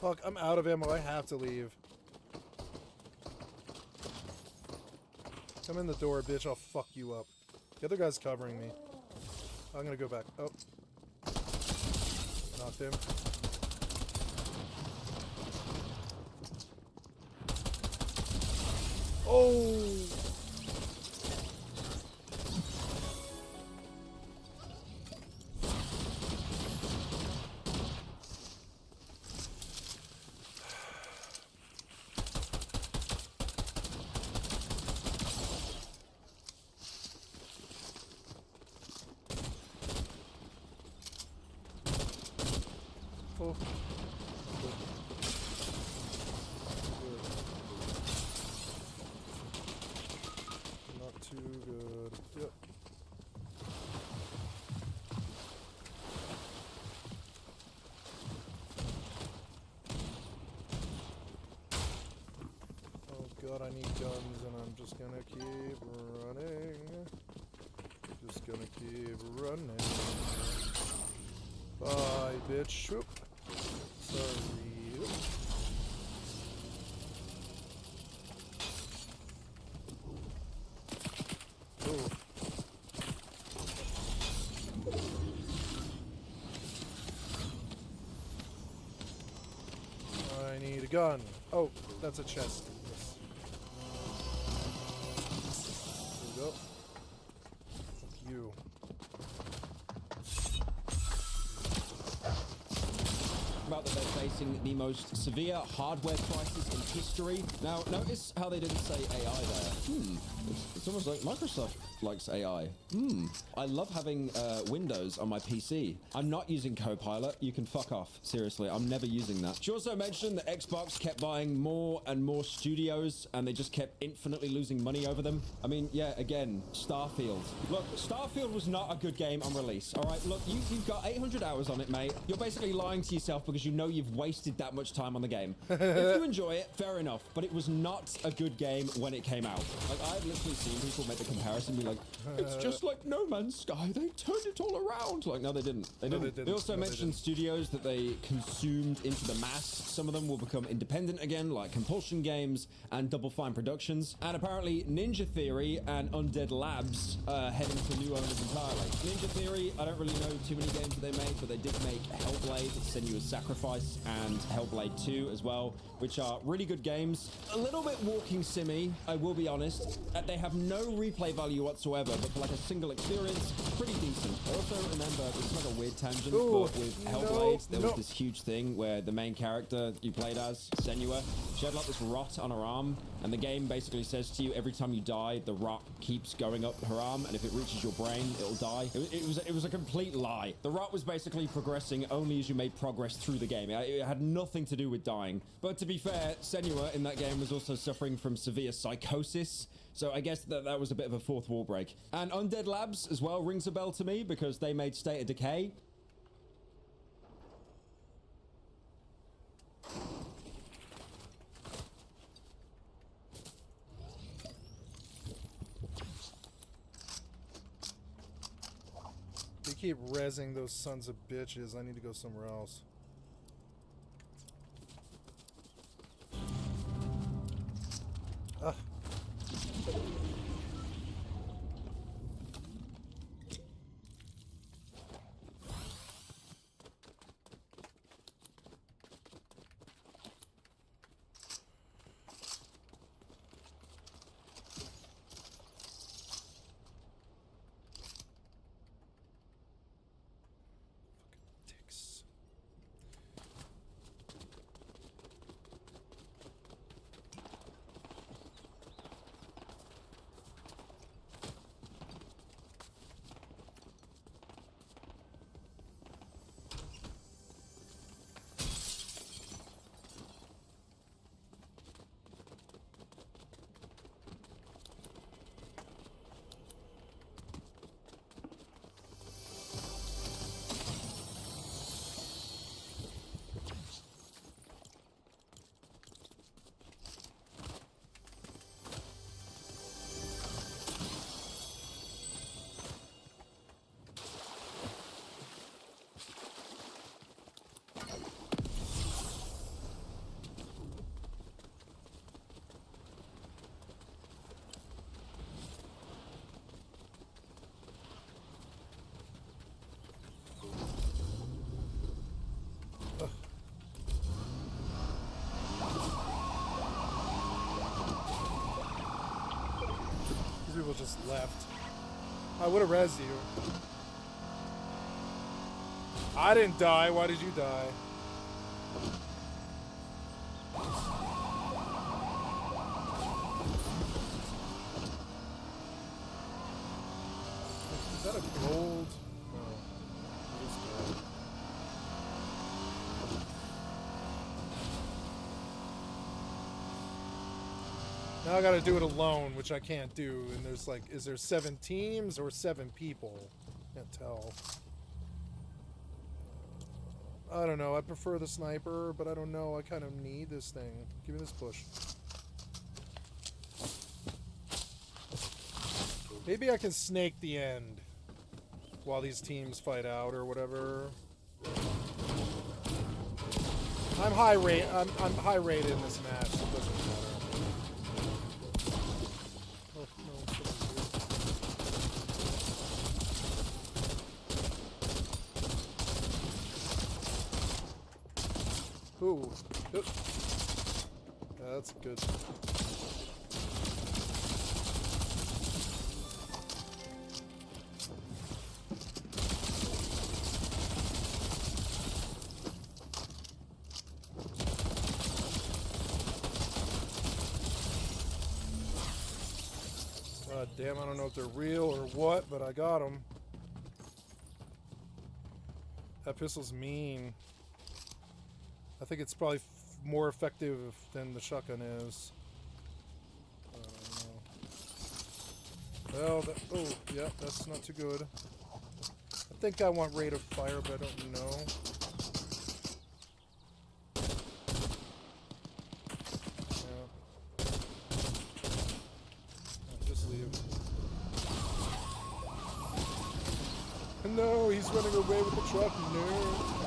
A: Fuck, I'm out of ammo. I have to leave. Come in the door, bitch. I'll fuck you up. The other guy's covering me. I'm gonna go back. Oh. Knocked him. Oh! Oh. Not too good. Yep. Oh god, I need guns and I'm just gonna keep running. Just gonna keep running. Bye, bitch. Whoop. Sorry. Ooh. I need a gun. Oh, that's a chest. Yes. There we go. Fuck you.
H: About that they're facing the most severe hardware crisis in history. Now, notice how they didn't say AI there. It's almost like Microsoft likes AI. I love having Windows on my PC. I'm not using Copilot. You can fuck off. Seriously, I'm never using that. She also mentioned that Xbox kept buying more and more studios, and they just kept infinitely losing money over them. I mean, yeah, again, Starfield. Look, Starfield was not a good game on release, all right? Look, you've got 800 hours on it, mate. You're basically lying to yourself because you know you've wasted that much time on the game. If you enjoy it, fair enough, but it was not a good game when it came out. Like, I've literally seen people make the comparison, be like, it's just like No Man's Sky. They turned it all around. Like, no, they didn't. They also mentioned studios that they consumed into the mass. Some of them will become independent again, like Compulsion Games and Double Fine Productions. And apparently, Ninja Theory and Undead Labs heading to new owners entirely. Ninja Theory, I don't really know too many games that they made, but they did make Hellblade, Senua's Sacrifice, and Hellblade 2 as well, which are really good games. A little bit walking simmy, I will be honest. They have no replay value whatsoever, but for like a single experience, pretty decent. I also remember, this is like a weird tangent, but with Hellblade, there was this huge thing where the main character you played as, Senua, she had like this rot on her arm, and the game basically says to you every time you die, the rot keeps going up her arm, and if it reaches your brain, it'll die. It was a complete lie. The rot was basically progressing only as you made progress through the game. It had nothing to do with dying. But to be fair, Senua in that game was also suffering from severe psychosis, so I guess that was a bit of a fourth wall break. And Undead Labs as well rings a bell to me because they made State of Decay.
A: They keep rezzing those sons of bitches. I need to go somewhere else. Ugh. Dicks. These people just left. I would have rezzed you. I didn't die. Why did you die? Is that a gold? No. It is gold. Now I gotta do it alone, which I can't do. And there's like, is there 7 teams or 7 people? Can't tell. I don't know. I prefer the sniper, but I don't know. I kind of need this thing. Give me this push. Maybe I can snake the end while these teams fight out or whatever. I'm high rate. I'm high rated in this match. So it doesn't matter. Oh, no, ooh. Oop. Yeah, that's good. God damn, I don't know if they're real or what, but I got them. That pistol's mean. I think it's probably more effective than the shotgun is. I don't know. Well, oh, yeah, that's not too good. I think I want rate of fire, but I don't know. Yeah. Just leave. No, he's running away with the truck. No.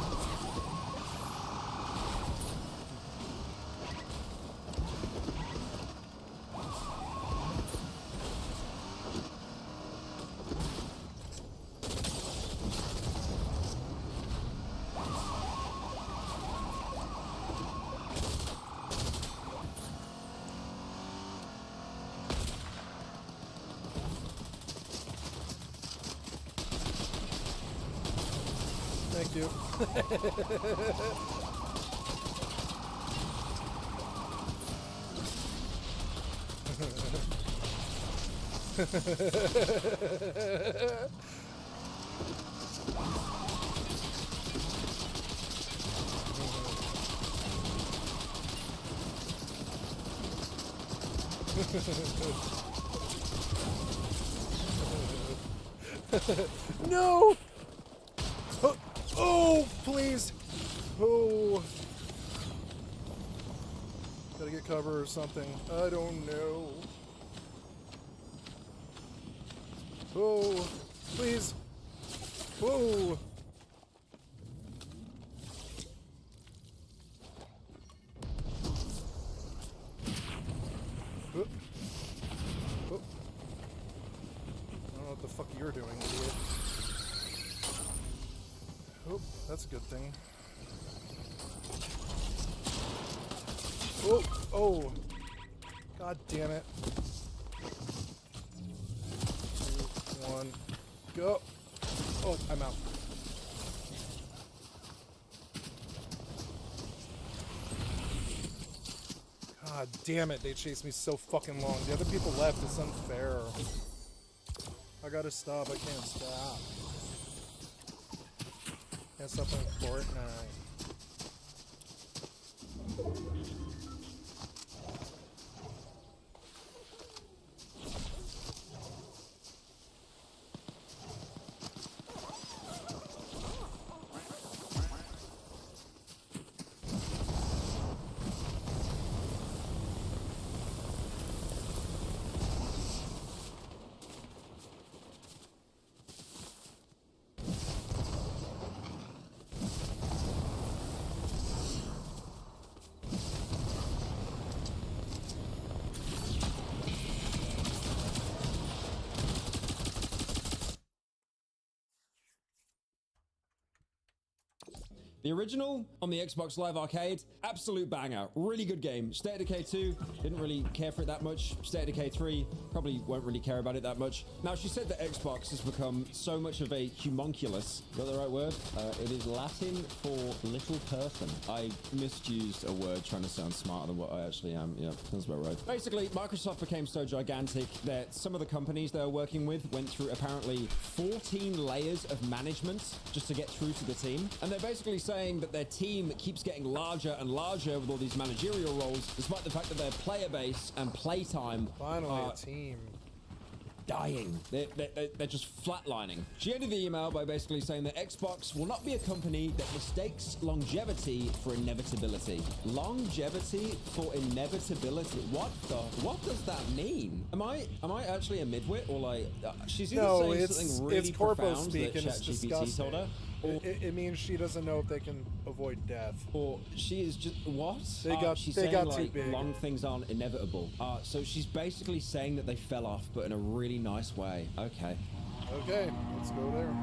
A: Thank you. No! Oh, oh, please! Oh. Gotta get cover or something. I don't know. Oh, please! Oh! Oh. Oh. I don't know what the fuck you're doing, idiot. Oh, that's a good thing. Oh, oh. God damn it. 2, 1, go. Oh, I'm out. God damn it, they chased me so fucking long. The other people left, it's unfair. I gotta stop, I can't stop. Can't stop playing Fortnite.
H: The original on the Xbox Live Arcade, absolute banger. Really good game. State of Decay 2, didn't really care for it that much. State of Decay 3, probably won't really care about it that much. Now, she said that Xbox has become so much of a homunculus. Is that the right word?
J: It is Latin for little person. I misused a word trying to sound smarter than what I actually am. Yeah, sounds about right.
H: Basically, Microsoft became so gigantic that some of the companies they were working with went through apparently 14 layers of management just to get through to the team. And they're basically saying that their team keeps getting larger and larger with all these managerial roles, despite the fact that their player base and playtime
A: Finally, a team.
H: Dying. They're just flatlining. She ended the email by basically saying that Xbox will not be a company that mistakes longevity for inevitability. Longevity for inevitability. What does that mean? Am I actually a midwit, or like she's either saying something really
A: it's corpo
H: profound
A: speak
H: that
A: and it's
H: ChatGPT
A: disgusting.
H: told her,
A: It means she doesn't know if they can avoid death.
H: Or she is just what? She's
A: They
H: saying
A: got
H: like
A: too big.
H: long things aren't inevitable. So she's basically saying that they fell off, but in a really nice way. Okay.
A: Okay, let's go there.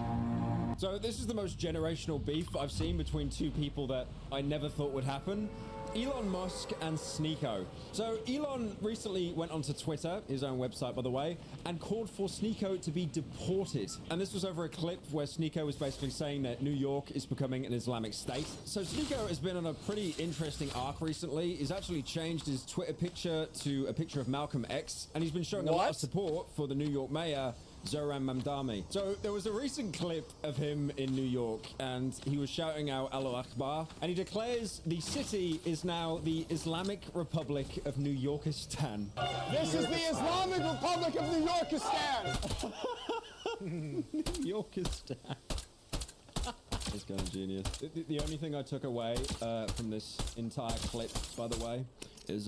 H: So this is the most generational beef I've seen between two people that I never thought would happen. Elon Musk and Sneeko. So Elon recently went onto Twitter, his own website by the way, and called for Sneeko to be deported. And this was over a clip where Sneeko was basically saying that New York is becoming an Islamic state. So Sneeko has been on a pretty interesting arc recently. He's actually changed his Twitter picture to a picture of Malcolm X, and he's been showing a lot of support for the New York mayor, Zohran Mamdani. So there was a recent clip of him in New York and he was shouting out Allahu Akbar, and he declares the city is now the Islamic Republic of New Yorkistan.
K: This is the Islamic Republic of New Yorkistan!
H: New Yorkistan. It's kind of genius. The only thing I took away from this entire clip, by the way, is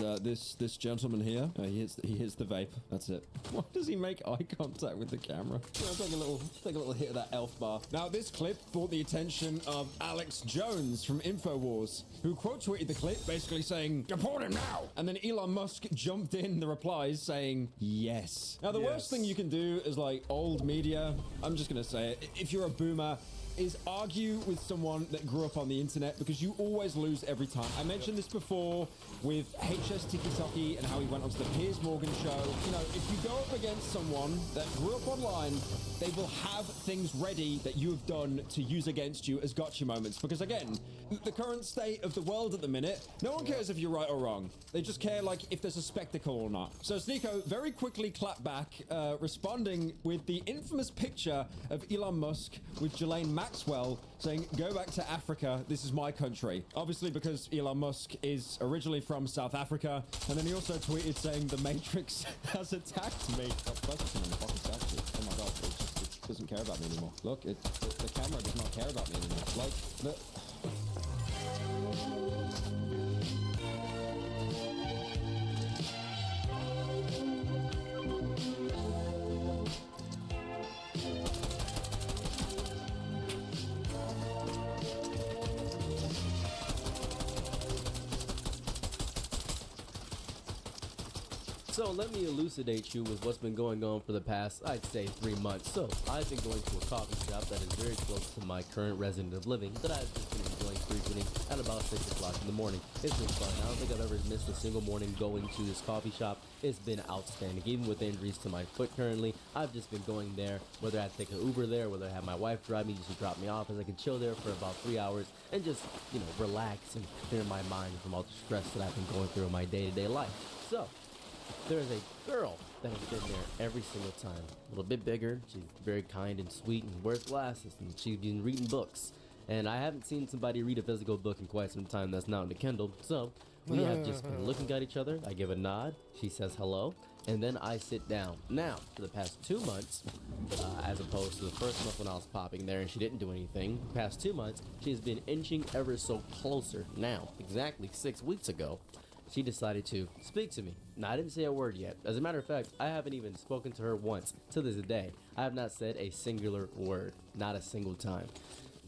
H: this gentleman here. He hits the vape. That's it. Why does he make eye contact with the camera? Take a little hit of that elf bar. Now this clip brought the attention of Alex Jones from InfoWars, who quote tweeted the clip basically saying, "Deport him now!" And then Elon Musk jumped in the replies saying, "Yes." Now the worst thing you can do is like old media. I'm just gonna say it. If you're a boomer, is argue with someone that grew up on the internet, because you always lose every time. I mentioned this before with HS Tikisaki and how he went onto the Piers Morgan show. You know, if you go up against someone that grew up online, they will have things ready that you have done to use against you as gotcha moments. Because again, the current state of the world at the minute, no one cares if you're right or wrong. They just care like if there's a spectacle or not. So Sneeko very quickly clapped back, responding with the infamous picture of Elon Musk with Ghislaine Maxwell saying, "Go back to Africa, this is my country." Obviously because Elon Musk is originally from South Africa. And then he also tweeted saying, "The Matrix has attacked me." Oh my god, it doesn't care about me anymore. Look, the camera does not care about me anymore. Like, the...
L: So let me elucidate you with what's been going on for the past, I'd say, 3 months. So I've been going to a coffee shop that is very close to my current resident of living that I've just been enjoying frequenting at about 6 o'clock in the morning. It's been fun. I don't think I've ever missed a single morning going to this coffee shop. It's been outstanding. Even with injuries to my foot currently, I've just been going there, whether I take an Uber there, whether I have my wife drive me just to drop me off, as I can chill there for about 3 hours and just, you know, relax and clear my mind from all the stress that I've been going through in my day-to-day life. So there is a girl that has been there every single time. A little bit bigger. She's very kind and sweet and wears glasses, and she's been reading books. And I haven't seen somebody read a physical book in quite some time that's not on the Kindle. So we have just been looking at each other. I give a nod. She says hello. And then I sit down. Now, for the past 2 months, as opposed to the first month when I was popping there and she didn't do anything, the past 2 months, she has been inching ever so closer. Now, exactly 6 weeks ago, she decided to speak to me. Now, I didn't say a word yet. As a matter of fact, I haven't even spoken to her once to this day. I have not said a singular word, not a single time.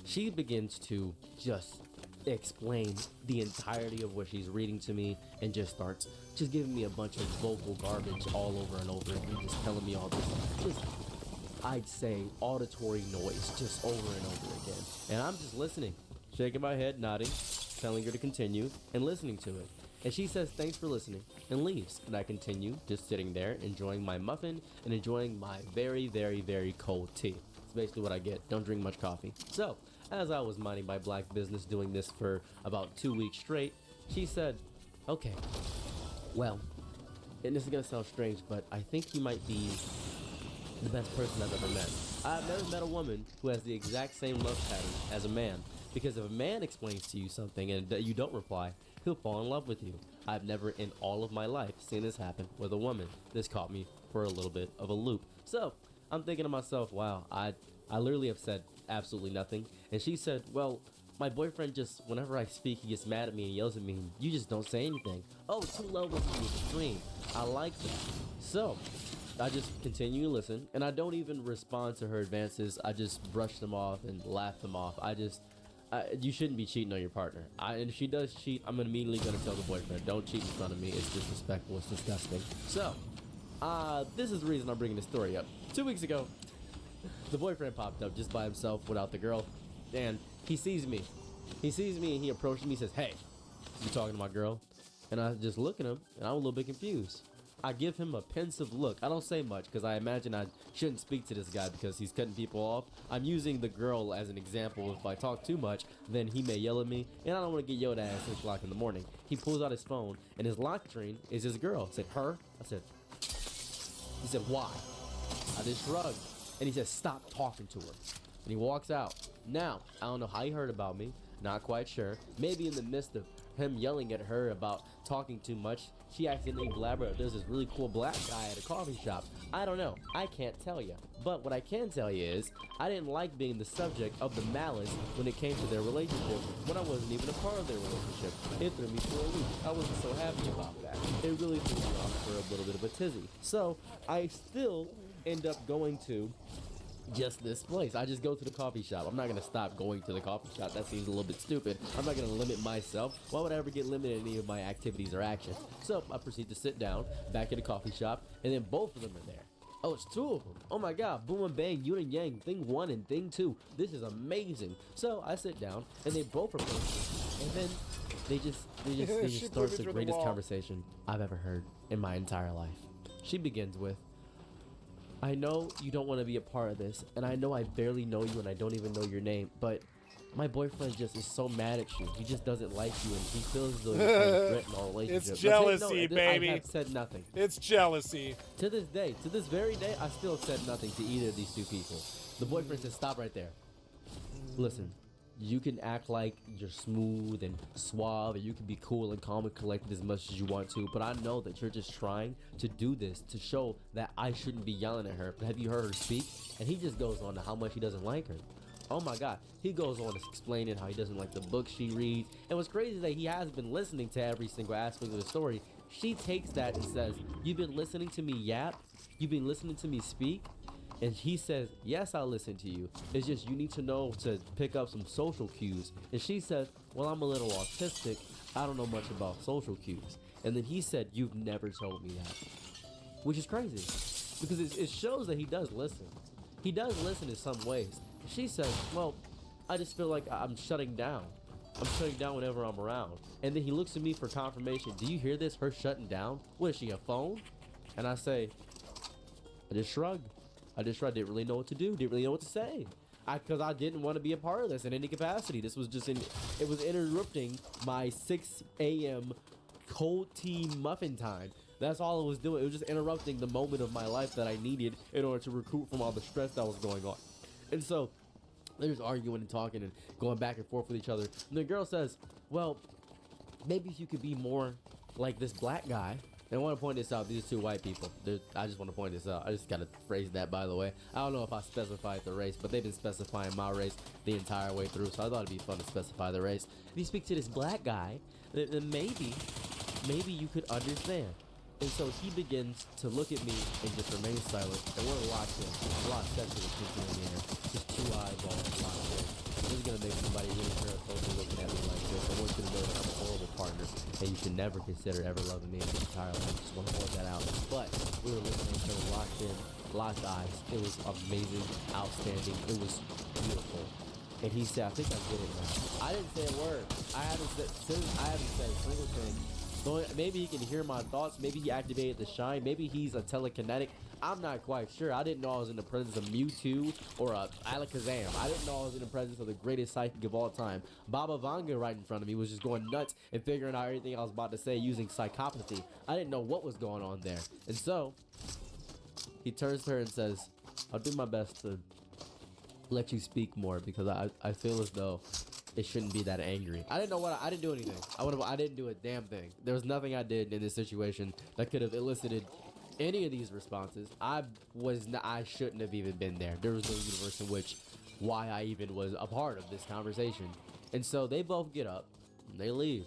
L: She begins to just explain the entirety of what she's reading to me and just starts just giving me a bunch of vocal garbage all over and over again, just telling me all this, just, I'd say, auditory noise just over and over again. And I'm just listening, shaking my head, nodding, telling her to continue, and listening to it. And she says, "Thanks for listening," and leaves. And I continue just sitting there, enjoying my muffin and enjoying my very, very, very cold tea. It's basically what I get. Don't drink much coffee. So, as I was minding my black business doing this for about 2 weeks straight, she said, "Okay, well, and this is going to sound strange, but I think you might be the best person I've ever met. I've never met a woman who has the exact same love pattern as a man. Because if a man explains to you something and you don't reply, he'll fall in love with you. I've never in all of my life seen this happen with a woman. This caught me for a little bit of a loop." So I'm thinking to myself, wow, I literally have said absolutely nothing. And she said, "Well, my boyfriend just, whenever I speak, he gets mad at me and yells at me. You just don't say anything." Oh, 2 levels to the extreme. I like that. So I just continue to listen, and I don't even respond to her advances. I just brush them off and laugh them off. You shouldn't be cheating on your partner. And if she does cheat, I'm immediately going to tell the boyfriend, don't cheat in front of me. It's disrespectful. It's disgusting. So, this is the reason I'm bringing this story up. 2 weeks ago, the boyfriend popped up just by himself without the girl, and he sees me. He sees me, and he approaches me. He says, hey, you talking to my girl? And I just look at him, and I'm a little bit confused. I give him a pensive look. I don't say much because I imagine I shouldn't speak to this guy because he's cutting people off. I'm using the girl as an example. If I talk too much, then he may yell at me, and I don't want to get yelled at 6 o'clock in the morning. He pulls out his phone, and his lock screen is his girl. I said, her? He said, why? I just shrugged, and he said, stop talking to her. And he walks out. Now, I don't know how he heard about me. Not quite sure. Maybe in the midst of him yelling at her about talking too much, she accidentally blabbered, there's this really cool black guy at a coffee shop. I don't know. I can't tell you. But what I can tell you is, I didn't like being the subject of the malice when it came to their relationship, when I wasn't even a part of their relationship. It threw me for a loop. I wasn't so happy about that. It really threw me off for a little bit of a tizzy. So, I still end up going to just this place. I just go to the coffee shop. I'm not going to stop going to the coffee shop. That seems a little bit stupid. I'm not going to limit myself. Why would I ever get limited in any of my activities or actions? So I proceed to sit down back at the coffee shop, and then both of them are there. Oh, it's 2 of them. Oh my God, boom and bang, yin and yang, thing 1 and thing 2. This is amazing. So I sit down, and they both are posting, and then they just start the greatest conversation I've ever heard in my entire life. She begins with, I know you don't want to be a part of this, and I know I barely know you and I don't even know your name, but my boyfriend just is so mad at you. He just doesn't like you, and he feels as though you're trying to threaten our relationship.
A: It's jealousy,
L: no,
A: baby.
L: I have said nothing.
A: It's jealousy.
L: To this day, to this very day, I still said nothing to either of these 2 people. The boyfriend says, stop right there. Listen, you can act like you're smooth and suave, and you can be cool and calm and collected as much as you want to, but I know that you're just trying to do this to show that I shouldn't be yelling at her. But have you heard her speak? And he just goes on to how much he doesn't like her. Oh my God. He goes on to explaining how he doesn't like the book she reads. And what's crazy is that he has been listening to every single aspect of the story. She takes that and says, you've been listening to me yap? You've been listening to me speak? And he says, yes, I'll listen to you. It's just you need to know to pick up some social cues. And she says, well, I'm a little autistic. I don't know much about social cues. And then he said, you've never told me that. Which is crazy. Because it shows that he does listen. He does listen in some ways. She says, well, I just feel like I'm shutting down. I'm shutting down whenever I'm around. And then he looks at me for confirmation. Do you hear this? Her shutting down? What is she, a phone? And I say, I just shrugged. Didn't really know what to do. Didn't really know what to say. Because I didn't want to be a part of this in any capacity. This was just it was interrupting my 6 a.m. cold tea muffin time. That's all it was doing. It was just interrupting the moment of my life that I needed in order to recoup from all the stress that was going on. And so they're just arguing and talking and going back and forth with each other. And the girl says, well, maybe if you could be more like this black guy. And I want to point this out. These are 2 white people. I just want to point this out. I just got to phrase that, by the way. I don't know if I specified the race, but they've been specifying my race the entire way through, so I thought it'd be fun to specify the race. If you speak to this black guy, then maybe you could understand. And so he begins to look at me and just remain silent, and we're locked in. A lot of sexual tension in the air. Just 2 eyeballs locked in. This is going to make somebody really parasocial looking at me like this. I want you to know that I'm a horrible partner, and you should never consider ever loving me in your entire life. Just want to point that out. But we were looking at each other locked in, locked eyes. It was amazing, outstanding. It was beautiful. And he said, I think I get it now. I didn't say a word. I haven't said a single thing. Maybe he can hear my thoughts. Maybe he activated the shine. Maybe he's a telekinetic. I'm not quite sure. I didn't know I was in the presence of Mewtwo or Alakazam. I didn't know I was in the presence of the greatest psychic of all time. Baba Vanga right in front of me was just going nuts and figuring out everything I was about to say using psychopathy. I didn't know what was going on there. And so he turns to her and says, I'll do my best to let you speak more because I feel as though it shouldn't be that angry. I didn't know I didn't do anything. I didn't do a damn thing. There was nothing I did in this situation that could have elicited any of these responses. I shouldn't have even been there. There was no universe in which why I even was a part of this conversation. And so they both get up and they leave.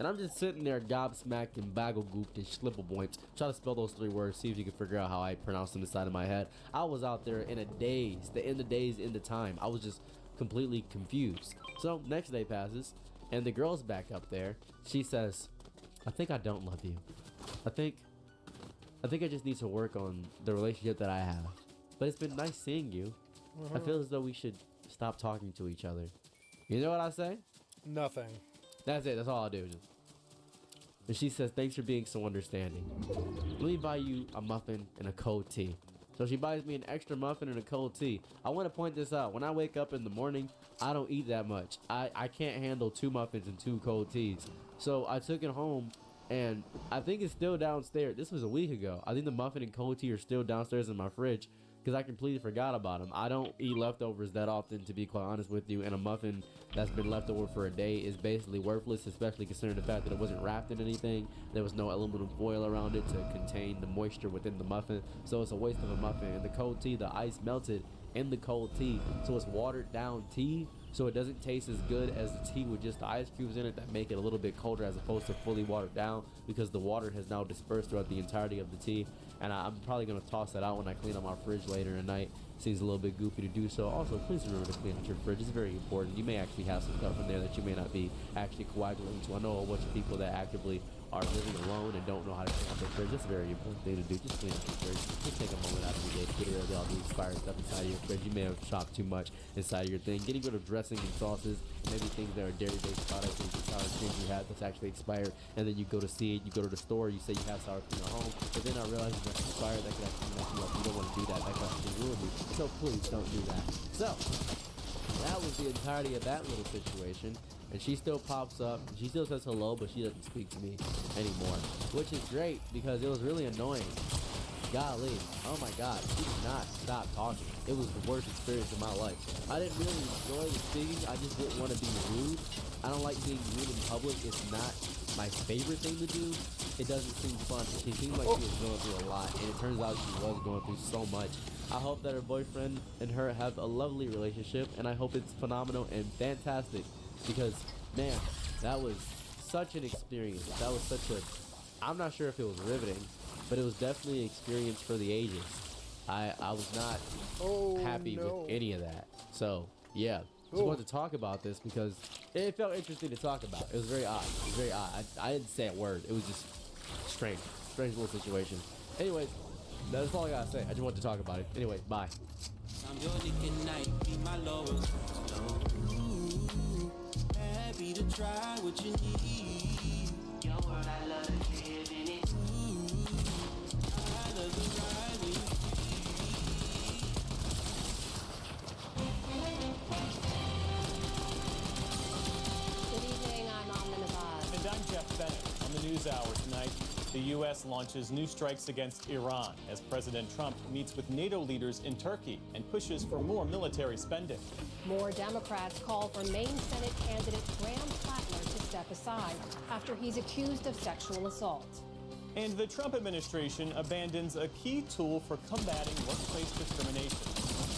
L: And I'm just sitting there gobsmacked and baggle-gooped and schlipperboimped. Try to spell those 3 words, see if you can figure out how I pronounce them inside of my head. I was out there in a daze, the end of days, end of time. I was just completely confused. So next day passes, and the girl's back up there. She says, I think I don't love you. I think I just need to work on the relationship that I have. But it's been nice seeing you. I feel as though we should stop talking to each other. You know what I say?
A: Nothing.
L: That's it. That's all I do. And she says, thanks for being so understanding. Let me buy you a muffin and a cold tea. So she buys me an extra muffin and a cold tea. I want to point this out. When I wake up in the morning, I don't eat that much. I can't handle 2 muffins and 2 cold teas. So I took it home, and I think it's still downstairs. This was a week ago. I think the muffin and cold tea are still downstairs in my fridge because I completely forgot about them. I don't eat leftovers that often, to be quite honest with you, and a muffin that's been left over for a day is basically worthless, especially considering the fact that it wasn't wrapped in anything. There was no aluminum foil around it to contain the moisture within the muffin, so it's a waste of a muffin. And the cold tea, the ice melted in the cold tea, so it's watered down tea, so it doesn't taste as good as the tea with just the ice cubes in it that make it a little bit colder as opposed to fully watered down, because the water has now dispersed throughout the entirety of the tea. And I'm probably going to toss that out when I clean out my fridge later tonight. Seems a little bit goofy to do so. Also, please remember to clean out your fridge. It's very important. You may actually have some stuff in there that you may not be actually coagulating to. I know a bunch of people that actively are living alone and don't know how to clean out their fridge. That's a very important thing to do. Just clean out your fridge. Just take a moment out of your day to get rid of all the expired stuff inside of your fridge. You may have shopped too much inside of your thing. Getting rid of dressing and sauces, maybe things that are dairy-based products, and sour cream you have that's actually expired, and then you go to see it, you go to the store, you say you have sour cream at home, but then I realize it's expired. That could actually mess you up. You don't want to do that. That could actually ruin you. So please don't do that. So that was the entirety of that little situation. And she still pops up. She still says hello, but she doesn't speak to me anymore, which is great because it was really annoying. Golly, oh my God, she did not stop talking. It was the worst experience of my life. I didn't really enjoy the speaking. I just didn't want to be rude. I don't like being rude in public. It's not my favorite thing to do. It doesn't seem fun. She seemed like she was going through a lot, and it turns out she was going through so much. I hope that her boyfriend and her have a lovely relationship, and I hope it's phenomenal and fantastic. Because, man, that was such an experience. That was such a... I'm not sure if it was riveting, but it was definitely an experience for the ages. I was not happy with any of that. So, yeah. Just wanted to talk about this because it felt interesting to talk about. It was very odd. It was very odd. I didn't say a word. It was just strange. Strange little situation. Anyways, that's all I gotta say. I just wanted to talk about it. Anyway, bye. I'm your good night, be my lowest. Happy to try what you need. Your world, I love to live in it. I love the ride when you
M: Good evening, I'm Amna Nawaz.
N: And I'm Jeff Bennett. On the NewsHour tonight, the U.S. launches new strikes against Iran as President Trump meets with NATO leaders in Turkey and pushes for more military spending.
M: More Democrats call for Maine Senate candidate Graham Plattner to step aside after he's accused of sexual assault.
N: And the Trump administration abandons a key tool for combating workplace discrimination.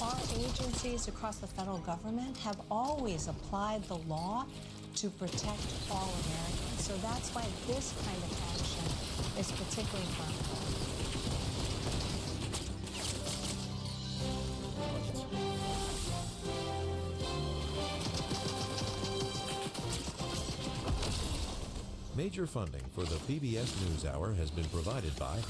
O: Our agencies across the federal government have always applied the law to protect all Americans. So that's why this kind of action is particularly important.
P: Major funding for the PBS NewsHour has been provided by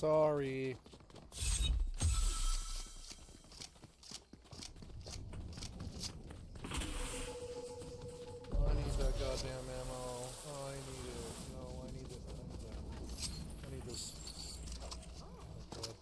A: Sorry. I need that goddamn ammo. Oh, I need it. No, I need it. I need that. I need this. Oh, God.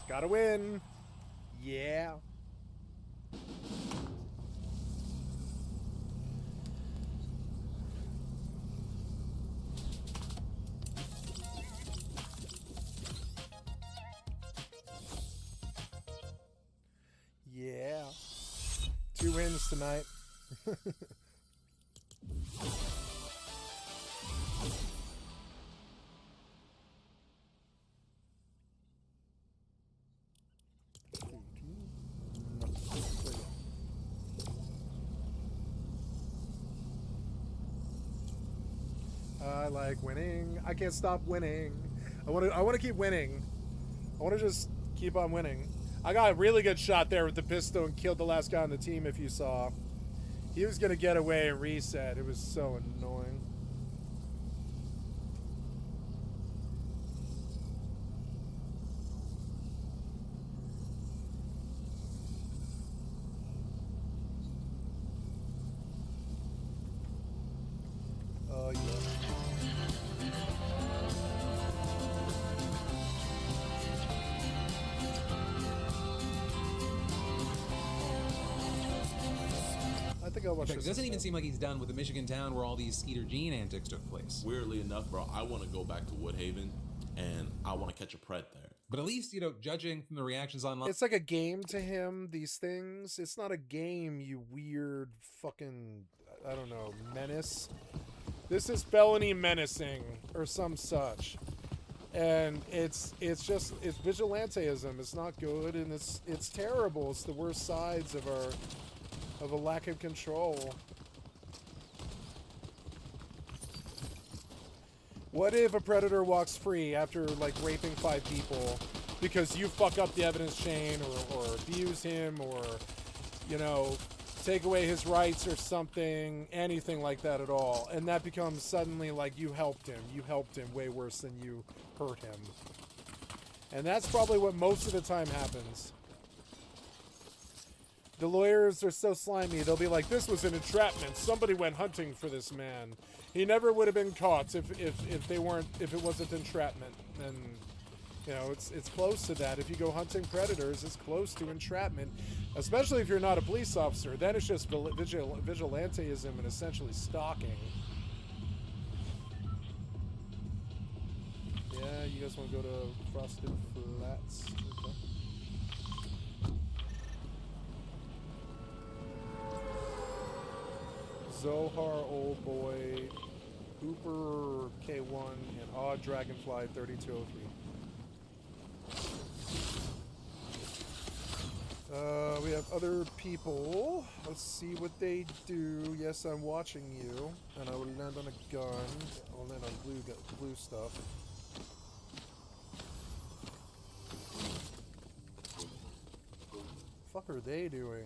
A: Gotta win. Yeah. Yeah. 2 wins tonight. I like winning. I can't stop winning. I want to keep winning. I want to just keep on winning. I got a really good shot there with the pistol and killed the last guy on the team, if you saw. He was going to get away and reset. It was so annoying. Oh, yeah. I think I'll watch this.
Q: It doesn't even seem like he's done with the Michigan town where all these Skeeter Jean antics took place.
R: Weirdly enough, bro, I want to go back to Woodhaven
Q: and I want to catch a pred there.
R: But at least, you know, judging from the reactions online,
A: it's like a game to him, these things. It's not a game, you weird fucking, I don't know, menace. This is felony menacing or some such. And it's vigilanteism. It's not good, and it's terrible. It's the worst sides of a lack of control. What if a predator walks free after like raping 5 people because you fuck up the evidence chain or abuse him or, you know, take away his rights or something, anything like that at all, and that becomes suddenly like you helped him way worse than you hurt him. And that's probably what most of the time happens. The lawyers are so slimy, they'll be like, this was an entrapment, somebody went hunting for this man. He never would have been caught if it wasn't entrapment. And you know, it's close to that. If you go hunting predators, it's close to entrapment, especially if you're not a police officer. Then it's just vigilanteism and essentially stalking. Yeah, you guys want to go to Frosted Flats? Okay. Zohar, Old Boy, Hooper, K1, and Odd Dragonfly 3203. We have other people. Let's see what they do. Yes, I'm watching you, and I will land on a gun. I'll land on blue stuff. Fuck are they doing?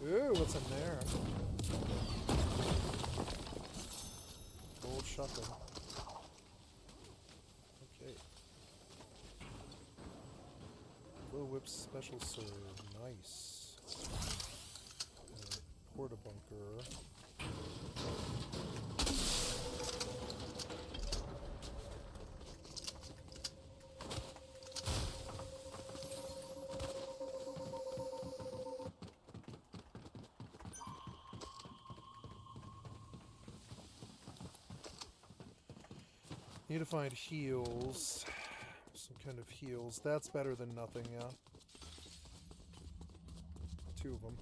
A: Ooh, what's in there? Gold shotgun. Okay. Glow whip special serve. Nice. Porta bunker. Need to find heals. Some kind of heals. That's better than nothing, yeah. 2 of them.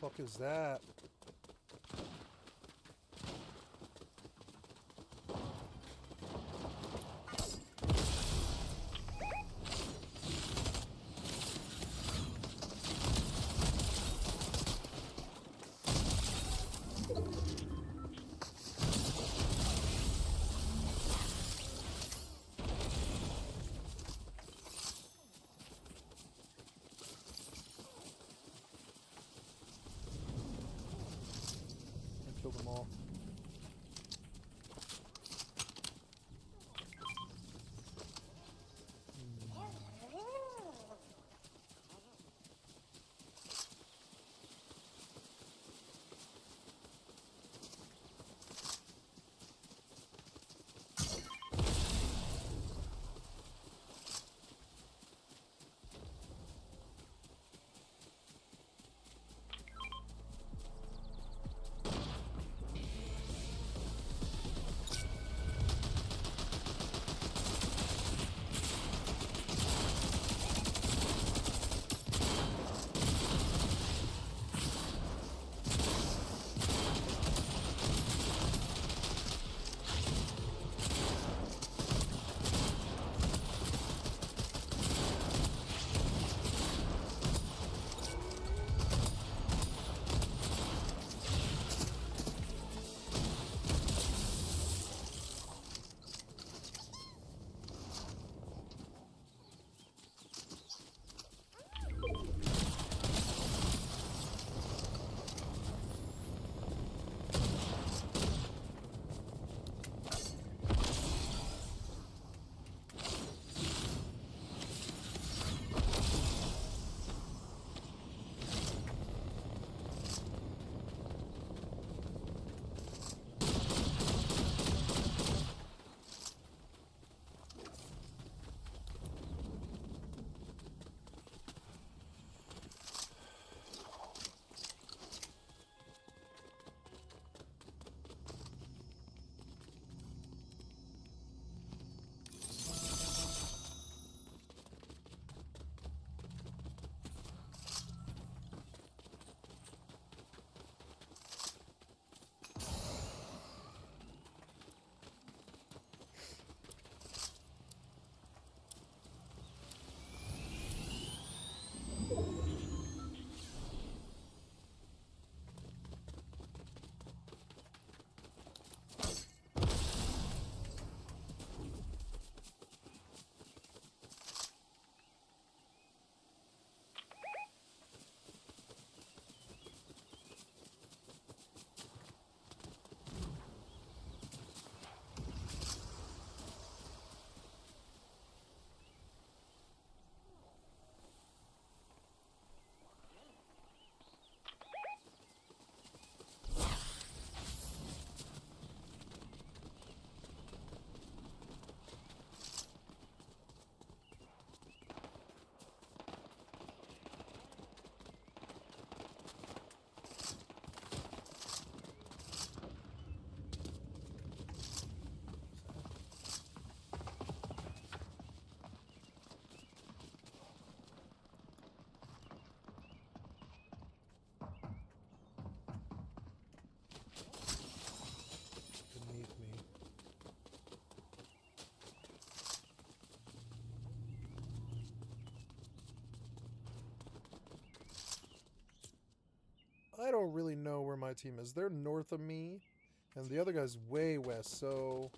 A: Fuck is that? I don't really know where my team is. They're north of me, and the other guy's way west, so...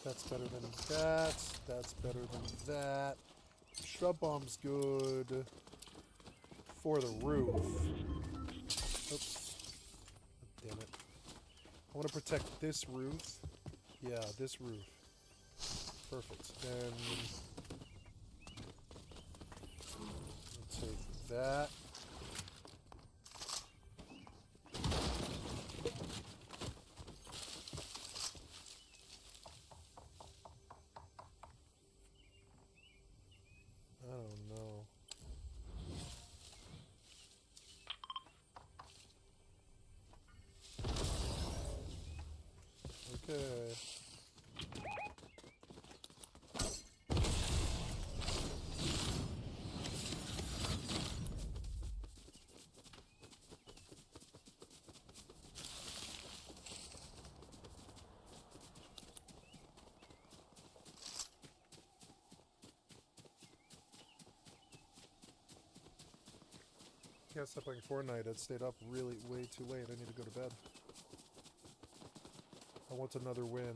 A: That's better than that. That's better than that. Shrub bomb's good for the roof. Oops. Damn it. I want to protect this roof. Yeah, this roof. Perfect. Then I'll take that. I don't know. Okay. Can't stop playing Fortnite. I stayed up really way too late. I need to go to bed. I want another win.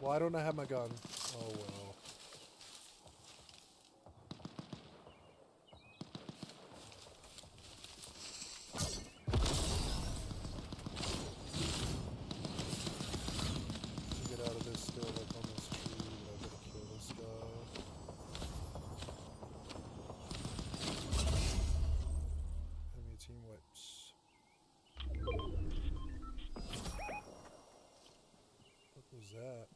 A: Why don't I have my gun? Oh well. Get out of this still, like on this tree, but I gotta kill this guy. Enemy team wipes. What was that?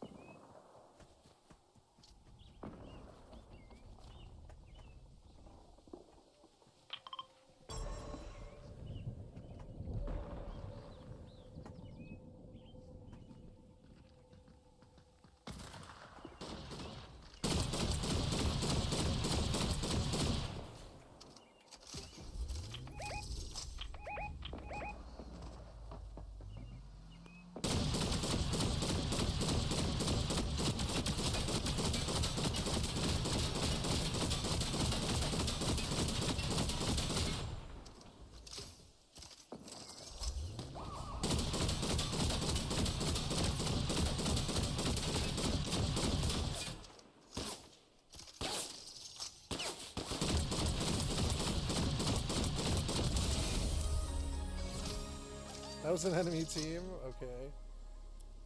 A: That was an enemy team? Okay.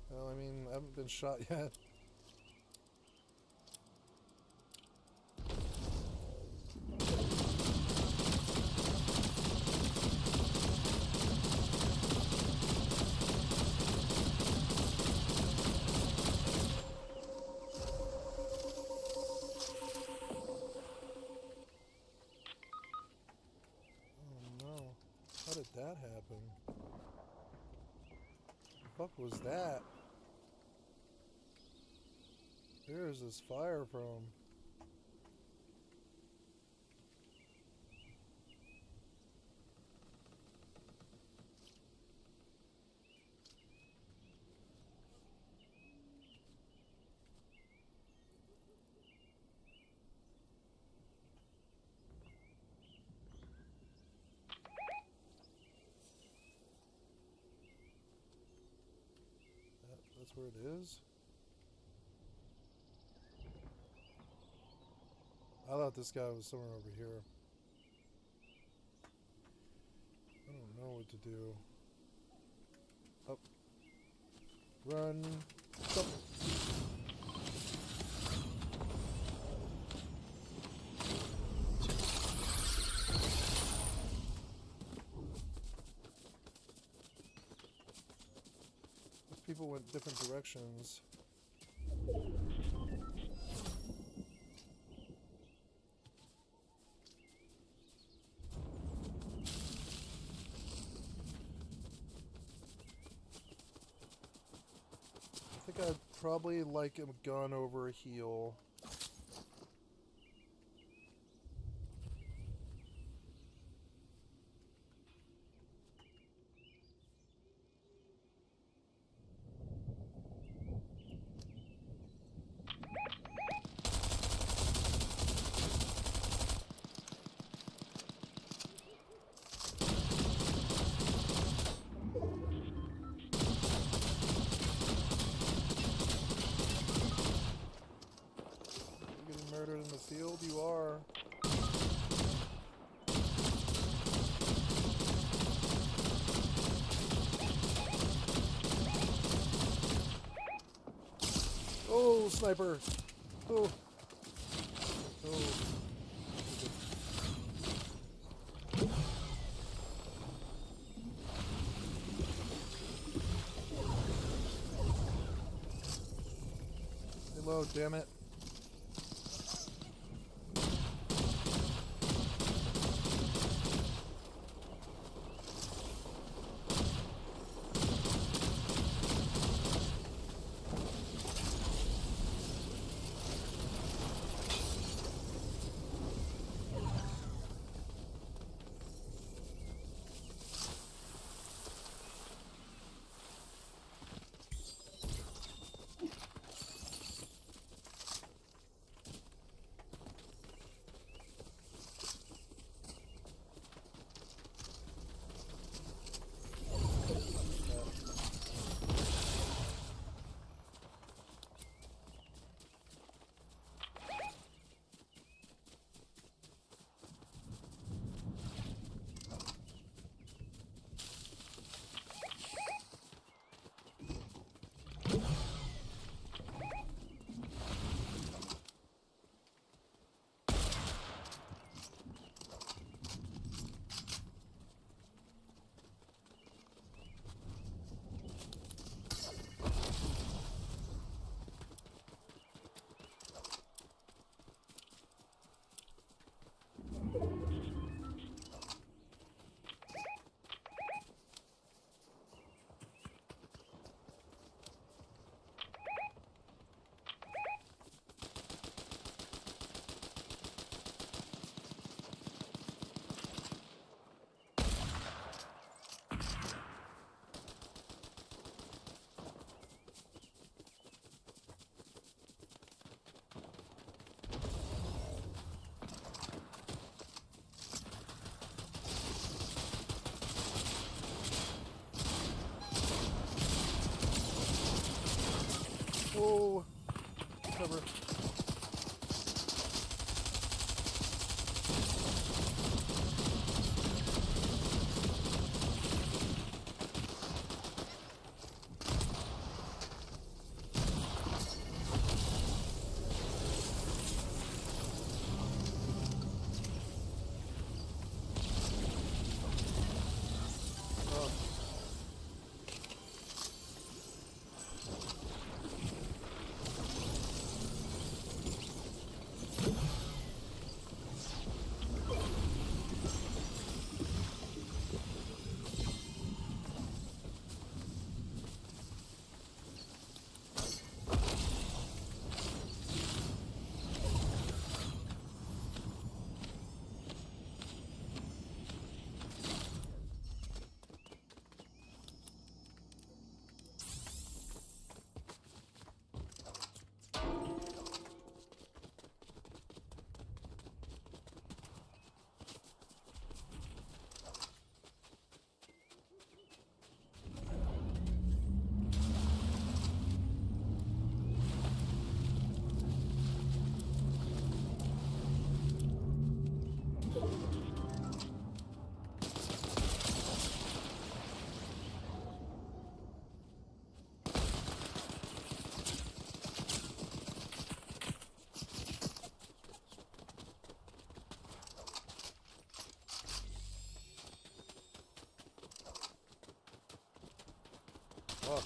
A: Well, I mean, I haven't been shot yet. Oh no. How did that happen? What the fuck was that? Where is this fire from? That's where it is? I thought this guy was somewhere over here. I don't know what to do. Up. Run. Jump. People went different directions. I think I'd probably like a gun over a heal. Murdered in the field, you are. Oh, sniper! Oh. Oh. Reload, damn it. Oh, cover. Fuck.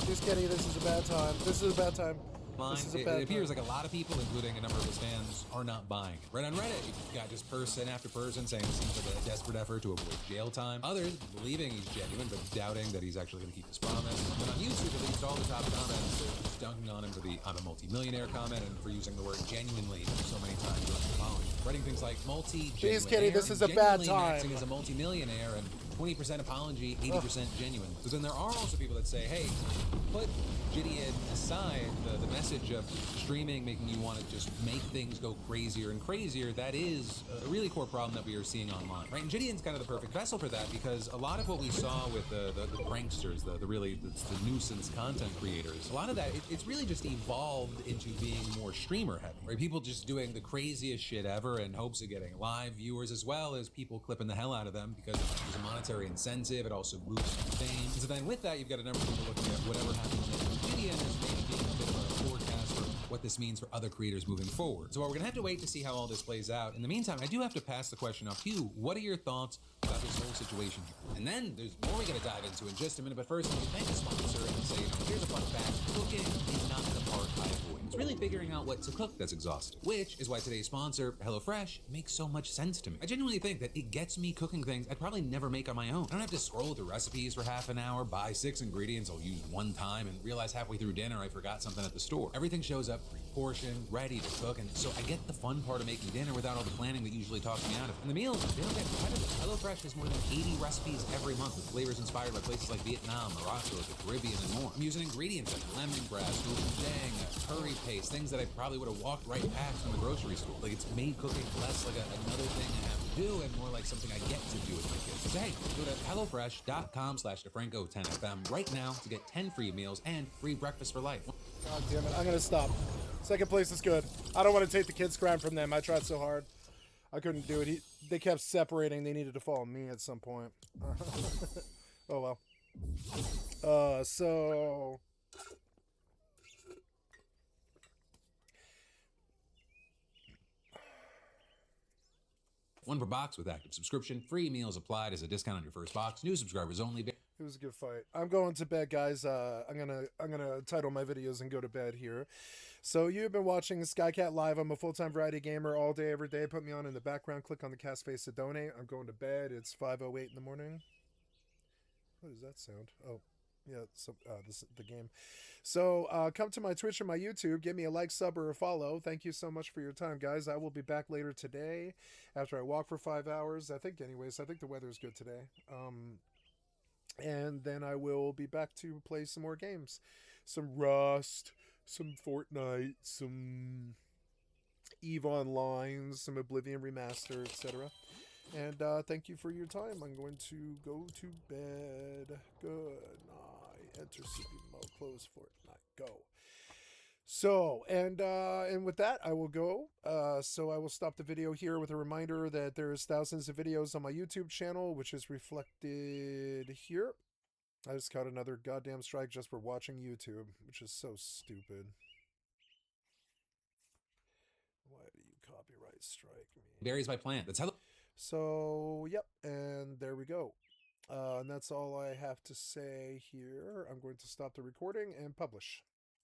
A: Just kidding, this is a bad time. This is a bad time. This is a bad
R: It appears
A: time.
R: like a lot of people, including a number of his fans, are not buying it. Right on Reddit, you've got just person after person saying it seems like a desperate effort to avoid jail time. Others believing he's genuine, but doubting that he's actually going to keep his promise. And on YouTube, at least all the top comments are dunking on him for the "I'm a multi-millionaire" comment and for using the word "genuinely" so many times during the following. Writing things like
A: Jeez, Kitty, this is a bad time.
R: Maxing as a multi-millionaire and 20% apology, 80% genuine. But then there are also people that say, hey, put Gideon aside, the message of streaming making you want to just make things go crazier and crazier, that is a really core problem that we are seeing online, right? And Gideon's kind of the perfect vessel for that because a lot of what we saw with the pranksters, the nuisance content creators, a lot of that, it's really just evolved into being more streamer heavy, right? People just doing the craziest shit ever in hopes of getting live viewers as well as people clipping the hell out of them because there's a monetary incentive. It also boosts fame. So then with that, you've got a number of people looking at whatever happened with Gideon as maybe being a bit of a forecast for what this means for other creators moving forward. So we're going to have to wait to see how all this plays out. In the meantime, I do have to pass the question off to you. What are your thoughts about this whole situation here? And then there's more we're going to dive into in just a minute. But first, let me thank the sponsor and say, here's a fun fact. Cooking is not the part I avoid. It's really figuring out what to cook that's exhausting, which is why today's sponsor, HelloFresh, makes so much sense to me. I genuinely think that it gets me cooking things I'd probably never make on my own. I don't have to scroll through recipes for half an hour, buy 6 ingredients I'll use one time, and realize halfway through dinner I forgot something at the store. Everything shows up pre-portioned, ready to cook, and so I get the fun part of making dinner without all the planning that usually talks me out of it. And the meals, they don't get repetitive. HelloFresh has more than 80 recipes every month with flavors inspired by places like Vietnam, Morocco, the Caribbean, and more. I'm using ingredients like lemongrass, gochujang, curry paste, things that I probably would have walked right past in the grocery store. Like, it's made cooking less like another thing I have to do and more like something I get to do with my kids. So hey, go to HelloFresh.com/DeFranco10FM right now to get 10 free meals and free breakfast for life.
A: God damn it, I'm gonna stop. Second place is good. I don't want to take the kids' crown from them. I tried so hard. I couldn't do it. They kept separating. They needed to follow me at some point. Oh well. So...
R: One per box with active subscription. Free meals applied as a discount on your first box. New subscribers only.
A: It was a good fight. I'm going to bed, guys. I'm gonna title my videos and go to bed here. So you've been watching Skycatlive. I'm a full-time variety gamer all day, every day. Put me on in the background. Click on the cast face to donate. I'm going to bed. It's 5:08 in the morning. What does that sound? Oh, yeah. So this is the game. So come to my Twitch and my YouTube. Give me a like, sub, or a follow. Thank you so much for your time, guys. I will be back later today after I walk for 5 hours. I think, anyways. I think the weather is good today. And then I will be back to play some more games. Some Rust, some Fortnite, some EVE Online, some Oblivion Remaster, etc. And thank you for your time. I'm going to go to bed. Good night. Enter sleeping mode. Close Fortnite. Go. So, and with that, I will go. So I will stop the video here with a reminder that there's thousands of videos on my YouTube channel, which is reflected here. I just caught another goddamn strike just for watching YouTube, which is so stupid. Why do you copyright strike me?
R: Varies by plant. That's how.
A: So, yep, and there we go. And that's all I have to say here. I'm going to stop the recording and publish.